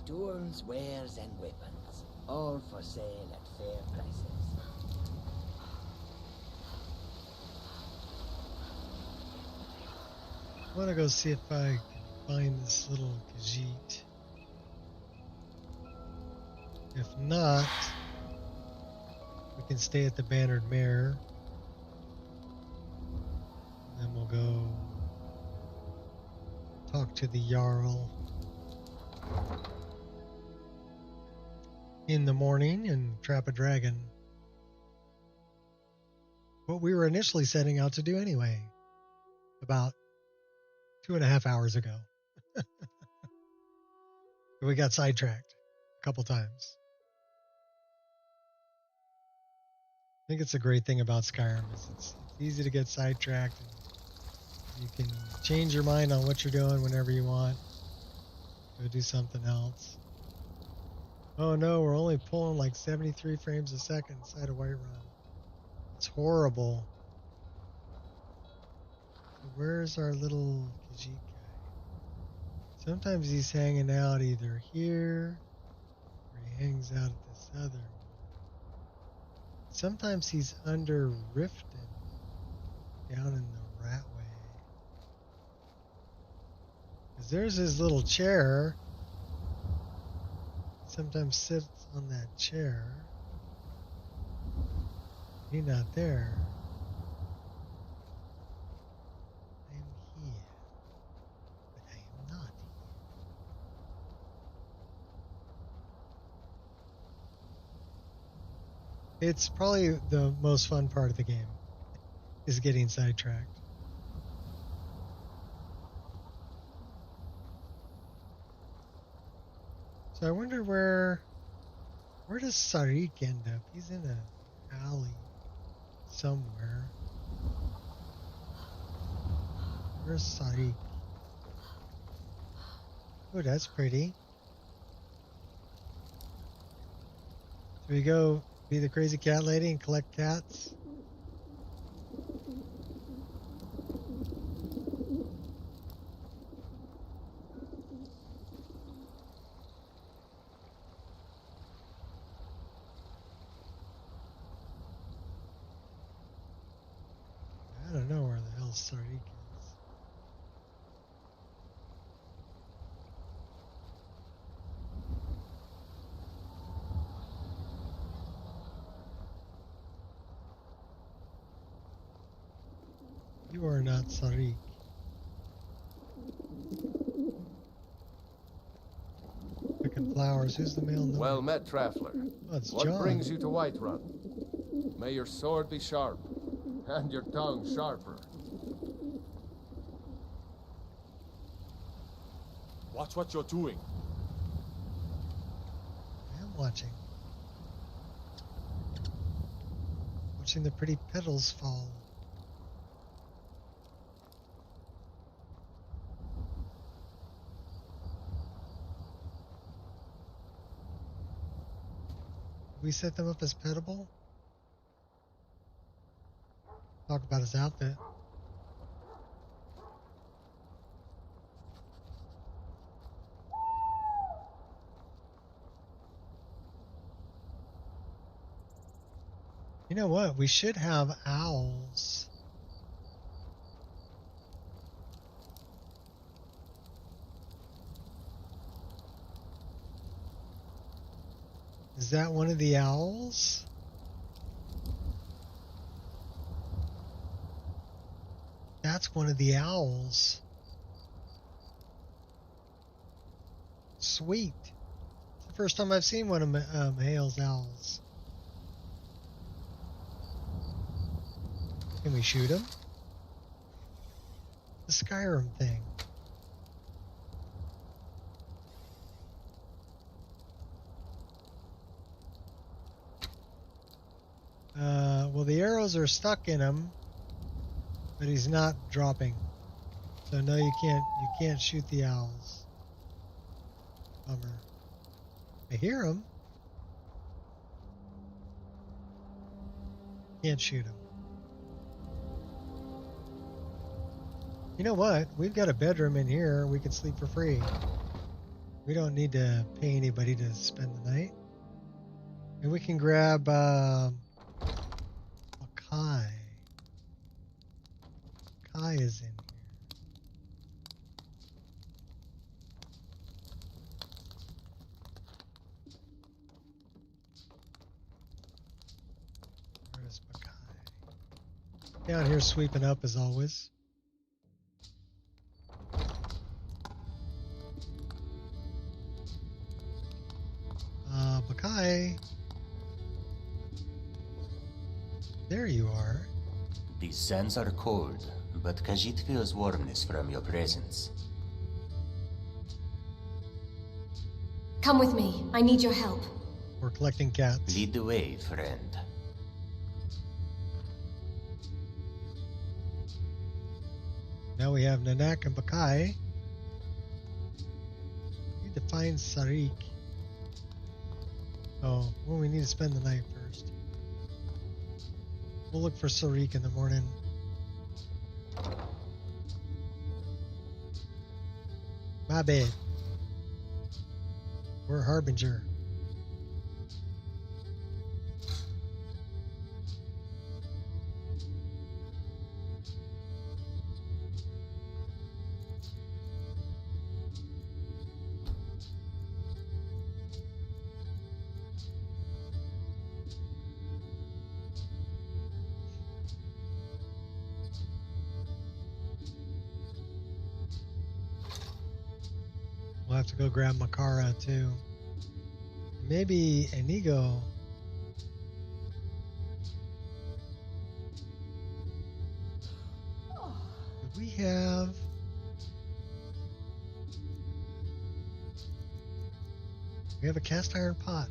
Tools, wares, and weapons, all for sale at fair prices. I want to go see if I can find this little Khajiit. If not, we can stay at the Bannered Mare. Then we'll go talk to the Jarl in the morning and trap a dragon. What we were initially setting out to do anyway. About 2.5 hours ago. We got sidetracked a couple times. I think it's a great thing about Skyrim is it's easy to get sidetracked and you can change your mind on what you're doing whenever you want. Go do something else. Oh no, we're only pulling like 73 frames a second inside of Whiterun. It's horrible. So where's our little Khajiit guy? Sometimes he's hanging out either here or he hangs out at this other one. Sometimes he's under Riften down in the Ratway. Because there's his little chair. He sometimes sits on that chair. He's not there. I am here. But I am not here. It's probably the most fun part of the game, is getting sidetracked. So I wonder where does Sarik end up? He's in an alley somewhere. Where's Sarik? Oh, that's pretty. Should we go be the crazy cat lady and collect cats? I don't know where the hell Sarik is. You are not Sarik. Picking flowers. Who's the male number? Well met, traveler. Oh, it's What John. brings you to Whiterun? May your sword be sharp, and your tongue sharper. Watch what you're doing. I am watching. Watching the pretty petals fall. We set them up as petable? Talk about his outfit. You know what? We should have owls. Is that one of the owls? That's one of the owls. Sweet. It's the first time I've seen one of Hale's owls. Can we shoot him? The Skyrim thing. Well, the arrows are stuck in him, but he's not dropping. So no, you can't shoot the owls. Bummer. I hear him. Can't shoot him. You know what? We've got a bedroom in here. We can sleep for free. We don't need to pay anybody to spend the night. And we can grab Kai. Kai is in here. Where's Makai? Down here sweeping up as always. Makai. There you are. These sands are cold, but Khajiit feels warmness from your presence. Come with me. I need your help. We're collecting cats. Lead the way, friend. Now we have Nanak and Bakai. Need to find Sarik. Oh, well, we need to spend the night first. We'll look for Sarik in the morning. My bad. We're Harbinger. We'll have to go grab Makara too. Maybe Inigo. Do we have... We have a cast iron pot.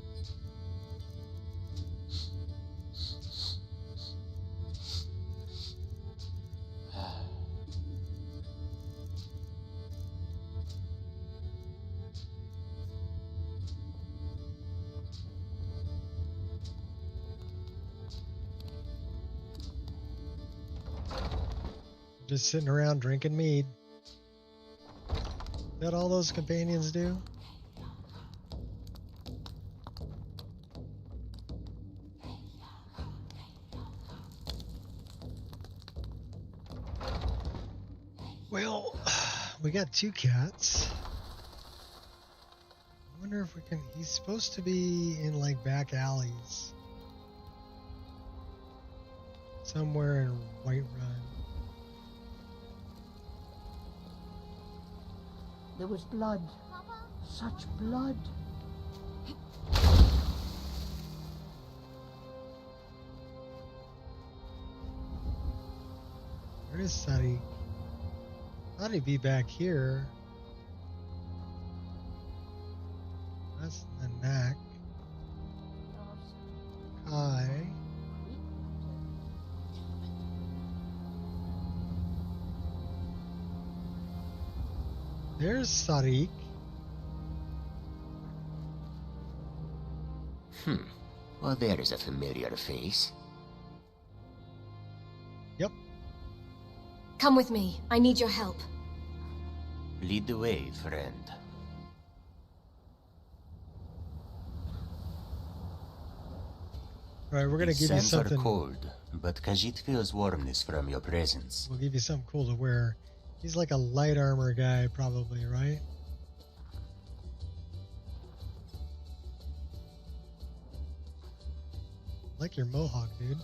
Just sitting around drinking mead. Is that all those companions do? Well, we got 2 cats. I wonder if we can... He's supposed to be in like back alleys. Somewhere in Whiterun. There was blood. Such blood. Where is Sari? Thought he'd be back here. That's the neck. Kai. There's Sarik. Well, there is a familiar face. Yep. Come with me. I need your help. Lead the way, friend. Alright, we're gonna give you Sands something. are cold, but Khajiit feels warmness from your presence. We'll give you something cool to wear. He's like a light armor guy, probably, right? Like your mohawk, dude.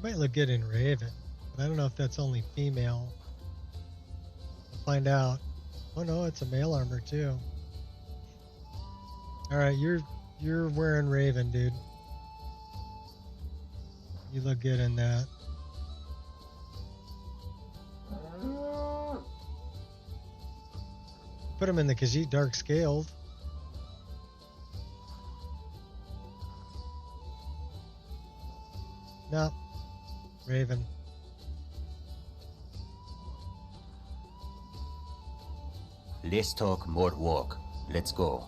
Might look good in Raven, but I don't know if that's only female. We'll find out. Oh no, it's a male armor too. All right, you're wearing Raven, dude. You look good in that. Put him in the Khajiit Dark Scaled. No. Raven. Less talk, more walk. Let's go.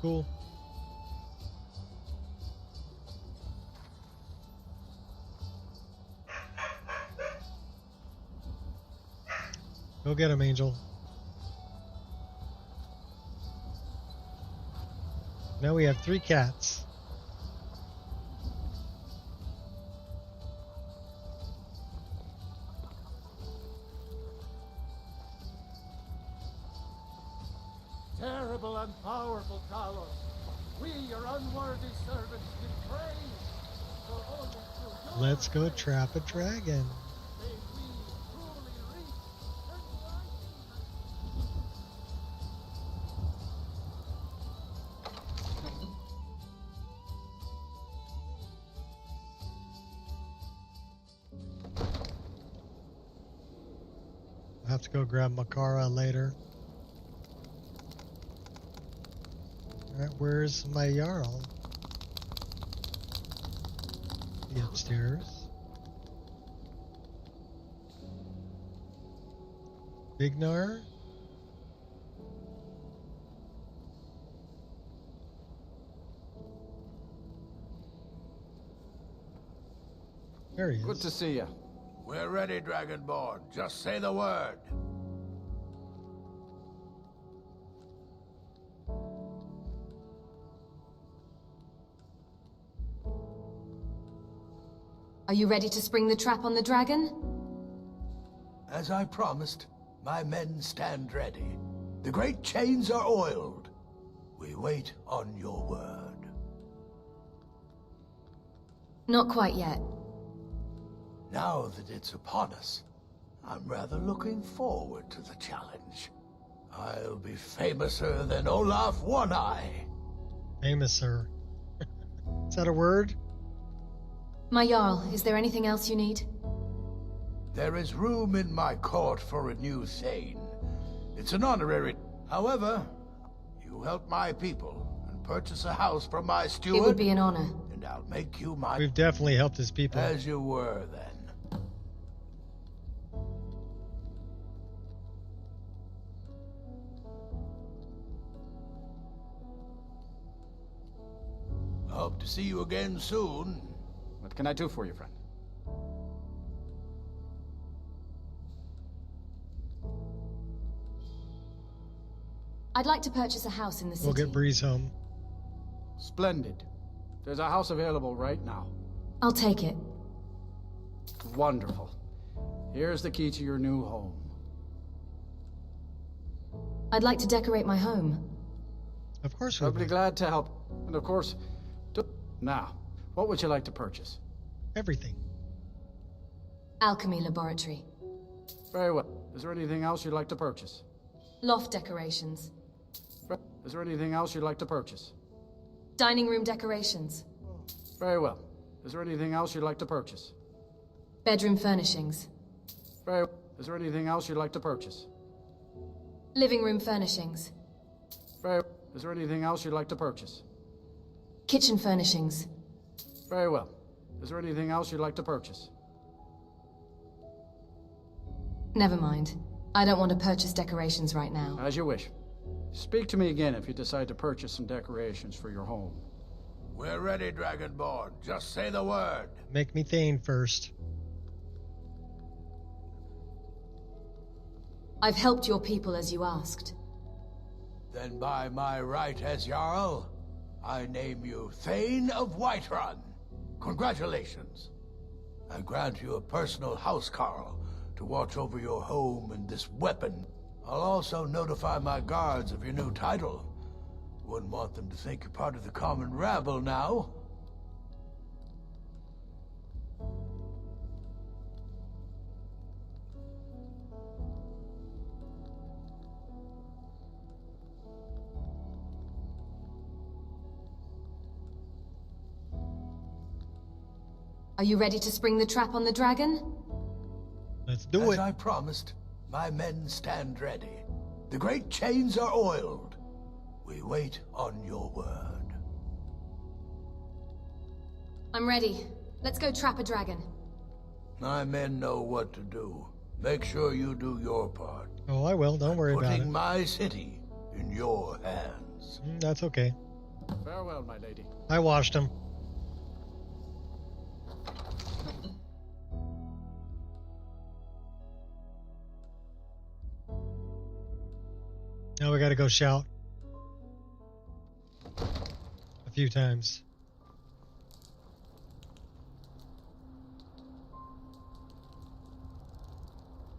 Cool. Go get him, Angel. Now we have 3 cats. Terrible and powerful Talos, we, your unworthy servants, betray Let's go trap a dragon. I'll have to go grab Makara later. Alright, where's my Jarl? The upstairs. Bignar? There he is. Good to see you. We're ready, Dragonborn. Just say the word. Are you ready to spring the trap on the dragon? As I promised, my men stand ready. The great chains are oiled. We wait on your word. Not quite yet. Now that it's upon us, I'm rather looking forward to the challenge. I'll be famouser than Olaf One-Eye. Famouser. Is that a word? My Jarl, is there anything else you need? There is room in my court for a new Thane. It's an honorary... However, you help my people and purchase a house from my steward... It would be an honor. And I'll make you my... We've definitely helped his people. As you were, then. Hope to see you again soon. What can I do for you, friend? I'd like to purchase a house in the city. We'll get Breeze home. Splendid. There's a house available right now. I'll take it. Wonderful. Here's the key to your new home. I'd like to decorate my home. Of course I'll be glad to help. And of course... Now, what would you like to purchase? Everything. Alchemy laboratory. Very well. Is there anything else you'd like to purchase? Loft decorations. Is there anything else you'd like to purchase? Dining room decorations. Very well. Is there anything else you'd like to purchase? Bedroom furnishings. Very well. Is there anything else you'd like to purchase? Living room furnishings. Very well. Is there anything else you'd like to purchase? Kitchen furnishings. Very well. Is there anything else you'd like to purchase? Never mind. I don't want to purchase decorations right now. As you wish. Speak to me again if you decide to purchase some decorations for your home. We're ready, Dragonborn. Just say the word. Make me Thane first. I've helped your people as you asked. Then by my right as Jarl, I name you Thane of Whiterun. Congratulations. I grant you a personal housecarl to watch over your home and this weapon. I'll also notify my guards of your new title. Wouldn't want them to think you're part of the common rabble now. Are you ready to spring the trap on the dragon? Let's do it. As I promised, my men stand ready. The great chains are oiled. We wait on your word. I'm ready. Let's go trap a dragon. My men know what to do. Make sure you do your part. Oh, I will. Don't worry about it. Putting my city in your hands. That's okay. Farewell, my lady. I washed him. Now we gotta go shout. A few times.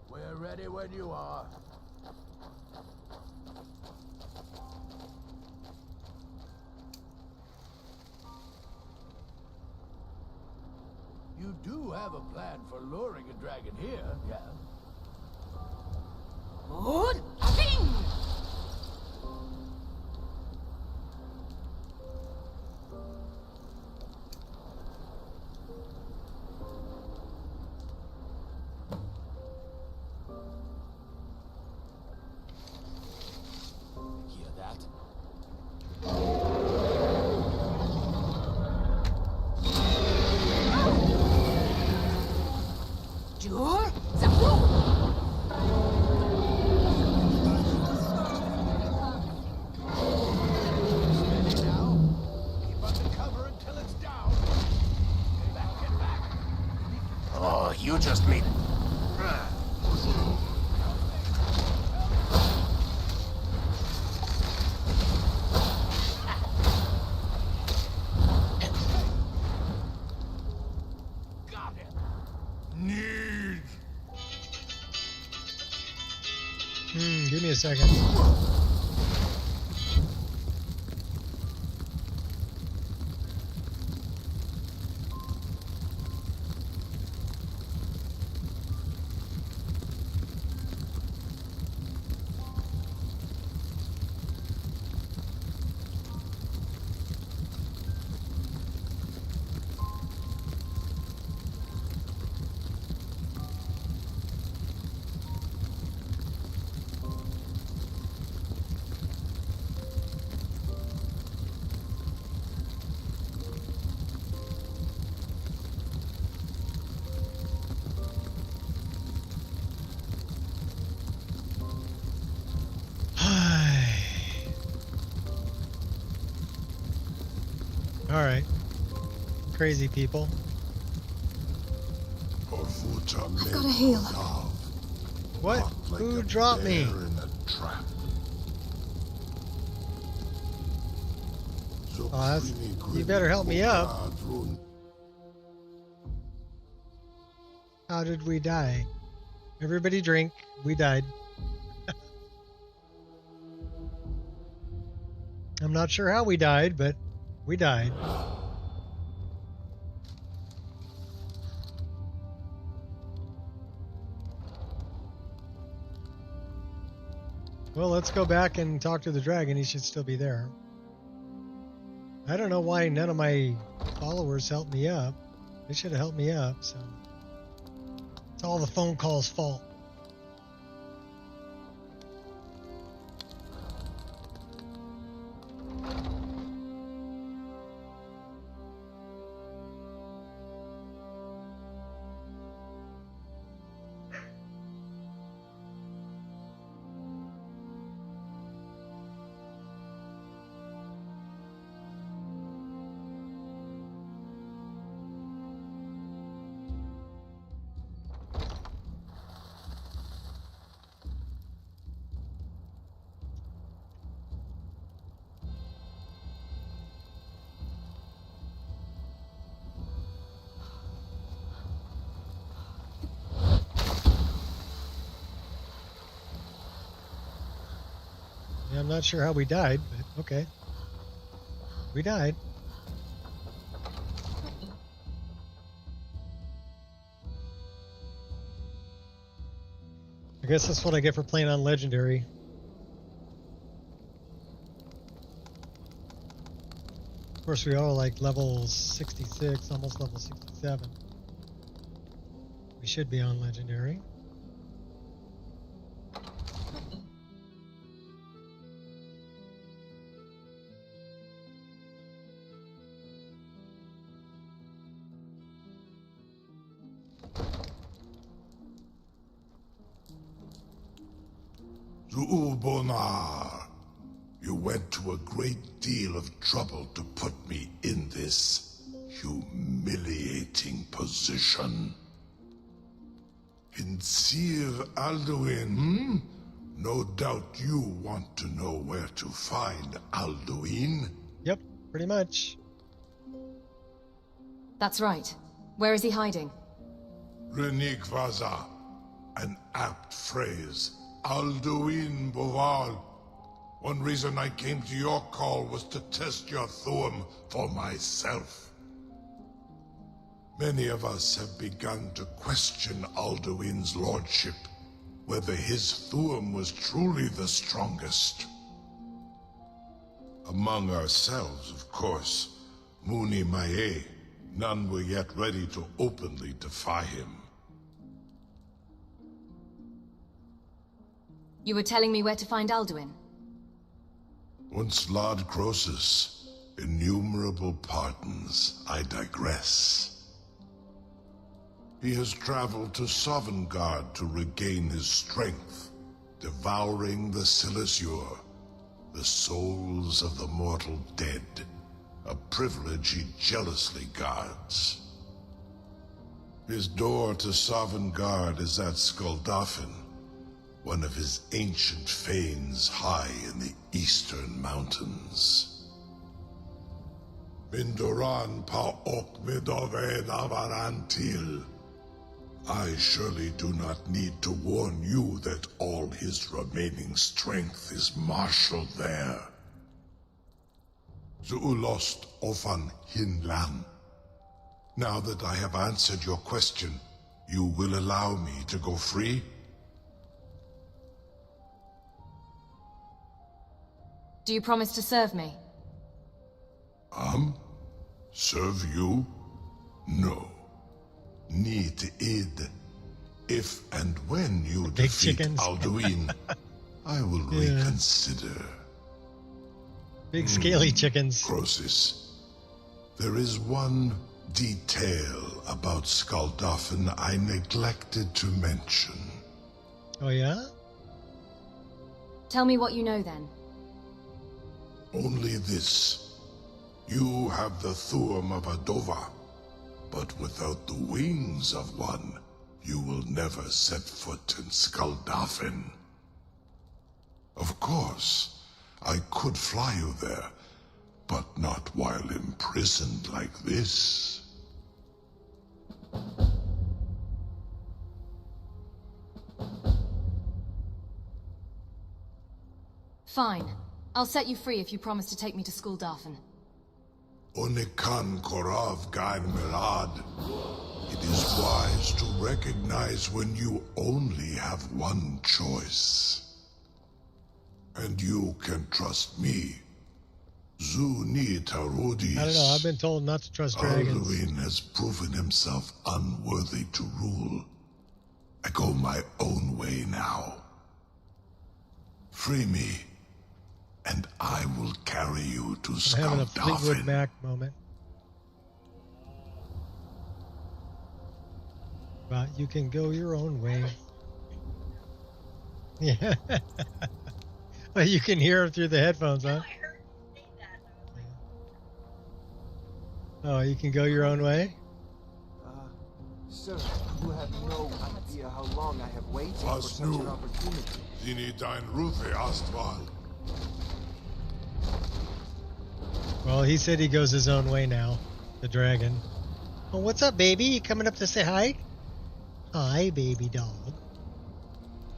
We're ready when you are. you do have a plan for luring a dragon here, yeah? Mood, ping! Hear that? Jur, Zafu! Oh, you just meet. Give me a second. All right, crazy people. I've got to heal. What? Who dropped me? Oh, you better help me up. How did we die? Everybody drink. We died. I'm not sure how we died, but we died. Well, let's go back and talk to the dragon. He should still be there. I don't know why none of my followers helped me up. They should have helped me up, so it's all the phone call's fault. Yeah, I'm not sure how we died, but okay. We died. I guess that's what I get for playing on Legendary. Of course, we are like level 66, almost level 67. We should be on Legendary. Zuubonar, you went to a great deal of trouble to put me in this humiliating position. Hinsir Alduin, No doubt you want to know where to find Alduin? Yep, pretty much. That's right. Where is he hiding? Renikvaza, an apt phrase. Alduin Boval. One reason I came to your call was to test your Thuum for myself. Many of us have begun to question Alduin's lordship, whether his Thuum was truly the strongest. Among ourselves, of course, Muni Mae, none were yet ready to openly defy him. You were telling me where to find Alduin? Once Lord Croesus, innumerable pardons, I digress. He has traveled to Sovngarde to regain his strength, devouring the Silesure, the souls of the mortal dead, a privilege he jealously guards. His door to Sovngarde is at Skuldafn, one of his ancient fanes high in the eastern mountains. Mindoran pa ok midove navarantil. I surely do not need to warn you that all his remaining strength is marshaled there. Zuulost ofan hinlan. Now that I have answered your question, you will allow me to go free? Do you promise to serve me? Serve you? No. Need id. If and when you defeat Alduin, I will reconsider. Big scaly chickens. Croesus, there is one detail about Skuldafn I neglected to mention. Oh yeah? Tell me what you know then. Only this. You have the Thuum of Adova, but without the wings of one, you will never set foot in Skuldafn. Of course, I could fly you there, but not while imprisoned like this. Fine. I'll set you free if you promise to take me to Skuldafn. Onikan Korav Gain Mirad. It is wise to recognize when you only have one choice. And you can trust me. Zuni Tarudis. I don't know, I've been told not to trust dragons. Alduin has proven himself unworthy to rule. I go my own way now. Free me, and I will carry you to I'm having a Fleetwood Skuldafn. Mac moment. But you can go your own way. Yeah. Well, you can hear it through the headphones, huh? Oh, you can go your own way? Sir, you have no idea how long I have waited for such an opportunity. Zini Dein Ruthe Astval. Well, he said he goes his own way now, the dragon. Oh, what's up, baby? You coming up to say hi? Hi, baby dog.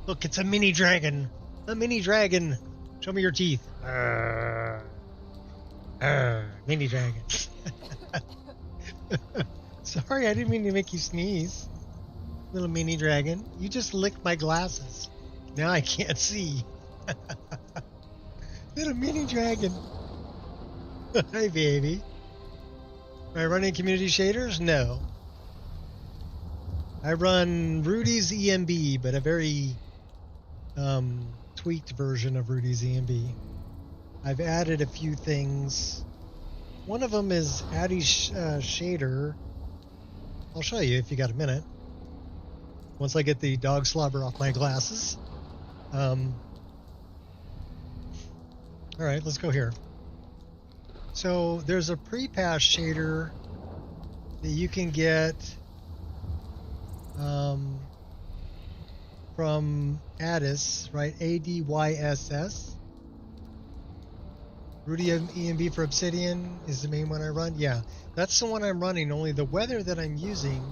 Look, it's a mini dragon. A mini dragon. Show me your teeth. Mini dragon. Sorry, I didn't mean to make you sneeze. Little mini dragon. You just licked my glasses. Now I can't see. Little mini dragon. Hi, baby. Am I running community shaders? No. I run Rudy's EMB, but a very tweaked version of Rudy's EMB. I've added a few things. One of them is Addy's shader. I'll show you if you got a minute. Once I get the dog slobber off my glasses. All right, let's go here. So there's a pre-pass shader that you can get from Addis, right? ADYSS. Rudy EMB for Obsidian is the main one I run. Yeah, that's the one I'm running. Only the weather that I'm using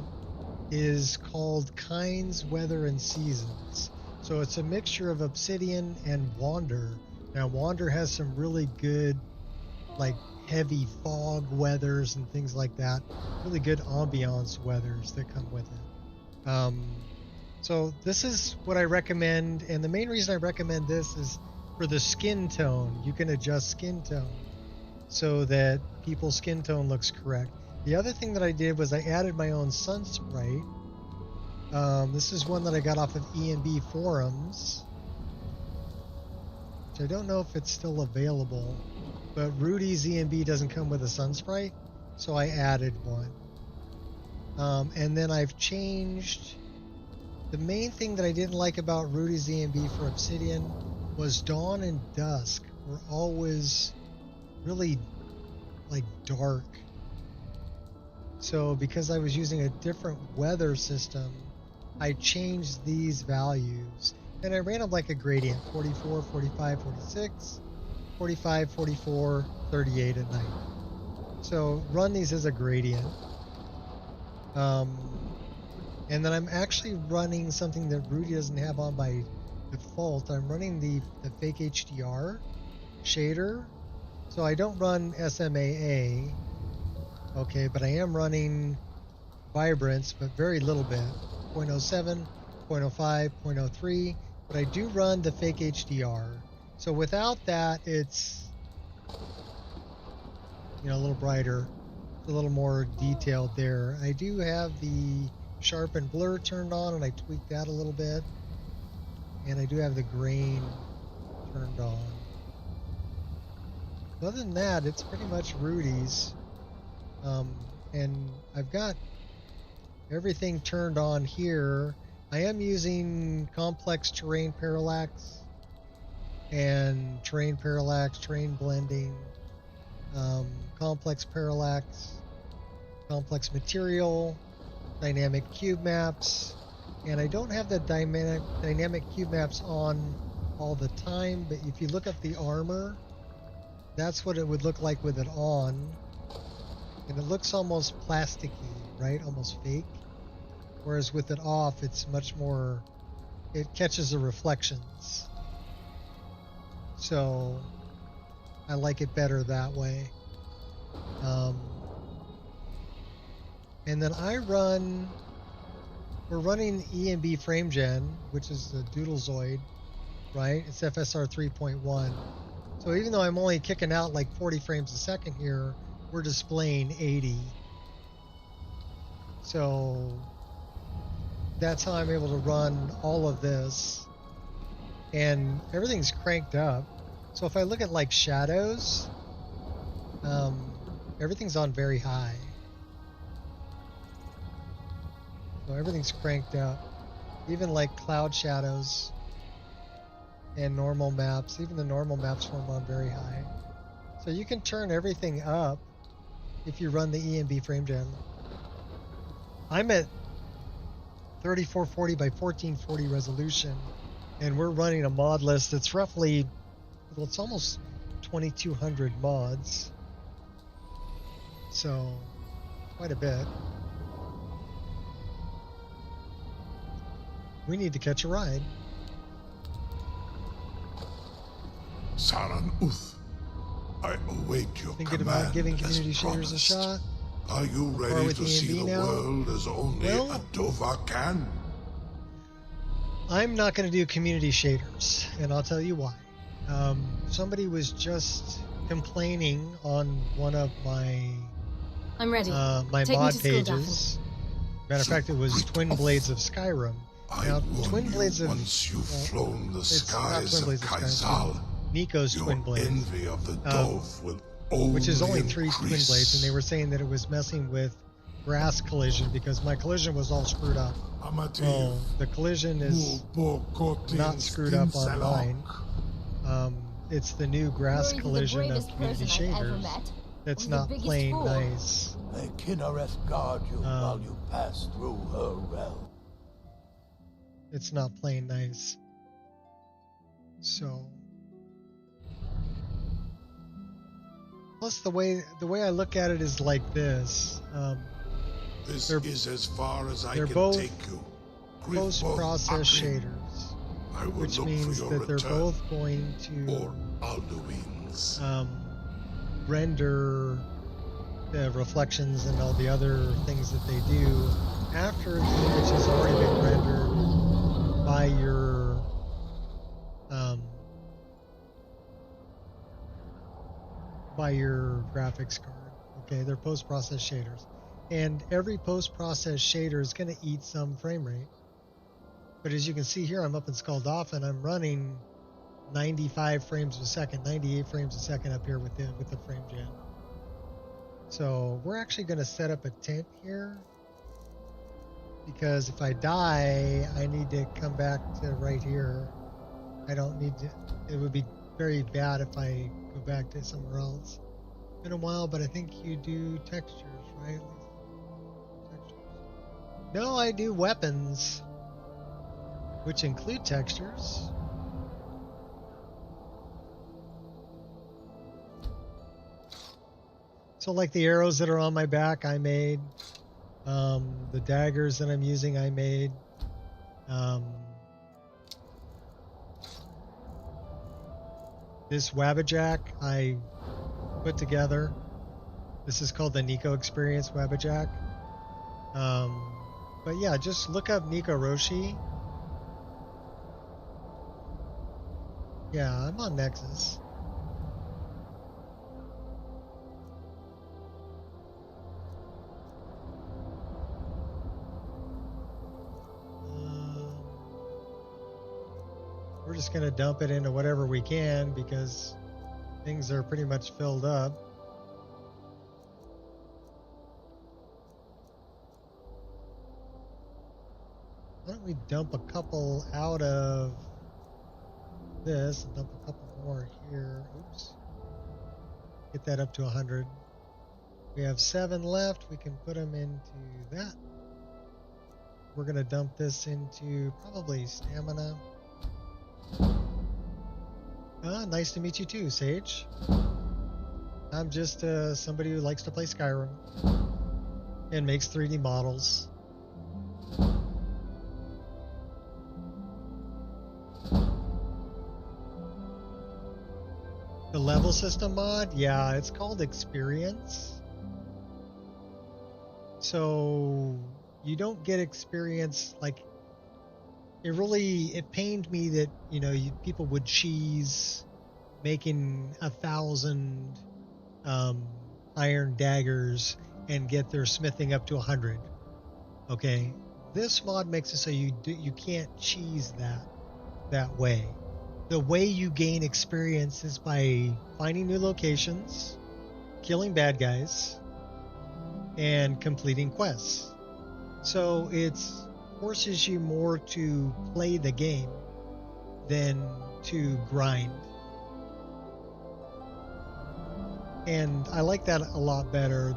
is called Kinds, Weather, and Seasons. So it's a mixture of Obsidian and Wander. Now, Wander has some really good like heavy fog weathers and things like that. Really good ambiance weathers that come with it. So this is what I recommend, and the main reason I recommend this is for the skin tone. You can adjust skin tone so that people's skin tone looks correct. The other thing that I did was I added my own sun sprite. This is one that I got off of EMB forums, which I don't know if it's still available, but Rudy's EMB doesn't come with a sun sprite, so I added one. And then I've changed. The main thing that I didn't like about Rudy's EMB for Obsidian was dawn and dusk were always really like dark. So because I was using a different weather system, I changed these values and I ran them like a gradient: 44, 45, 46, 45, 44, 38 at night. So run these as a gradient. And then I'm actually running something that Rudy doesn't have on by default. I'm running the fake HDR shader. So I don't run SMAA, okay, but I am running vibrance, but very little bit, 0.07, 0.05, 0.03, but I do run the fake HDR. So without that, it's, you know, a little brighter, a little more detailed there. I do have the sharpen blur turned on, and I tweaked that a little bit, and I do have the grain turned on. Other than that, it's pretty much Rudy's, and I've got everything turned on here. I am using complex terrain parallax and terrain parallax, terrain blending, complex parallax, complex material, dynamic cube maps, and I don't have the dynamic cube maps on all the time, but if you look at the armor, that's what it would look like with it on, and it looks almost plasticky, right? Almost fake. Whereas with it off, it's much more, it catches the reflections. So I like it better that way. And then we're running EMB frame gen, which is the Doodlezoid, right? It's FSR 3.1. So even though I'm only kicking out like 40 frames a second here, we're displaying 80. So that's how I'm able to run all of this. And everything's cranked up. So if I look at like shadows, everything's on very high. So everything's cranked up. Even like cloud shadows and normal maps, even the normal maps form on very high. So you can turn everything up if you run the EMB frame gen. I'm at 3440 by 1440 resolution, and we're running a mod list that's roughly, well, it's almost 2200 mods. So quite a bit. We need to catch a ride. Saran Uth, I await your Thinking command about giving as community shaders a promised. shot. Are you ready to see the world as only a Dova can? I'm not going to do community shaders, and I'll tell you why. Somebody was just complaining on one of my I'm ready. my Take mod me to school, pages. Matter of fact, it was Twin Blades of Skyrim. Now, Twin Blades of Once you've flown the it's not skies Twin of Blades of Skyrim, Kaizal, Nico's your Twin Blades. envy of the Dove will only Which is only 3 twin increase. blades, and they were saying that it was messing with grass collision because my collision was all screwed up. Well, the collision is not screwed up on mine. It's the new grass collision of community shaders that's not playing nice. May Kinnereth guard you while you pass through her realm. It's not playing nice. So plus the way I look at it is like this. This is as far as I they're can both take you. post-process shaders, I will which look means for your that they're return, both going to or Alduin's. render the reflections and all the other things that they do after the image has already been rendered by your graphics card. Okay, they're post-process shaders. And every post-process shader is going to eat some frame rate. But as you can see here, I'm up in Skuldafn, I'm running 95 frames a second, 98 frames a second up here with the frame gen. So we're actually going to set up a tent here, because if I die, I need to come back to right here. I don't need to, it would be very bad if I go back to somewhere else. It's been a while, but I think you do textures, right? Textures. No, I do weapons, which include textures. So like the arrows that are on my back, I made. The daggers that I'm using, I made. This Wabbajack, I put together. This is called the Nico Expereince Wabbajack. But yeah, just look up Nico Roshi. Yeah, I'm on Nexus. We're just going to dump it into whatever we can because things are pretty much filled up. Why don't we dump a couple out of this and dump a couple more here. Oops. Get that up to 100. We have 7 left. We can put them into that. We're going to dump this into probably stamina. Nice to meet you too, Sage. I'm just somebody who likes to play Skyrim and makes 3D models. The level system mod, yeah, it's called Expereince. So you don't get experience like it pained me that, you know, people would cheese making 1,000 iron daggers and get their smithing up to 100. Okay, this mod makes it so you can't cheese that way. The way you gain experience is by finding new locations, killing bad guys, and completing quests. So it forces you more to play the game than to grind. And I like that a lot better.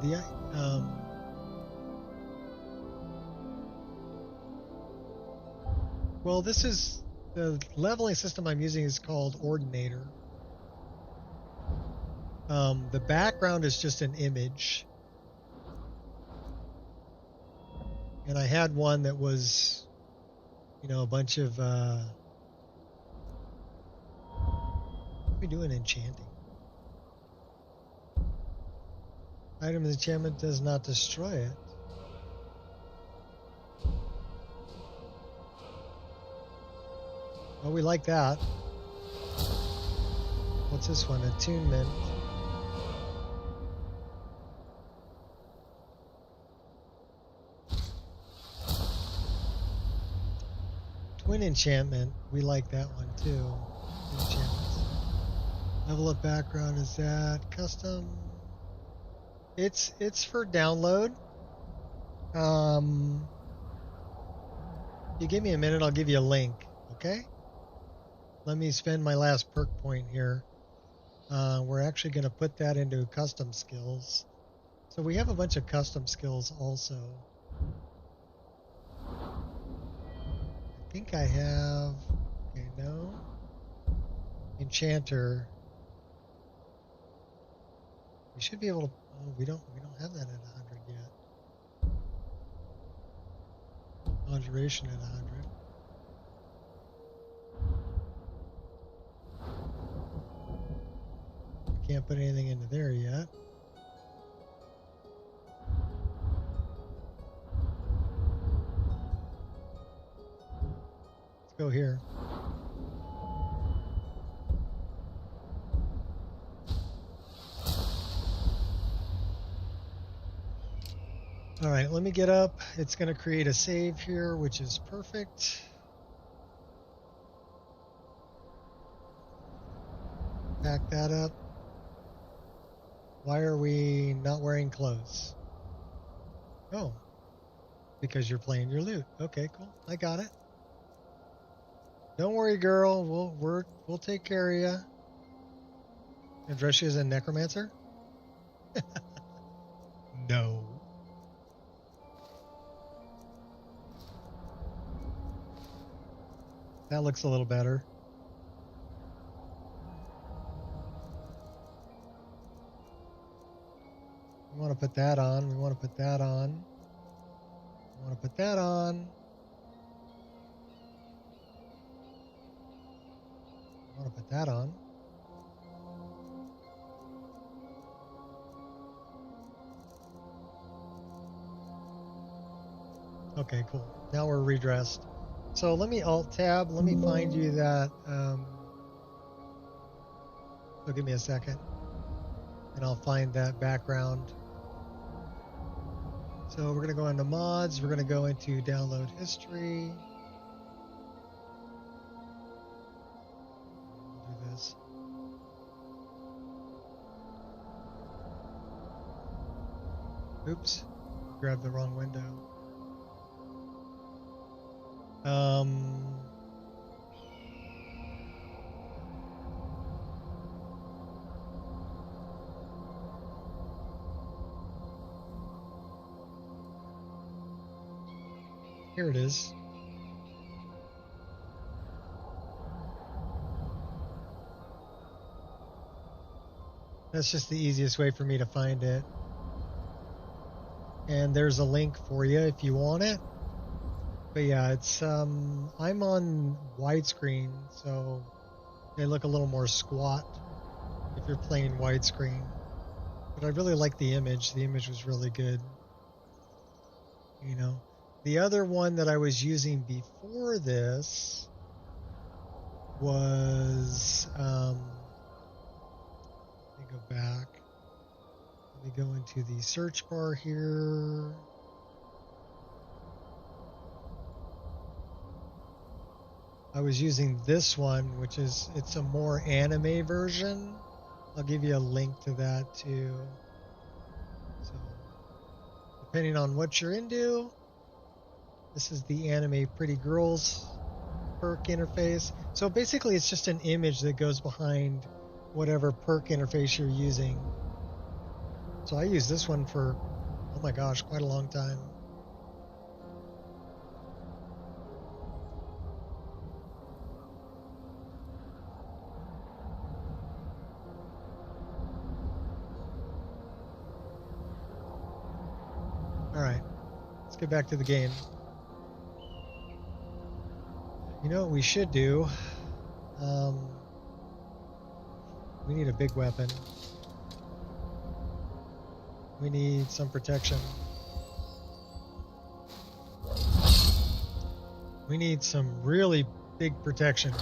Well, this is the leveling system I'm using is called Ordinator. The background is just an image. And I had one that was, you know, a bunch of, what are we doing enchanting? Item enchantment does not destroy it. Oh, we like that. What's this one? Attunement. Twin enchantment. We like that one too. Enchantments. Level up background is that custom. It's for download. You give me a minute, I'll give you a link. Okay. Let me spend my last perk point here. We're actually going to put that into custom skills. So we have a bunch of custom skills also. I think I have, okay, no. Enchanter. We should be able to, oh, we don't have that at 100 yet. Conjuration at 100. Can't put anything into there yet. Go here. All right, let me get up. It's going to create a save here, which is perfect. Back that up. Why are we not wearing clothes? Oh, because you're playing your lute. Okay, cool. I got it. Don't worry, girl. We'll take care of you. And dress you as a necromancer? No. That looks a little better. We want to put that on. We want to put that on. We want to put that on. We want to put that on. Okay, cool. Now we're redressed. So let me Alt-Tab. Let me find you that. So give me a second. And I'll find that background. So we're going to go into mods. We're going to go into download history. We'll do this. Oops. Grabbed the wrong window. Here it is. That's just the easiest way for me to find it. And there's a link for you if you want it. But yeah, it's I'm on widescreen, so they look a little more squat if you're playing widescreen. But I really like the image. The image was really good. You know. The other one that I was using before this was, let me go back. Let me go into the search bar here. I was using this one, which is, it's a more anime version. I'll give you a link to that too. So, depending on what you're into, this is the anime Pretty Girls perk interface. So basically it's just an image that goes behind whatever perk interface you're using. So I use this one for, oh my gosh, quite a long time. All right, let's get back to the game. You know what we should do? We need a big weapon. We need some protection. We need some really big protection.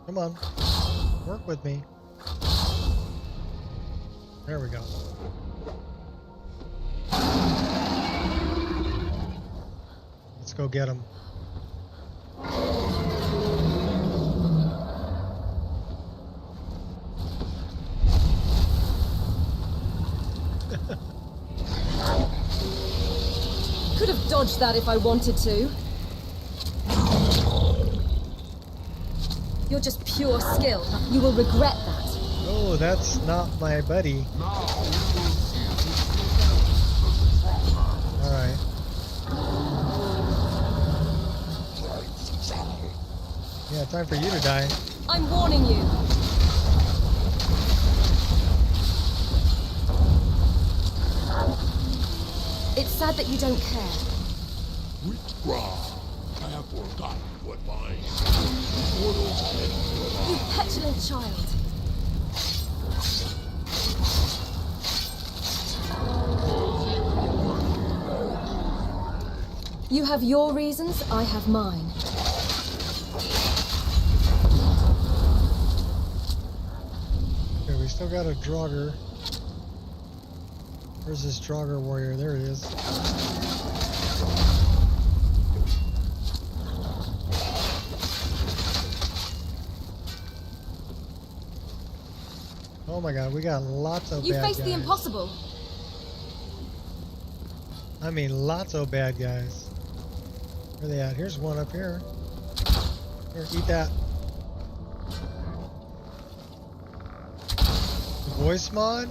Come on, work with me. There we go. Let's go get him. Could have dodged that if I wanted to. You're just pure skill. You will regret that. Oh, that's not my buddy. All right. Yeah, time for you to die. I'm warning you. It's sad that you don't care. Withdraw. I have forgotten what my You petulant child. You have your reasons, I have mine. Okay, we still got a Draugr. Where's this Draugr warrior? There it is. Oh my god, we got lots of You bad faced guys. the impossible. I mean, lots of bad guys. Where are they at? Here's one up here. Here, eat that. The voice mod?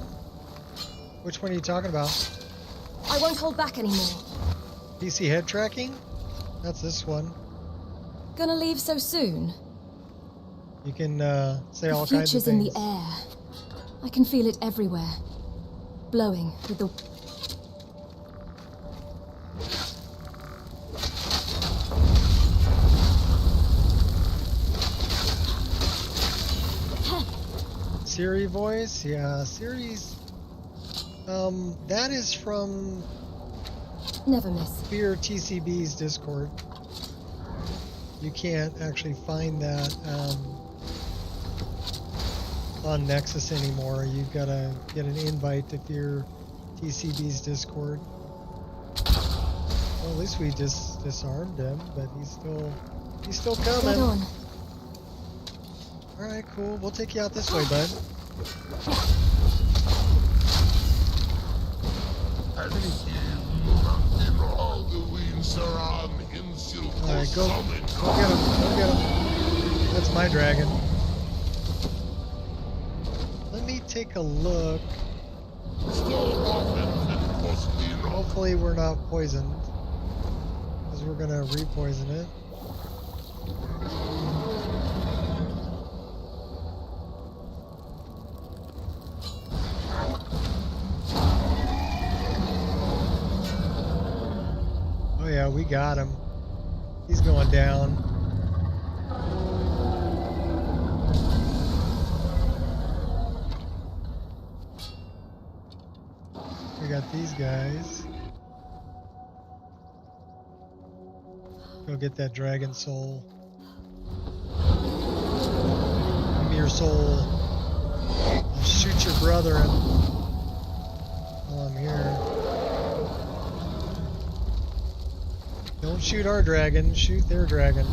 Which one are you talking about? I won't hold back anymore. PC head tracking? That's this one. Gonna leave so soon? You can say all The kinds of future's in things. the air. I can feel it everywhere. Blowing with the... Siri voice? Yeah, Siri's... that is from... Never miss. Fear TCB's Discord. You can't actually find that on Nexus anymore. You've got to get an invite to Fear TCB's Discord. Well, at least we just disarmed him, but he's still coming. Get on. All right, cool. We'll take you out this way, bud. Alright, go get him. Go get him. That's my dragon. Let me take a look. Hopefully we're not poisoned, because we're gonna re-poison it. Oh yeah, we got him. He's going down. We got these guys. Go get that dragon soul. Give me your soul. I'll shoot your brother while I'm here. Don't shoot our dragon, shoot their dragon.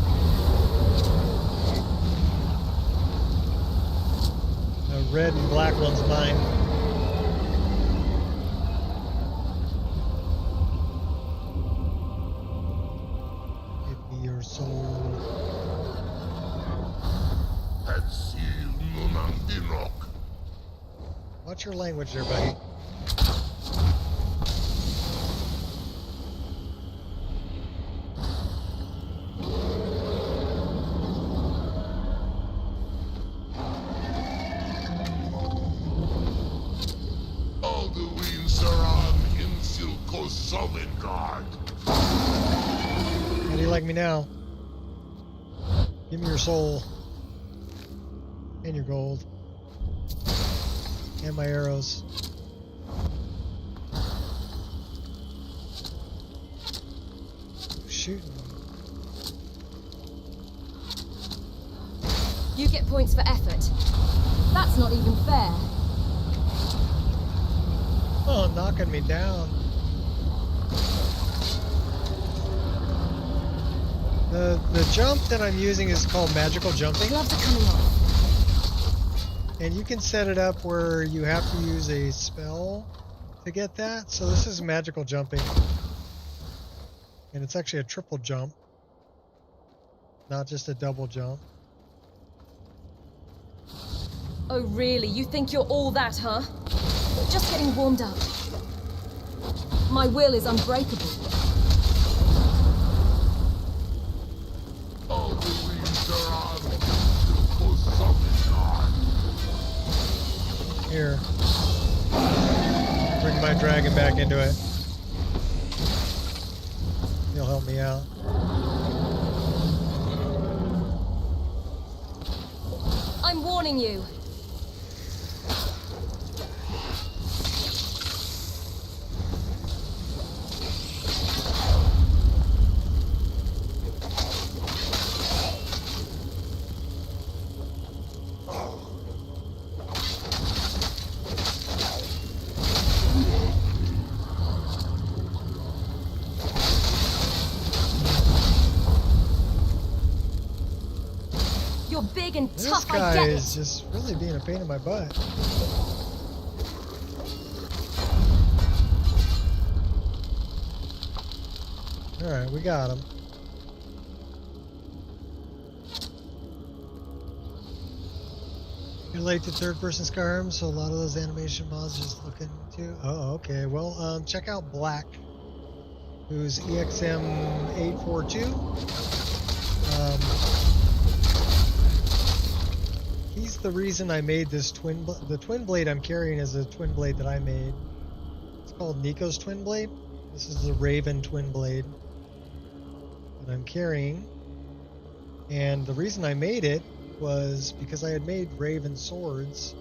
The red and black one's mine. Give me your soul. Watch your language there, buddy. How do you like me now? Give me your soul. And your gold. And my arrows. Shooting. You get points for effort. That's not even fair. Oh, knocking me down. The jump that I'm using is called magical jumping. Gloves are coming off. And you can set it up where you have to use a spell to get that. So this is magical jumping. And it's actually a triple jump, not just a double jump. Oh really? You think you're all that, huh? Just getting warmed up. My will is unbreakable. Here. Bring my dragon back into it. He'll help me out. I'm warning you. big and This tough, I guy get is it. just really being a pain in my butt. Alright, we got him. You're late to third-person Skyrim, so a lot of those animation mods just looking to... Oh, okay. Well, check out Black, who's EXM842. He's the reason I made this the twin blade I'm carrying is a twin blade that I made. It's called Nico's twin blade. This is the Raven twin blade that I'm carrying. And the reason I made it was because I had made Raven swords,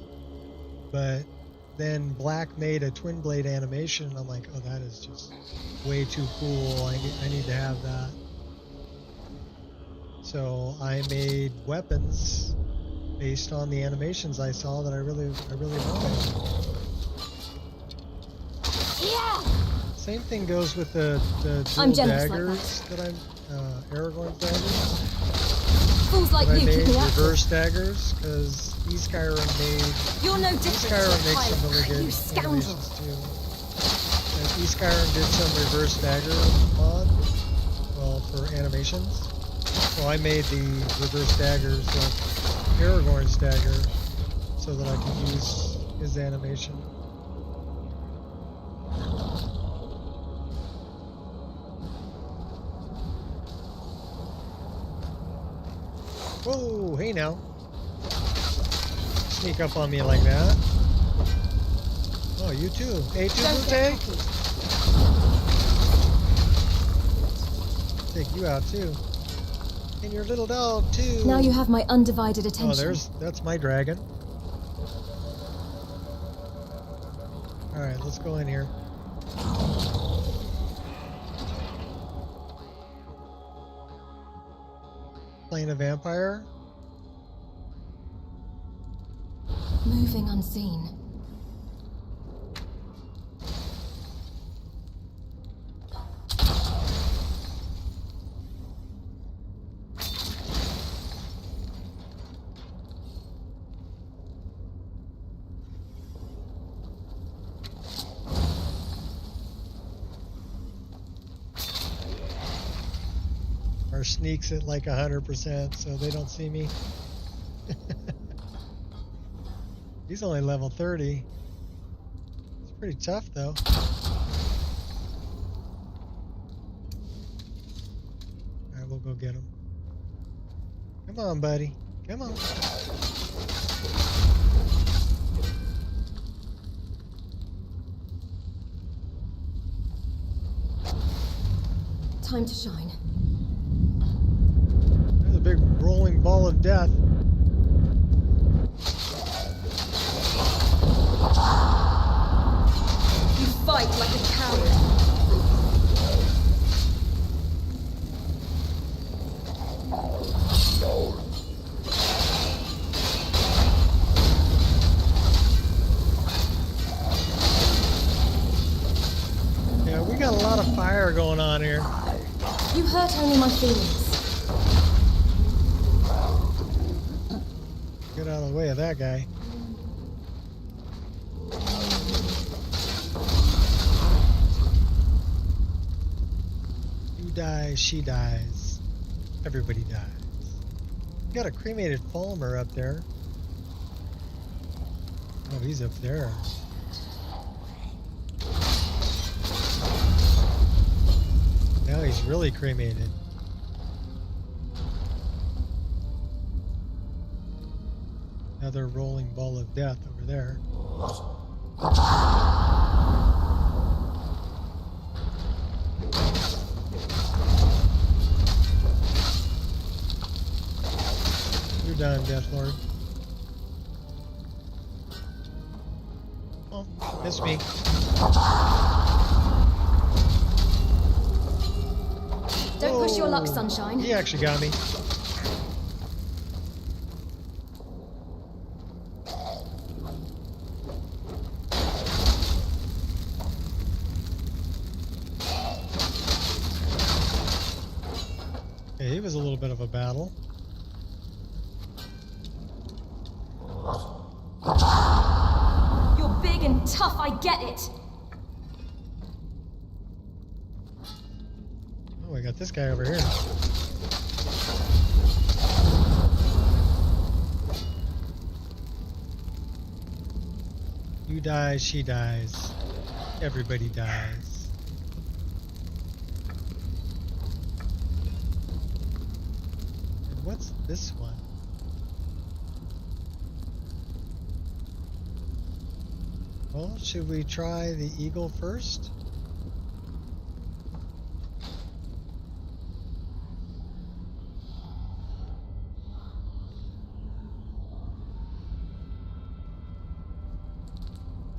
but then Black made a twin blade animation, and I'm like, oh, that is just way too cool. I need to have that. So I made weapons based on the animations I saw that I really wanted. Yeah. Same thing goes with the I'm dual generous daggers like that I'm Aragorn daggers. Fools like That I you made keep me active. reverse daggers because Skyrim made. You're no different Skyrim to a makes some really pilot. good You scoundrel. animations too. And Skyrim did some reverse dagger mod, well, for animations. So I made the reverse daggers of Aragorn's dagger so that I could use his animation. Whoa, hey now. Sneak up on me like that. Oh, you too. Hey, too, Brute? Take you out too. And your little dog too. Now you have my undivided attention. Oh, that's my dragon. Alright, let's go in here. Playing a vampire? Moving unseen. Our sneaks at like 100%, so they don't see me. He's only level 30. It's pretty tough though. Alright, we'll go get him. Come on, buddy. Come on. Time to shine. There's a big rolling ball of death. You fight like a coward. Yeah, we got a lot of fire going on here. You hurt only my feelings. Get out of the way of that guy. You die, she dies. Everybody dies. You got a cremated Falmer up there. Oh, he's up there. Now he's really cremated. Another rolling ball of death over there. You're done, Deathlord. Oh, missed me. Don't push your luck, Whoa. sunshine. He actually got me. Okay, he was a little bit of a battle. big and tough, I get it. Oh, I got this guy over here. You die, she dies. Everybody dies. And what's this one? Well, should we try the eagle first?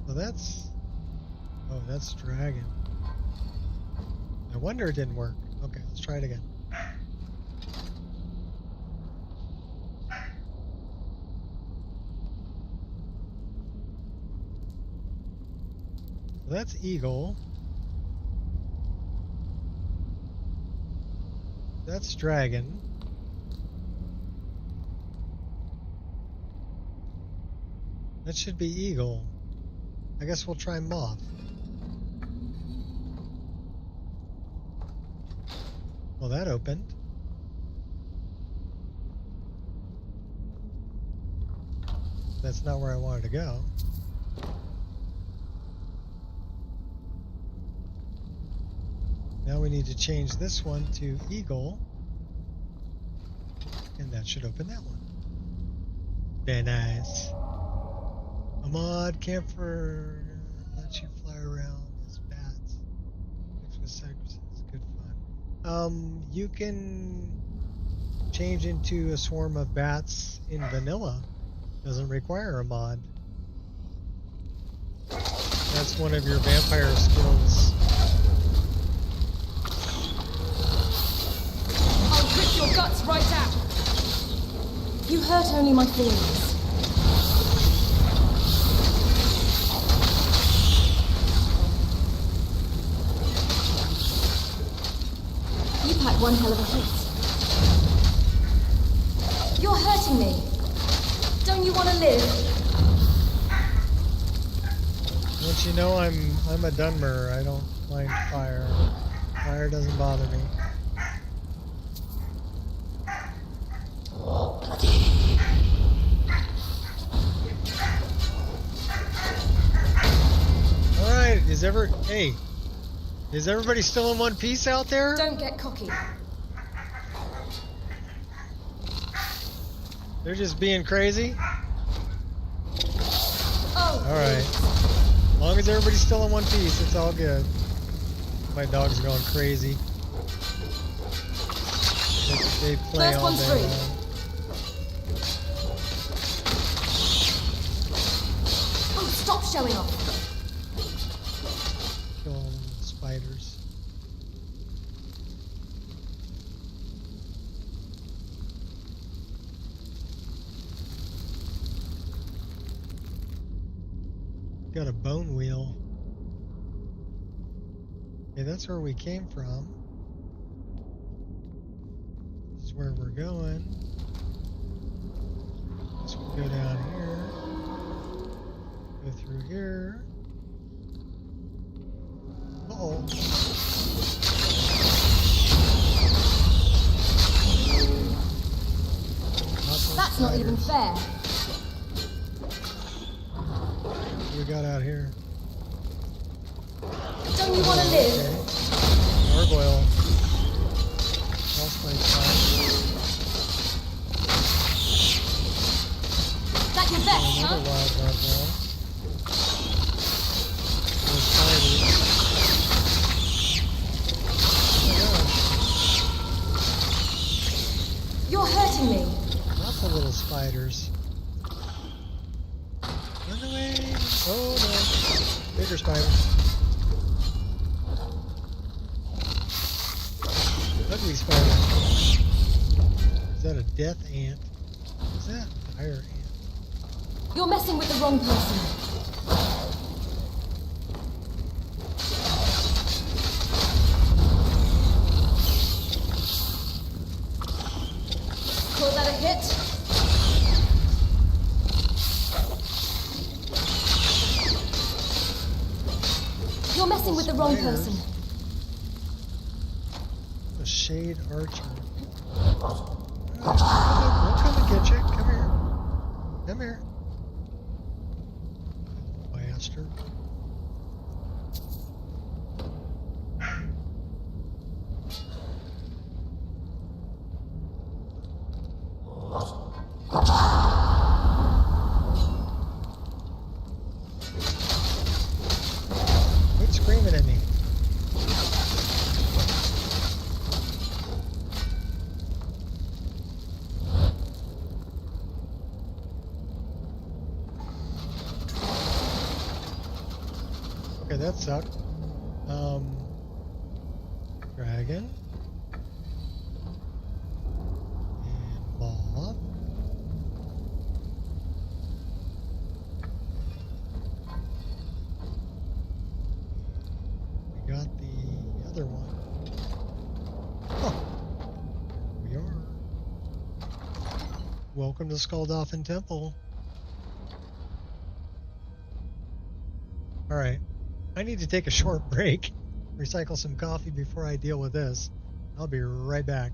Well, that's dragon. No wonder it didn't work. Okay, let's try it again. So that's eagle. That's dragon. That should be eagle. I guess we'll try moth. Well, that opened. That's not where I wanted to go. Now we need to change this one to eagle. And that should open that one. Very nice. A mod camper lets you fly around as bats. Mixed with cypresses, good fun. You can change into a swarm of bats in vanilla. Doesn't require a mod. That's one of your vampire skills. I'll rip your guts right out. You hurt only my feelings. You packed one hell of a hit. You're hurting me. Don't you want to live? Don't you know I'm a Dunmer. I don't mind fire. Fire doesn't bother me. Alright, is everybody still in one piece out there? Don't get cocky. They're just being crazy? Oh. Alright. As long as everybody's still in one piece, it's all good. My dog's going crazy. They play First all one's day free. long. Oh, stop showing off. Kill all the spiders. Got a bone wheel. Okay, that's where we came from. This is where we're going. So we go down here. Go through here. Uh-oh. That's not even fair. What we got out here? Don't you want to live? Okay. Gargoyle. Lost my time. That your best, Another huh? wild gargoyle. Those spiders. Oh my gosh. You're hurting me. Lots of little spiders. Run away! Oh no! Bigger spiders. Ugly spider. Is that a death ant? Is that a fire ant? You're messing with the wrong person. Call that a hit? You're messing with the wrong person. A shade archer. We'll come and get you. Come here. Come here. Bastard. Quit screaming at me. Okay, that sucked. Dragon. And moth. We got the other one. Oh, we are. Welcome to Skuldolphin Temple. Alright. I need to take a short break, recycle some coffee before I deal with this. I'll be right back.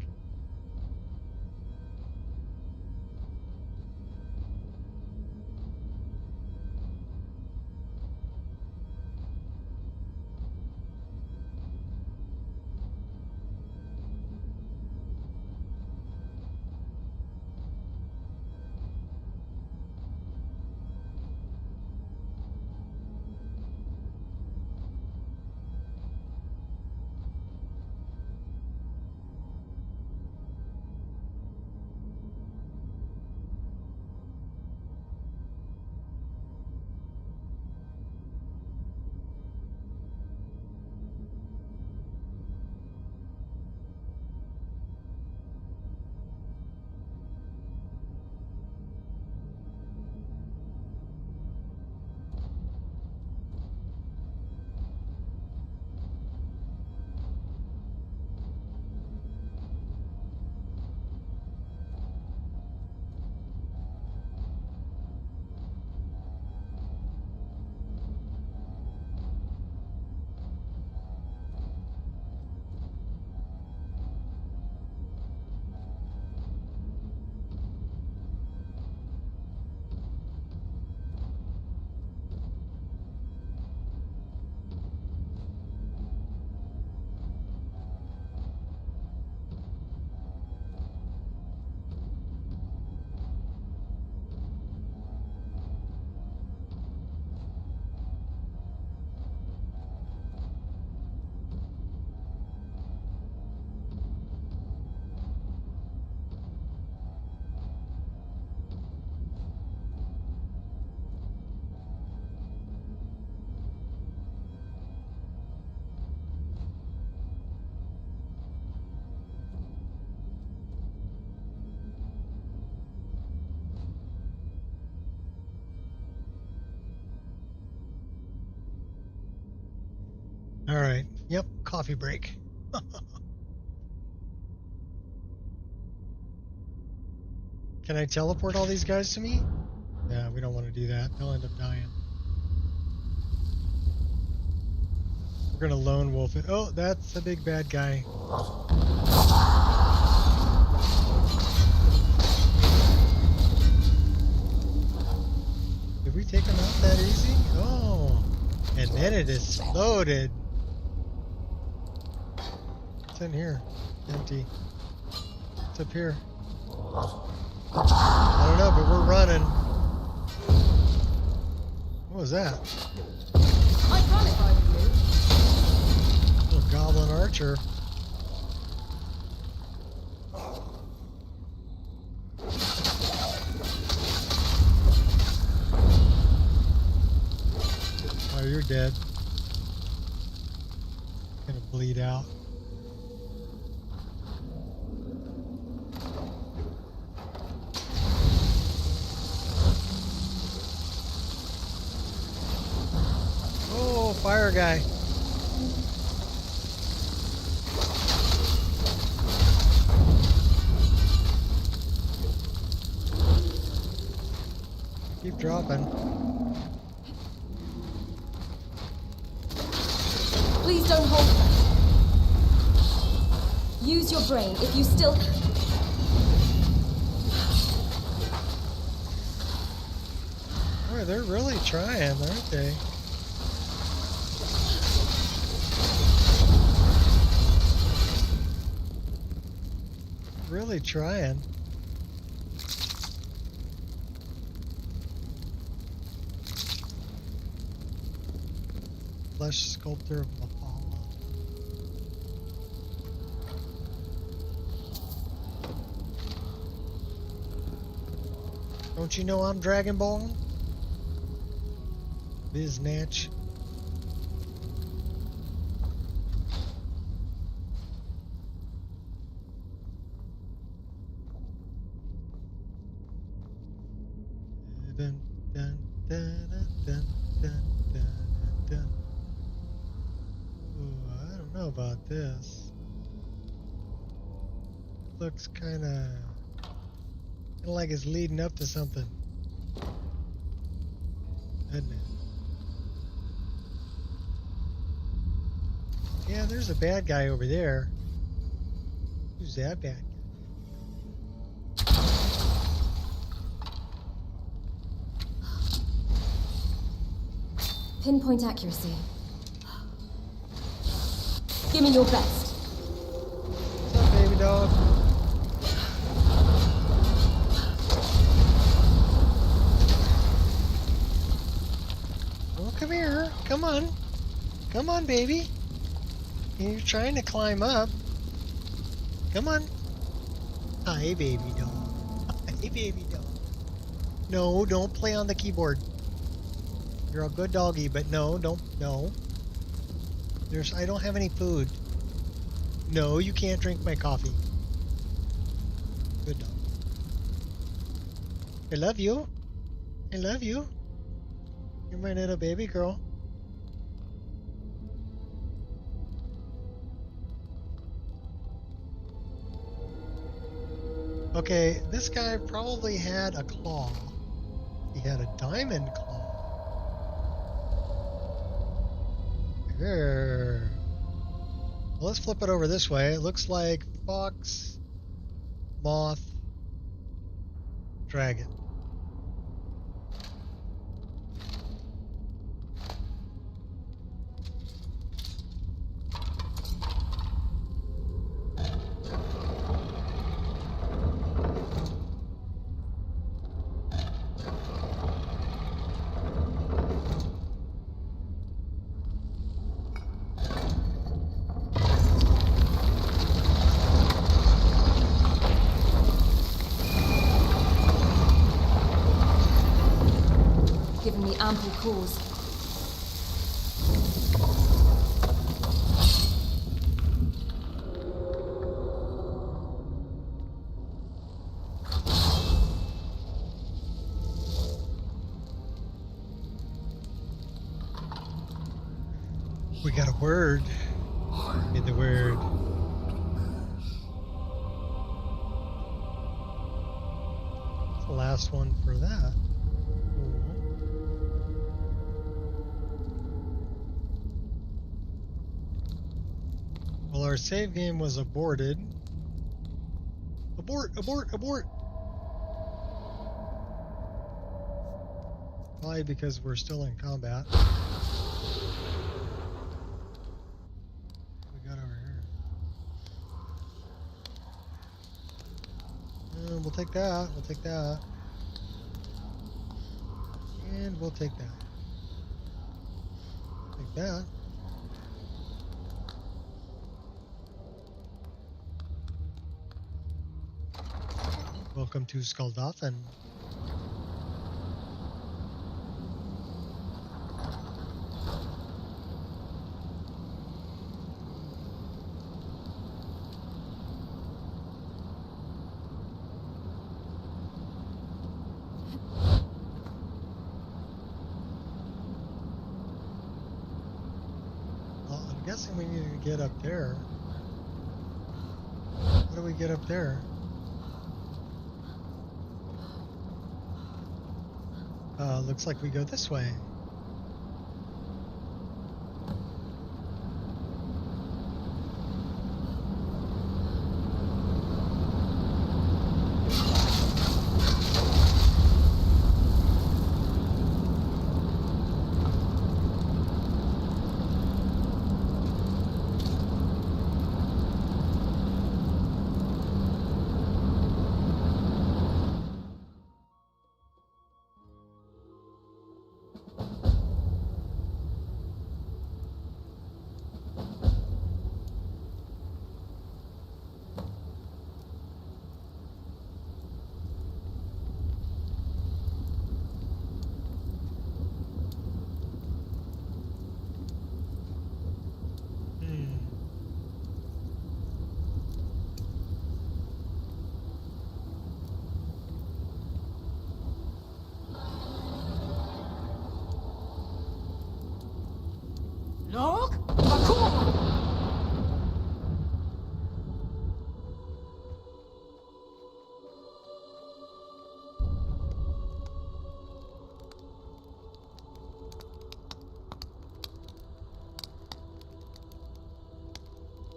All right. Yep. Coffee break. Can I teleport all these guys to me? Yeah, we don't want to do that. They'll end up dying. We're going to lone wolf it. Oh, that's a big bad guy. Did we take him out that easy? Oh. And then it exploded. What's in here? Empty. What's up here? I don't know, but we're running. What was that? I'd run if I were you. Little goblin archer. Oh, you're dead. Gonna bleed out. Oh, fire guy. Keep dropping. use your brain if you still... Boy, they're really trying, aren't they? Really trying. Flesh sculptor of Apollo. Don't you know I'm Dragon Ball? Biznatch. Dun, dun, dun, dun, dun, dun, dun, dun. Ooh, I don't know about this. Looks kind of like it's leading up to something, doesn't it? Yeah, there's a bad guy over there. Who's that bad guy? Pinpoint accuracy. Give me your best. What's up, baby dog? Well, come here. Come on. Come on, baby. You're trying to climb up. Come on. Hi, baby dog. Hi, baby dog. No, don't play on the keyboard. You're a good doggy, but no. I don't have any food. No, you can't drink my coffee. Good dog. I love you. I love you. You're my little baby girl. Okay, this guy probably had a claw. He had a diamond claw. Here. Well, let's flip it over this way. It looks like fox, moth, dragon. Giving me ample cause. We got a word. In the word. That's the last one for that. Well, our save game was aborted. Abort, abort, abort! Probably because we're still in combat. What we got over here? We'll take that, we'll take that. And we'll take that. Take that. Welcome to Skaldathan. Well, I'm guessing we need to get up there. How do we get up there? Looks like we go this way.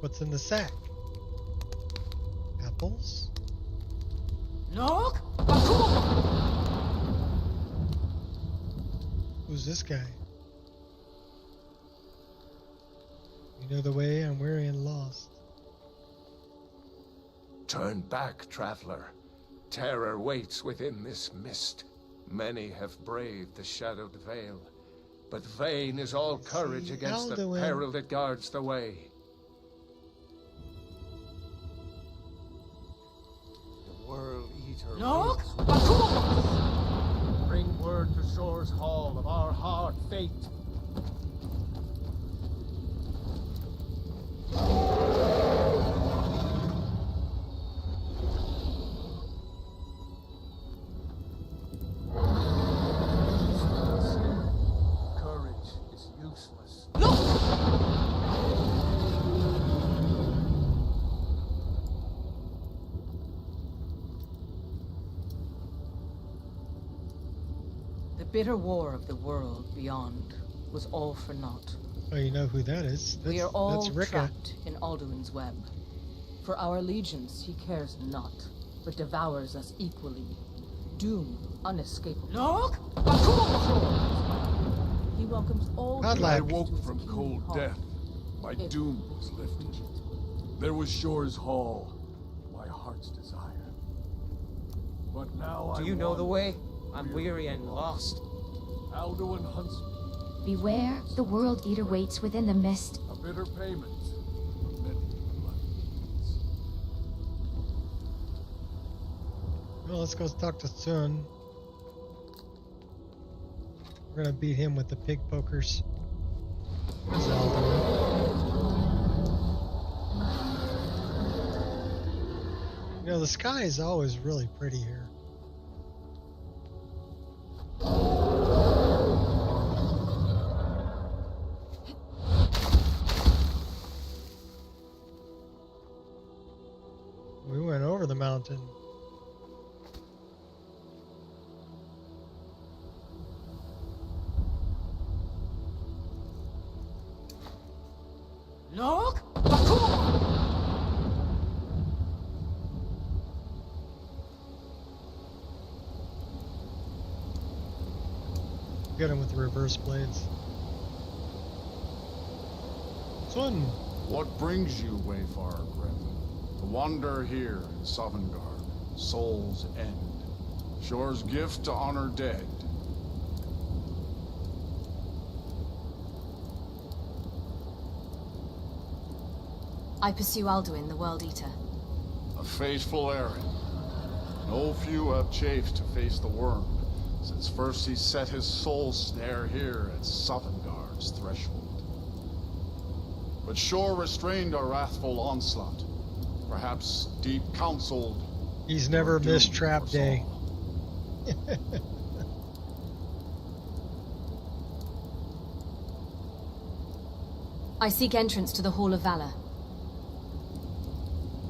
What's in the sack? Apples? Who's this guy? You know the way, I'm weary and lost. Turn back, traveler. Terror waits within this mist. Many have braved the shadowed veil, but vain is all courage against the peril that guards the way. The World Eater waits within us. Bring word to Shore's Hall of our hard fate. The bitter war of the world beyond was all for naught. Oh, you know who that is? We are all trapped in Alduin's web. For our allegiance he cares not, but devours us equally. Doom unescapable. He welcomes all. When I woke from cold death, my doom was lifted. There was Shore's Hall, my heart's desire. But now Do you know the way? I'm weary and lost. Alduin hunts me. Beware, the World Eater waits within the mist. A bitter payment for many bloody deeds. Well, let's go talk to Sun. We're gonna beat him with the pig pokers. Where's Alduin? You know, the sky is always really pretty here. We went over the mountain. Get him with the reverse blades. Sun! What brings you, Wayfarer Grim? To wander here in Sovngarde, Soul's End. Shore's gift to honor dead. I pursue Alduin, the World Eater. A faithful errand. No few have chafed to face the worm, since first he set his soul snare here at Sovngarde's threshold. But Shore restrained our wrathful onslaught. Perhaps deep counseled. He's never missed trap day. I seek entrance to the Hall of Valor.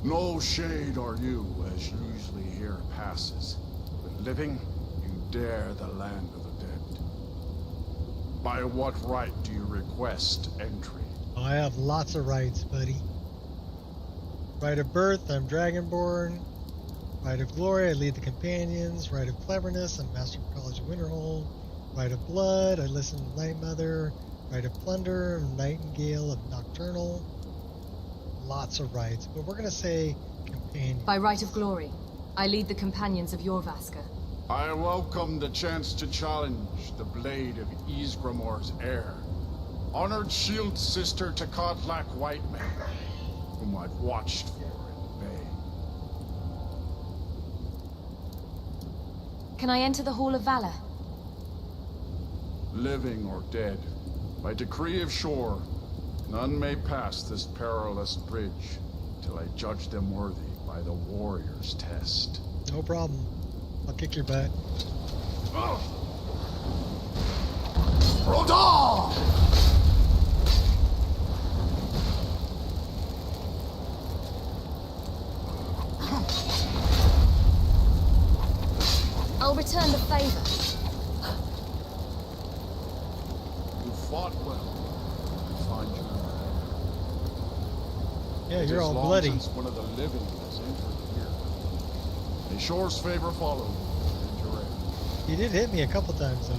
No shade are you, as usually here passes. But living, you dare the land of the dead. By what right do you request entry? Oh, I have lots of rights, buddy. Right of birth, I'm Dragonborn. Right of glory, I lead the companions. Right of cleverness, I'm Master of College of Winterhold. Right of blood, I listen to Night Mother. Right of plunder, I'm Nightingale of Nocturnal. Lots of rights, but we're gonna say companion. By right of glory, I lead the companions of Jorvaska. I welcome the chance to challenge the blade of Ysgramor's heir. Honored shield sister to Kodlak Whiteman, whom I've watched for in vain. Can I enter the Hall of Valor? Living or dead, by decree of Shore, none may pass this perilous bridge till I judge them worthy by the warrior's test. No problem. I'll kick your butt. Rodal! favor. You fought well. I find you. Yeah, It you're is all long bloody. since one of the living has entered here. A shore's favor follow, and your end. He did hit me a couple times though.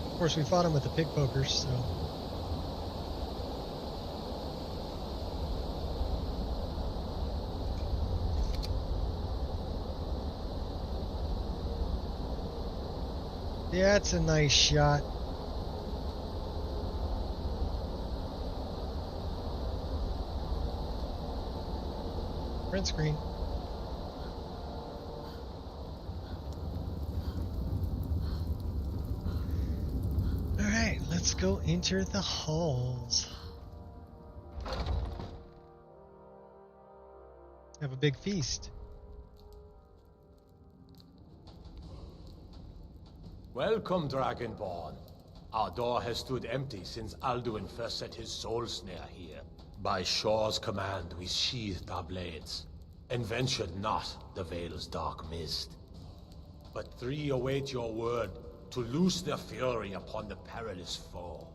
Of course, we fought him with the pig pokers, so. Yeah, it's a nice shot. Print screen. Alright, let's go enter the halls. Have a big feast. Welcome, Dragonborn. Our door has stood empty since Alduin first set his soul snare here. By Shor's command, we sheathed our blades, and ventured not the Vale's dark mist. But three await your word to loose their fury upon the perilous foe.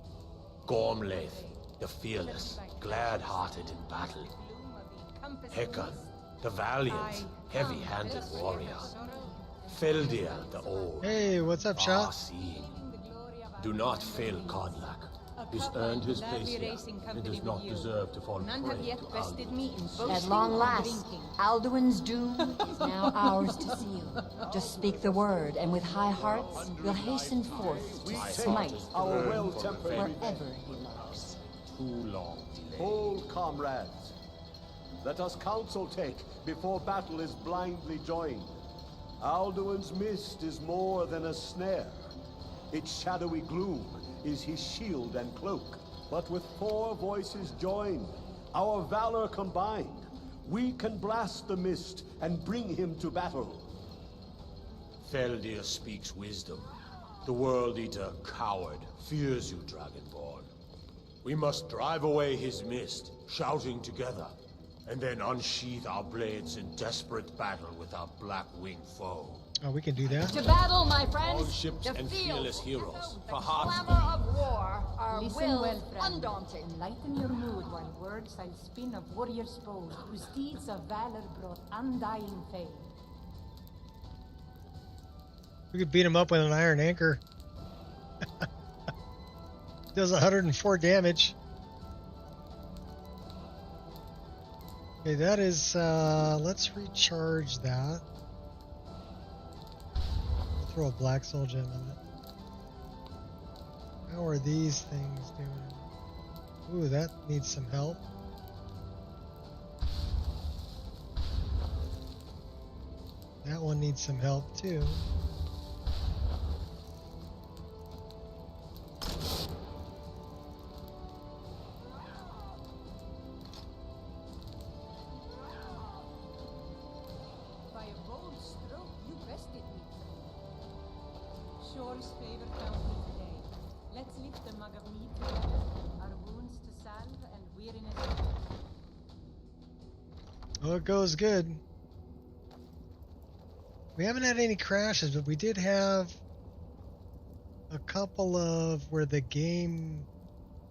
Gormlaith, the fearless, glad-hearted in battle. Hecon, the valiant, heavy-handed warrior. Feldir, the old. Hey, what's up, Shah? Far-seeing. Do not fail Kodlak. He's earned his place here, and does not deserve to fall prey to Alduin. At long last, Alduin's doom is now ours to seal. Just speak the word, and with high hearts, we'll hasten forth to smite our well-tempered wherever he lurks. Too long delayed. Hold, comrades. Let us counsel take before battle is blindly joined. Alduin's mist is more than a snare. Its shadowy gloom is his shield and cloak. But with four voices joined, our valor combined, we can blast the mist and bring him to battle. Feldir speaks wisdom. The World Eater, coward, fears you, Dragonborn. We must drive away his mist, shouting together, and then unsheath our blades in desperate battle with our black-winged foe. Oh, we can do that. To battle, my friends! All ships the and field, fearless heroes, the for hearts clamor of war, our Listen will well, friend. undaunted. Lighten your mood while words I'll spin of warriors bold, whose deeds of valor brought undying fame. We could beat him up with an iron anchor. Does 104 damage. Okay, that is, let's recharge that. Throw a black soul gem in it. How are these things doing? Ooh, that needs some help. That one needs some help too. By a bold stroke, you bested me, friend. Shore's favor found me today. Let's lift the mug of mead together, our wounds to salve and weariness. Oh, it goes good. We haven't had any crashes, but we did have a couple of where the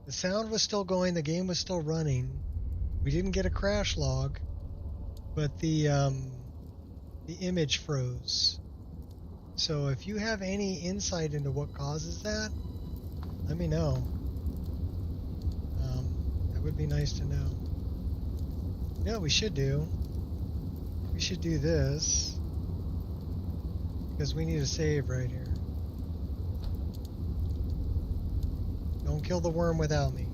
sound was still going, the game was still running. We didn't get a crash log, but the image froze. So if you have any insight into what causes that, let me know. That would be nice to know. You know what we should do? We should do this. Because we need a save right here. Don't kill the worm without me.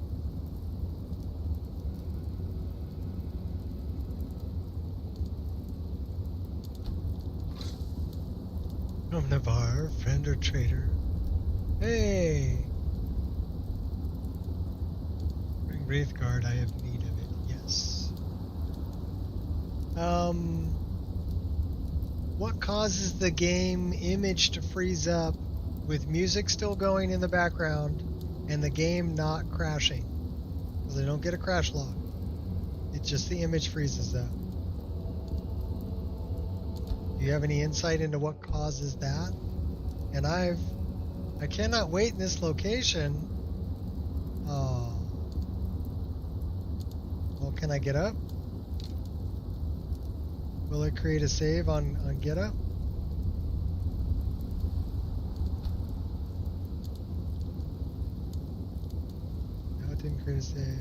From Navarre, friend or traitor. Hey! Bring Wraithguard, I have need of it, yes. What causes the game image to freeze up with music still going in the background and the game not crashing? Because I don't get a crash log. It's just the image freezes up. Do you have any insight into what causes that? And I cannot wait in this location. Oh. Well, can I get up? Will it create a save on get up? No, it didn't create a save.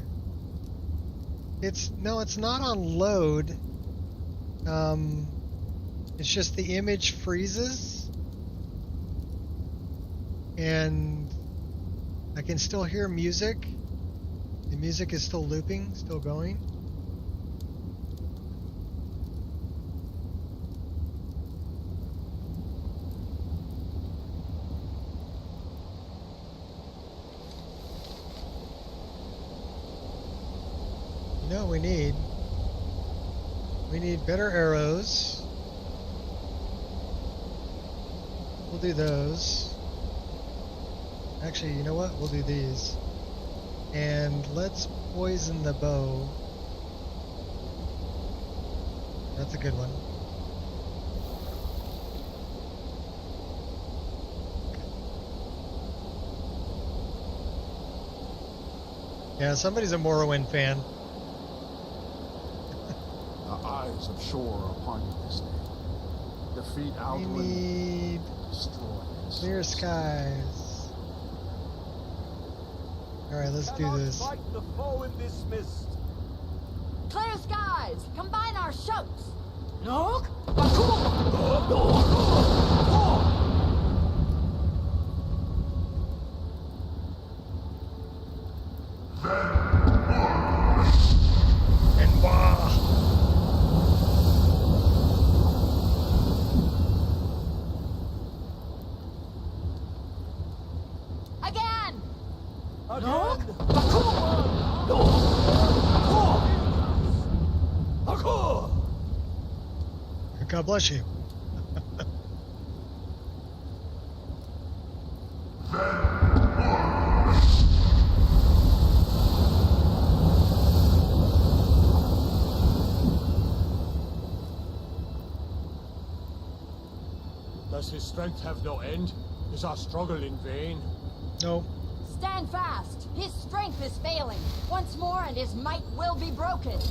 It's not on load. It's just the image freezes, and I can still hear music. The music is still looping, still going. You know what we need? We need better arrows. We'll do those. Actually, you know what? We'll do these. And let's poison the bow. That's a good one. Yeah, somebody's a Morrowind fan. The eyes of Shore are upon you this day. Defeat Alduin. We need destroy clear skies. Alright, let's do this. Fight the foe in this mist. Clear skies! Combine our shouts! Look! And wah! Again! Look! God bless you. Does his strength have no end? Is our struggle in vain? No. Stand fast! His strength is failing. Once more and his might will be broken.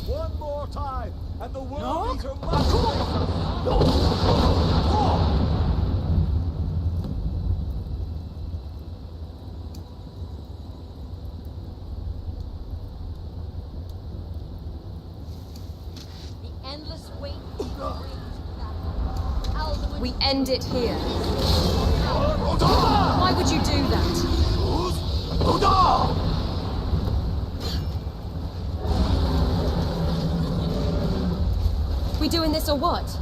One more time, and the world eater must The endless wait Alduin. We end it here. Why would you do that? We doing this or what?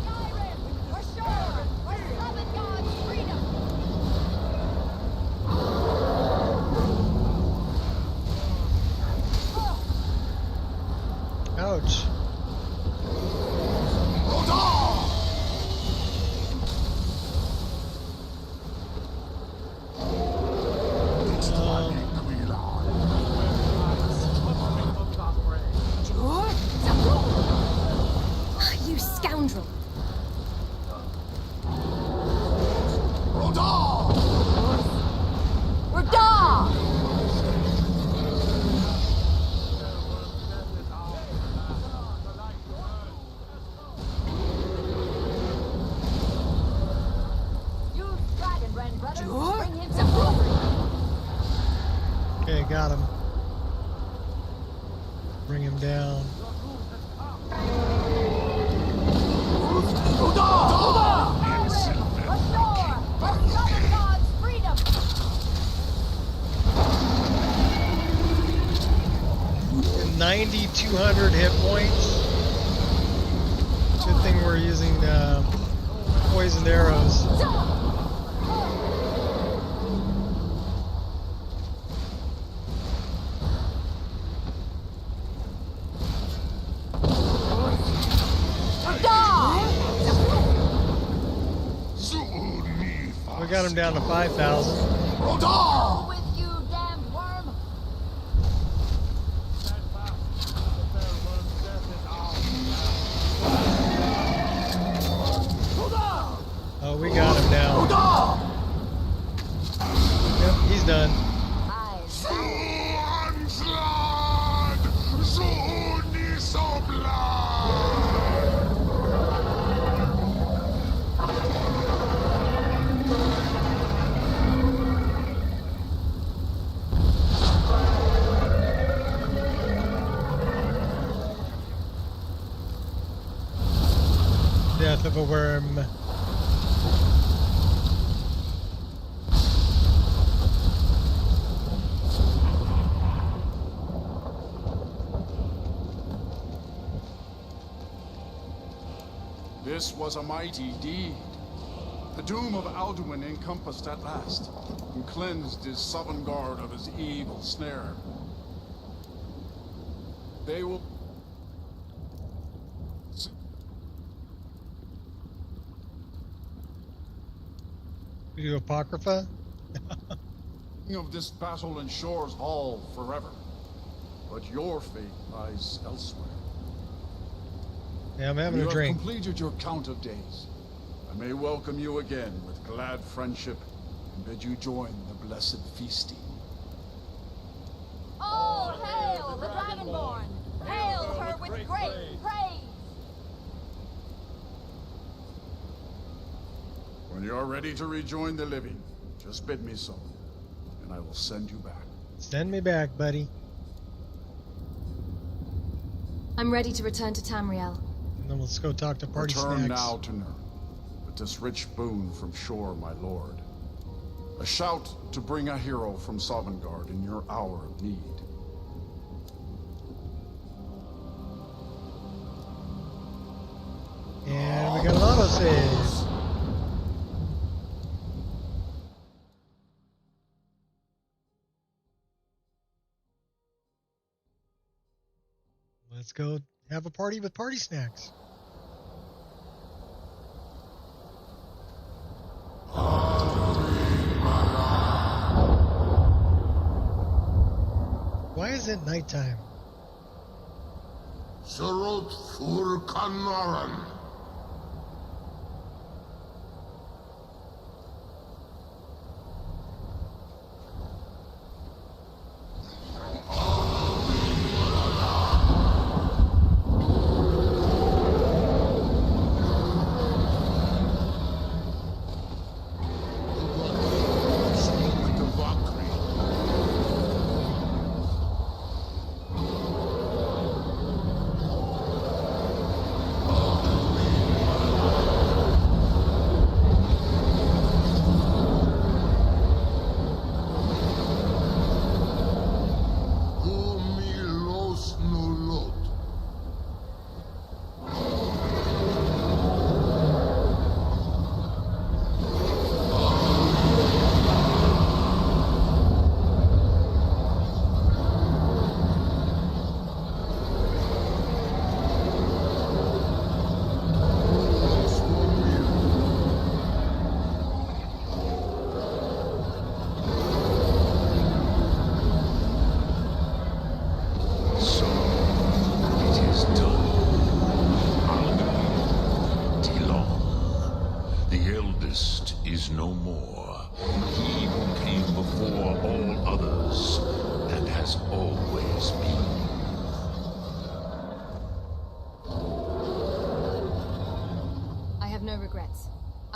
Skyrim! For sure! For Seven Gods' freedom! Ouch. You scoundrel. Radar! Use Dragon Ren, brother. Bring him some glory. Okay, got him. Bring him down. Restore! For Seven Gods' freedom! 9,200 hit points. Good thing we're using poisoned arrows. We got him down to 5,000. With you, damned worm! death of a worm. This was a mighty deed. The doom of Alduin encompassed at last, and cleansed his Sovngarde of his evil snare. They will... We do Apocrypha? of this battle in Shore's Hall forever. But your fate lies elsewhere. Yeah, I'm having a drink. You have completed your count of days. I may welcome you again with glad friendship and bid you join the blessed feasting. Oh, hail the Dragonborn! Hail her with great praise! When you are ready to rejoin the living, just bid me so, and I will send you back. Send me back, buddy. I'm ready to return to Tamriel. And then let's go talk to Party Return Snacks. now to Nern, with this rich boon from Shore, my lord. A shout to bring a hero from Sovngarde in your hour of need. And we got an autosave. Let's go have a party with Party Snacks. Why is it nighttime? Surut fur Kanaran.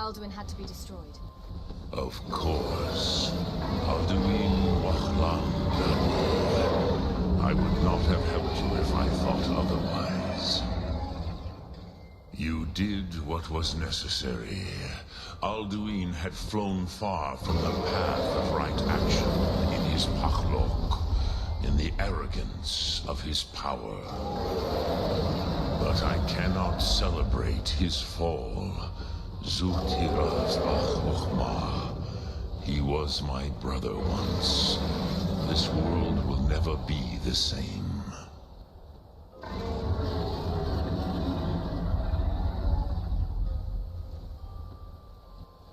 Alduin had to be destroyed. Of course. Alduin Wachlan. I would not have helped you if I thought otherwise. You did what was necessary. Alduin had flown far from the path of right action in his Pachlok, in the arrogance of his power. But I cannot celebrate his fall. Zutiraz Ach. He was my brother once. This world will never be the same.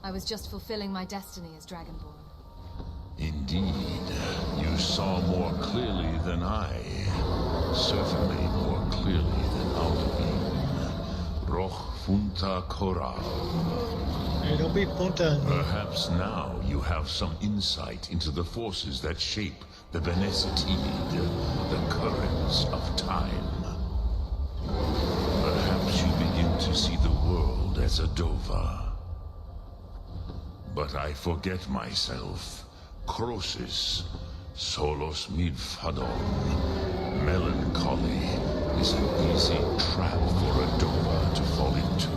I was just fulfilling my destiny as Dragonborn. Indeed, you saw more clearly than I. Certainly more clearly than Alduin. Roch Funta Koral. Hey, don't be Funta. Perhaps now you have some insight into the forces that shape the Benesitid, the currents of time. Perhaps you begin to see the world as a Dova. But I forget myself. Crosis, Solos Midfadon. Melancholy is an easy trap for a Dova to fall into.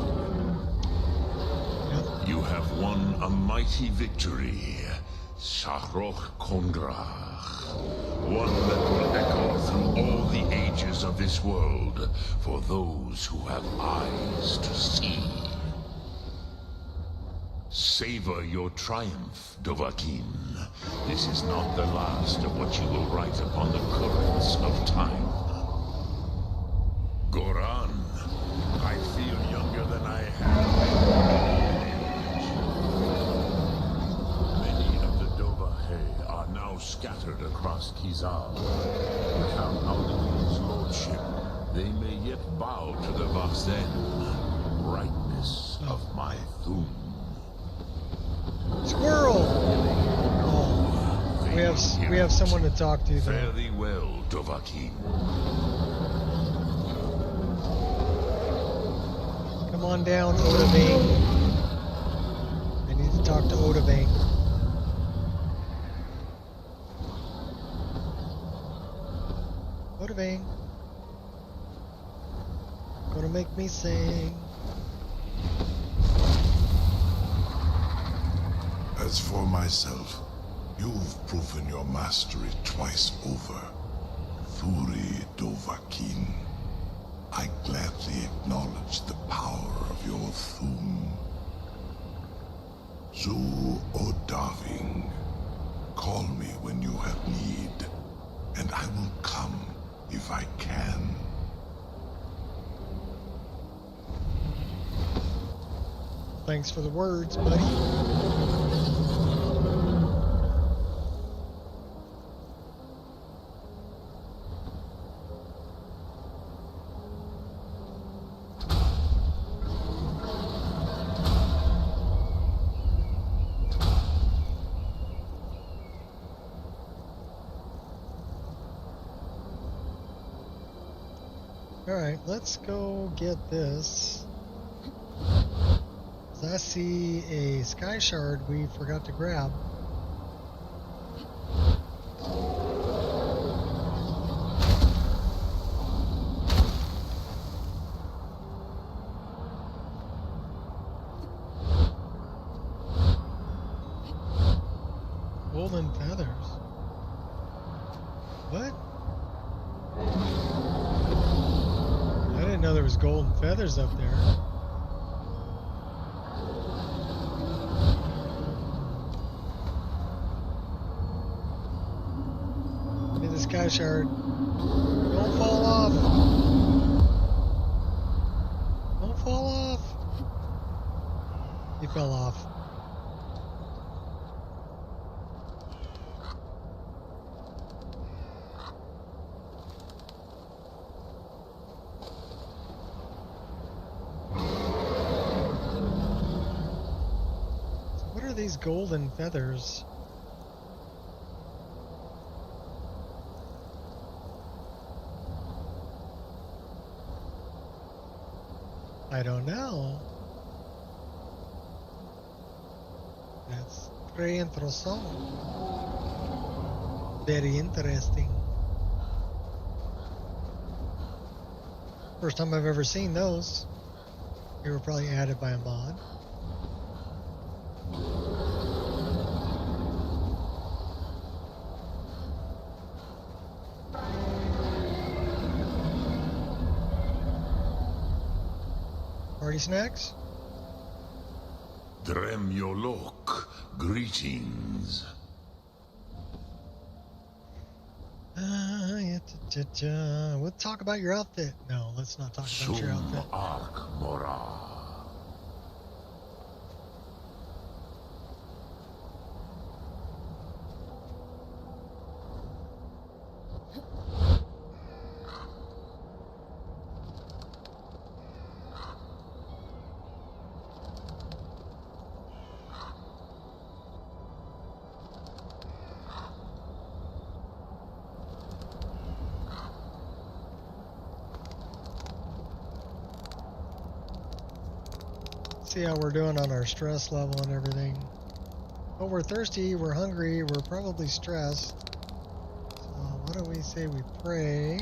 a mighty victory, Shahroch Kongrach. One that will echo through all the ages of this world for those who have eyes to see. Savor your triumph, Dovahkiin. This is not the last of what you will write upon the currents of time. Goran, I feel younger than I have. Many of the Dovahkiin are now scattered across Kizal. Without Alduin's lordship, they may yet bow to the Vaxen, brightness of my Thum. Squirrel! Oh, we have someone to talk to. Fare thee well, Dovahkiin. Come on down, Odahviing. I need to talk to Odahviing. Odahviing. Gonna make me sing. As for myself, you've proven your mastery twice over. Thuri Dovahkiin, I gladly acknowledge the power of your Thum. Zu Odahviing, call me when you have need, and I will come if I can. Thanks for the words, buddy. Alright, let's go get this. I see a sky shard we forgot to grab. Golden feathers. What? I didn't know there was golden feathers up there. Sky shard. Don't fall off. Don't fall off. He fell off. So what are these golden feathers? I don't know. That's very interesting. Very interesting. First time I've ever seen those. They were probably added by a mod. Party snacks? Drem Yolok, greetings. We'll talk about your outfit. No, let's not talk about your outfit. Ark Mora. See how we're doing on our stress level and everything. Oh, we're thirsty, we're hungry, we're probably stressed. So why don't we say we pray?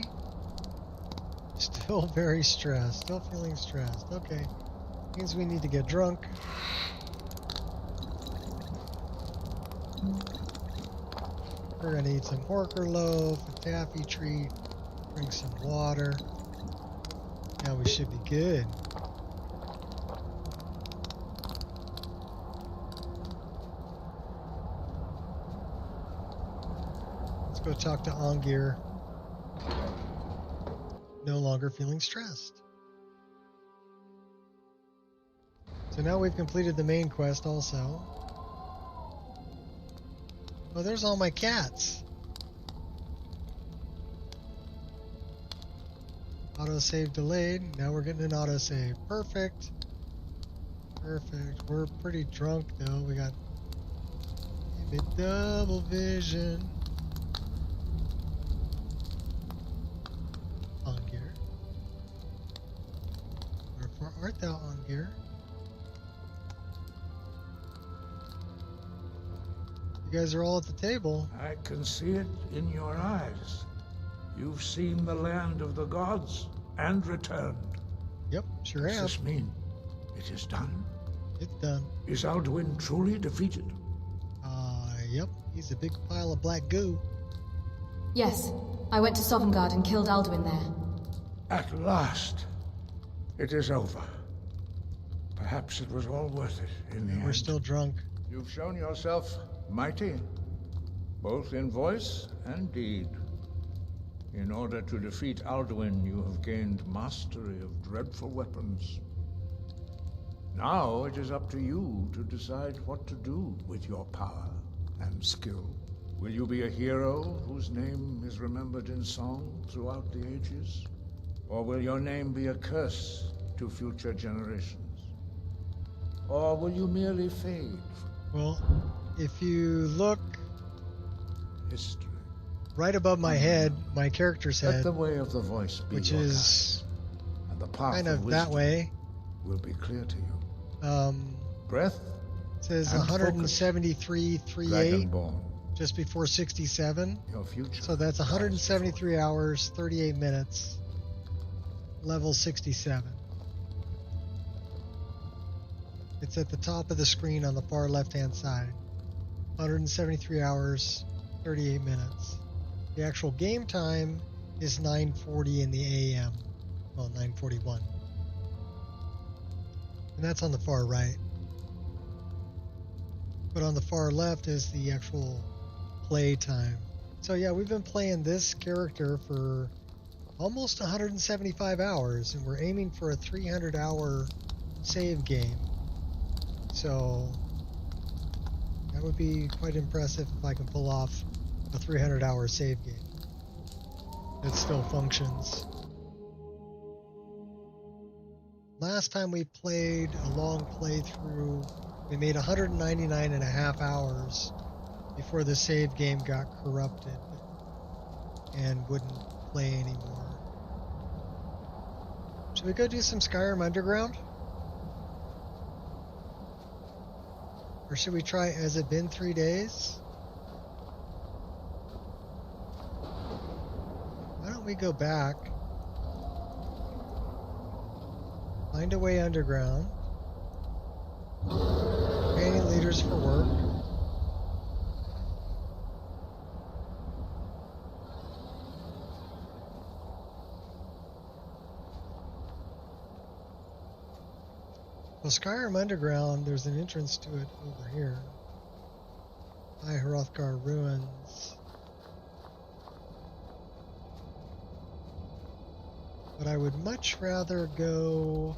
Still very stressed, still feeling stressed. Okay, means we need to get drunk. We're gonna eat some Horker loaf, a taffy treat, drink some water. Now we should be good. Let's go talk to Ongir. No longer feeling stressed. So now we've completed the main quest also. Oh, there's all my cats. Autosave delayed. Now we're getting an autosave. Perfect. Perfect. We're pretty drunk though. We got a bit double vision. Ongir. Wherefore art thou, Ongir? You guys are all at the table. I can see it in your eyes. You've seen the land of the gods and returned. Yep, sure have. Does this mean it is done? It's done. Is Alduin truly defeated? Yep. He's a big pile of black goo. Yes, I went to Sovngarde and killed Alduin there. At last, it is over. Perhaps it was all worth it in the end. We're still drunk. You've shown yourself mighty, both in voice and deed. In order to defeat Alduin, you have gained mastery of dreadful weapons. Now it is up to you to decide what to do with your power and skill. Will you be a hero whose name is remembered in song throughout the ages? Or will your name be a curse to future generations? Or will you merely fade? Well, if you look history right above my head, my character's head, let the way of the voice be which your is guide, and the path kind of that way, will be clear to you. Breath says and 173.38 just before 67. Your future. So that's 173 hours, 38 minutes, level 67. It's at the top of the screen on the far left-hand side. 173 hours, 38 minutes. The actual game time is 9:40 in the AM. Well, 9:41. And that's on the far right. But on the far left is the actual play time. So yeah, we've been playing this character for almost 175 hours, and we're aiming for a 300-hour save game. So that would be quite impressive if I can pull off a 300-hour save game that still functions. Last time we played a long playthrough, we made 199 and a half hours before the save game got corrupted and wouldn't play anymore. Should we go do some Skyrim Underground? Or should we try Has It Been 3 Days? Why don't we go back, find a way underground, training leaders for work, well, Skyrim Underground, there's an entrance to it over here. High Hrothgar Ruins. But I would much rather go...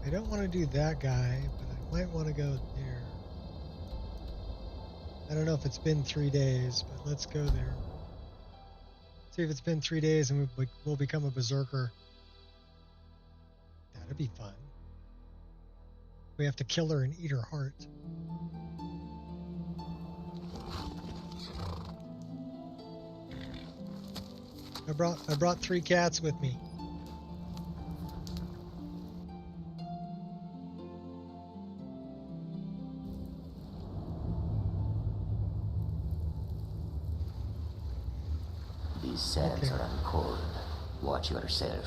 I don't want to do that guy, but I might want to go there. I don't know if it's been 3 days, but let's go there. See if it's been 3 days and we'll become a berserker. That'd be fun. We have to kill her and eat her heart. I brought 3 cats with me. These sands are cold. Watch yourself.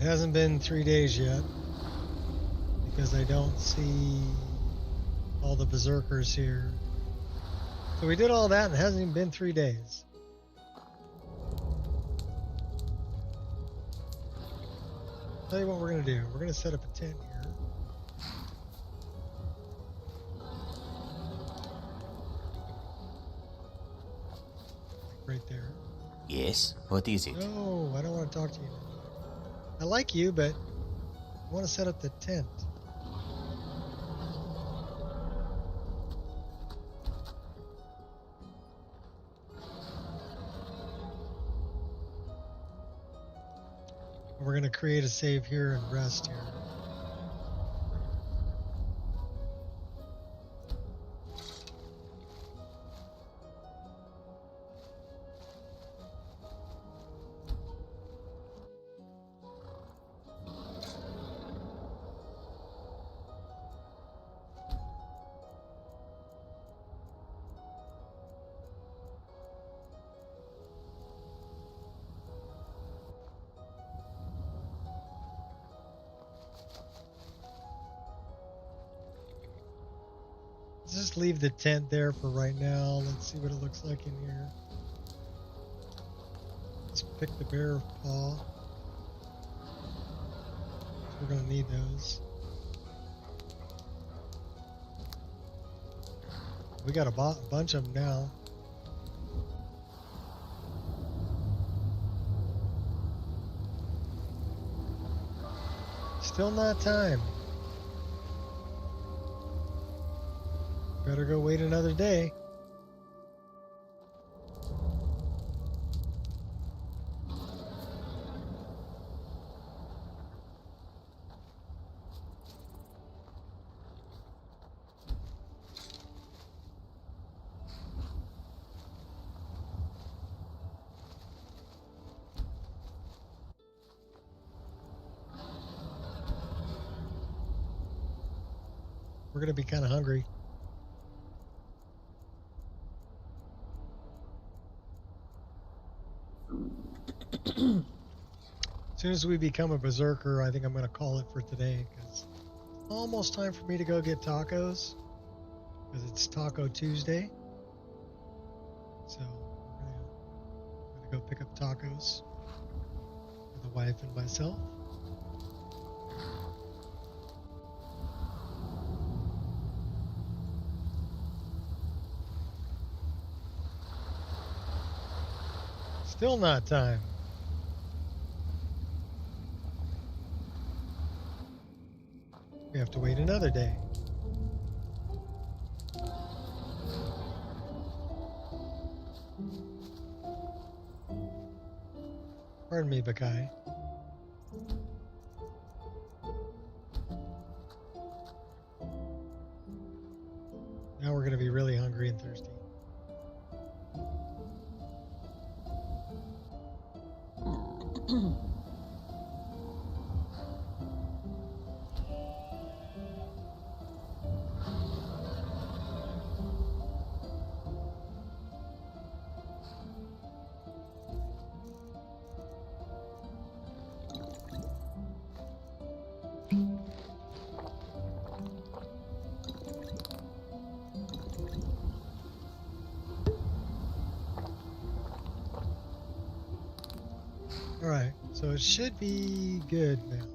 It hasn't been 3 days yet. because I don't see all the berserkers here. So we did all that and it hasn't even been 3 days. Tell you what we're going to do. We're going to set up a tent here. Right there. Yes? What is it? No, I don't want to talk to you. I like you, but I want to set up the tent. We're going to create a save here and rest here. Let's just leave the tent there for right now. Let's see what it looks like in here. Let's pick the bear paw. We're going to need those. We got a bunch of them now. Still not time. Better go wait another day. We're going to be kind of hungry. As soon as we become a berserker, I think I'm going to call it for today because it's almost time for me to go get tacos because it's Taco Tuesday. So I'm going to go pick up tacos for the wife and myself. Still not time. We have to wait another day. Pardon me, Bakai. Now we're going to be really hungry and thirsty. Alright, so it should be good now.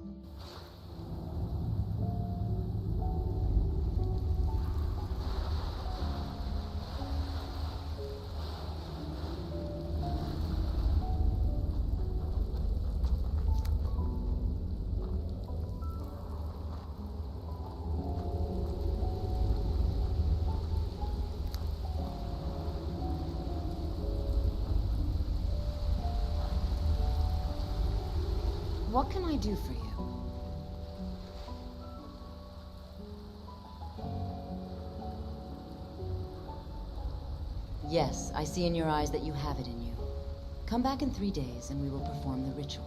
What can I do for you? Yes, I see in your eyes that you have it in you. Come back in 3 days and we will perform the ritual.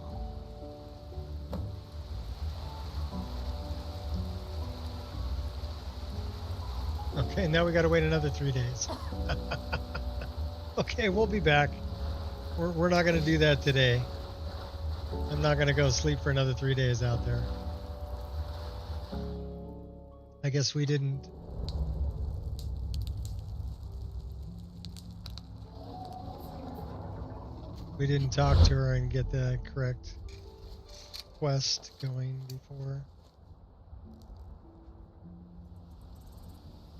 Okay, now we got to wait another 3 days. Okay, we'll be back. We're not going to do that today. I'm not going to go sleep for another 3 days out there. I guess we didn't. We didn't talk to her and get the correct quest going before.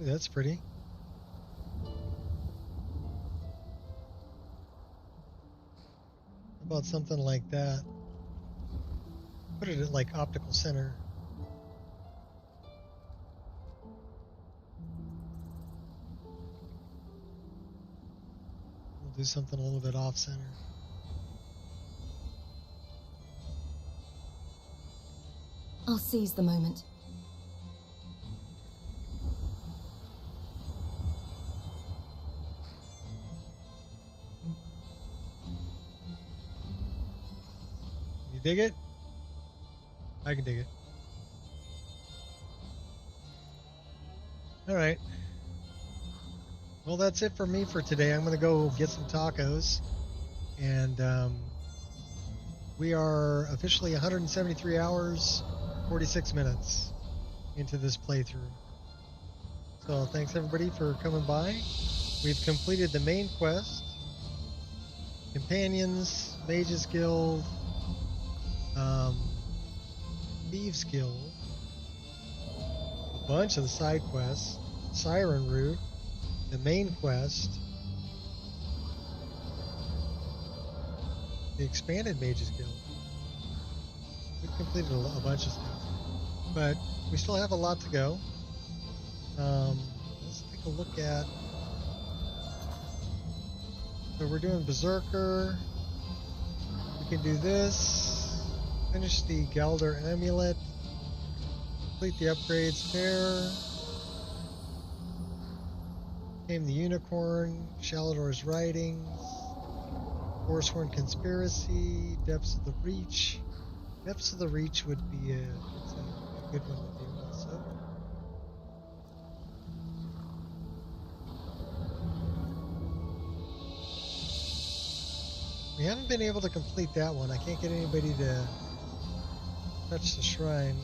Ooh, that's pretty. How about something like that? Put it at like optical center. We'll do something a little bit off center. I'll seize the moment. You dig it? I can dig it. All right. Well, that's it for me for today. I'm going to go get some tacos. And we are officially 173 hours, 46 minutes into this playthrough. So thanks everybody for coming by. We've completed the main quest, Companions, Mages Guild, Thieves Guild, a bunch of the side quests, Siren Route, the main quest, the expanded Mages Guild. We've completed a bunch of stuff, but we still have a lot to go. Let's take a look at. So we're doing Berserker. We can do this. Finish the Galder Amulet. Complete the upgrades fair. Tame the Unicorn. Shalador's Writings. Forsworn Conspiracy. Depths of the Reach. Depths of the Reach would be a good one to do also. We haven't been able to complete that one. I can't get anybody to touch the shrine.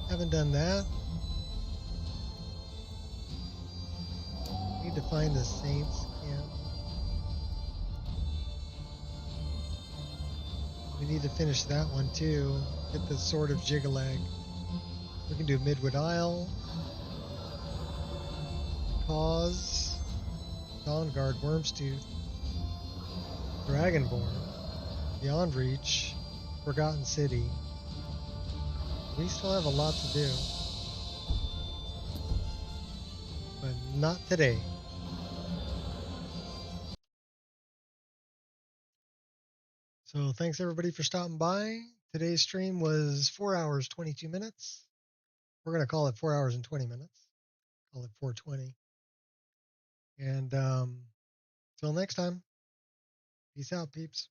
Haven't done that. Need to find the Saints camp. We need to finish that one too. Get the Sword of Jigalag. We can do Midwood Isle. Cause. Dawnguard, Wormstooth, Dragonborn, Beyond Reach, Forgotten City. We still have a lot to do, but not today. So thanks everybody for stopping by. Today's stream was 4 hours, 22 minutes. We're going to call it 4 hours and 20 minutes. Call it 4:20. And till next time, peace out, peeps.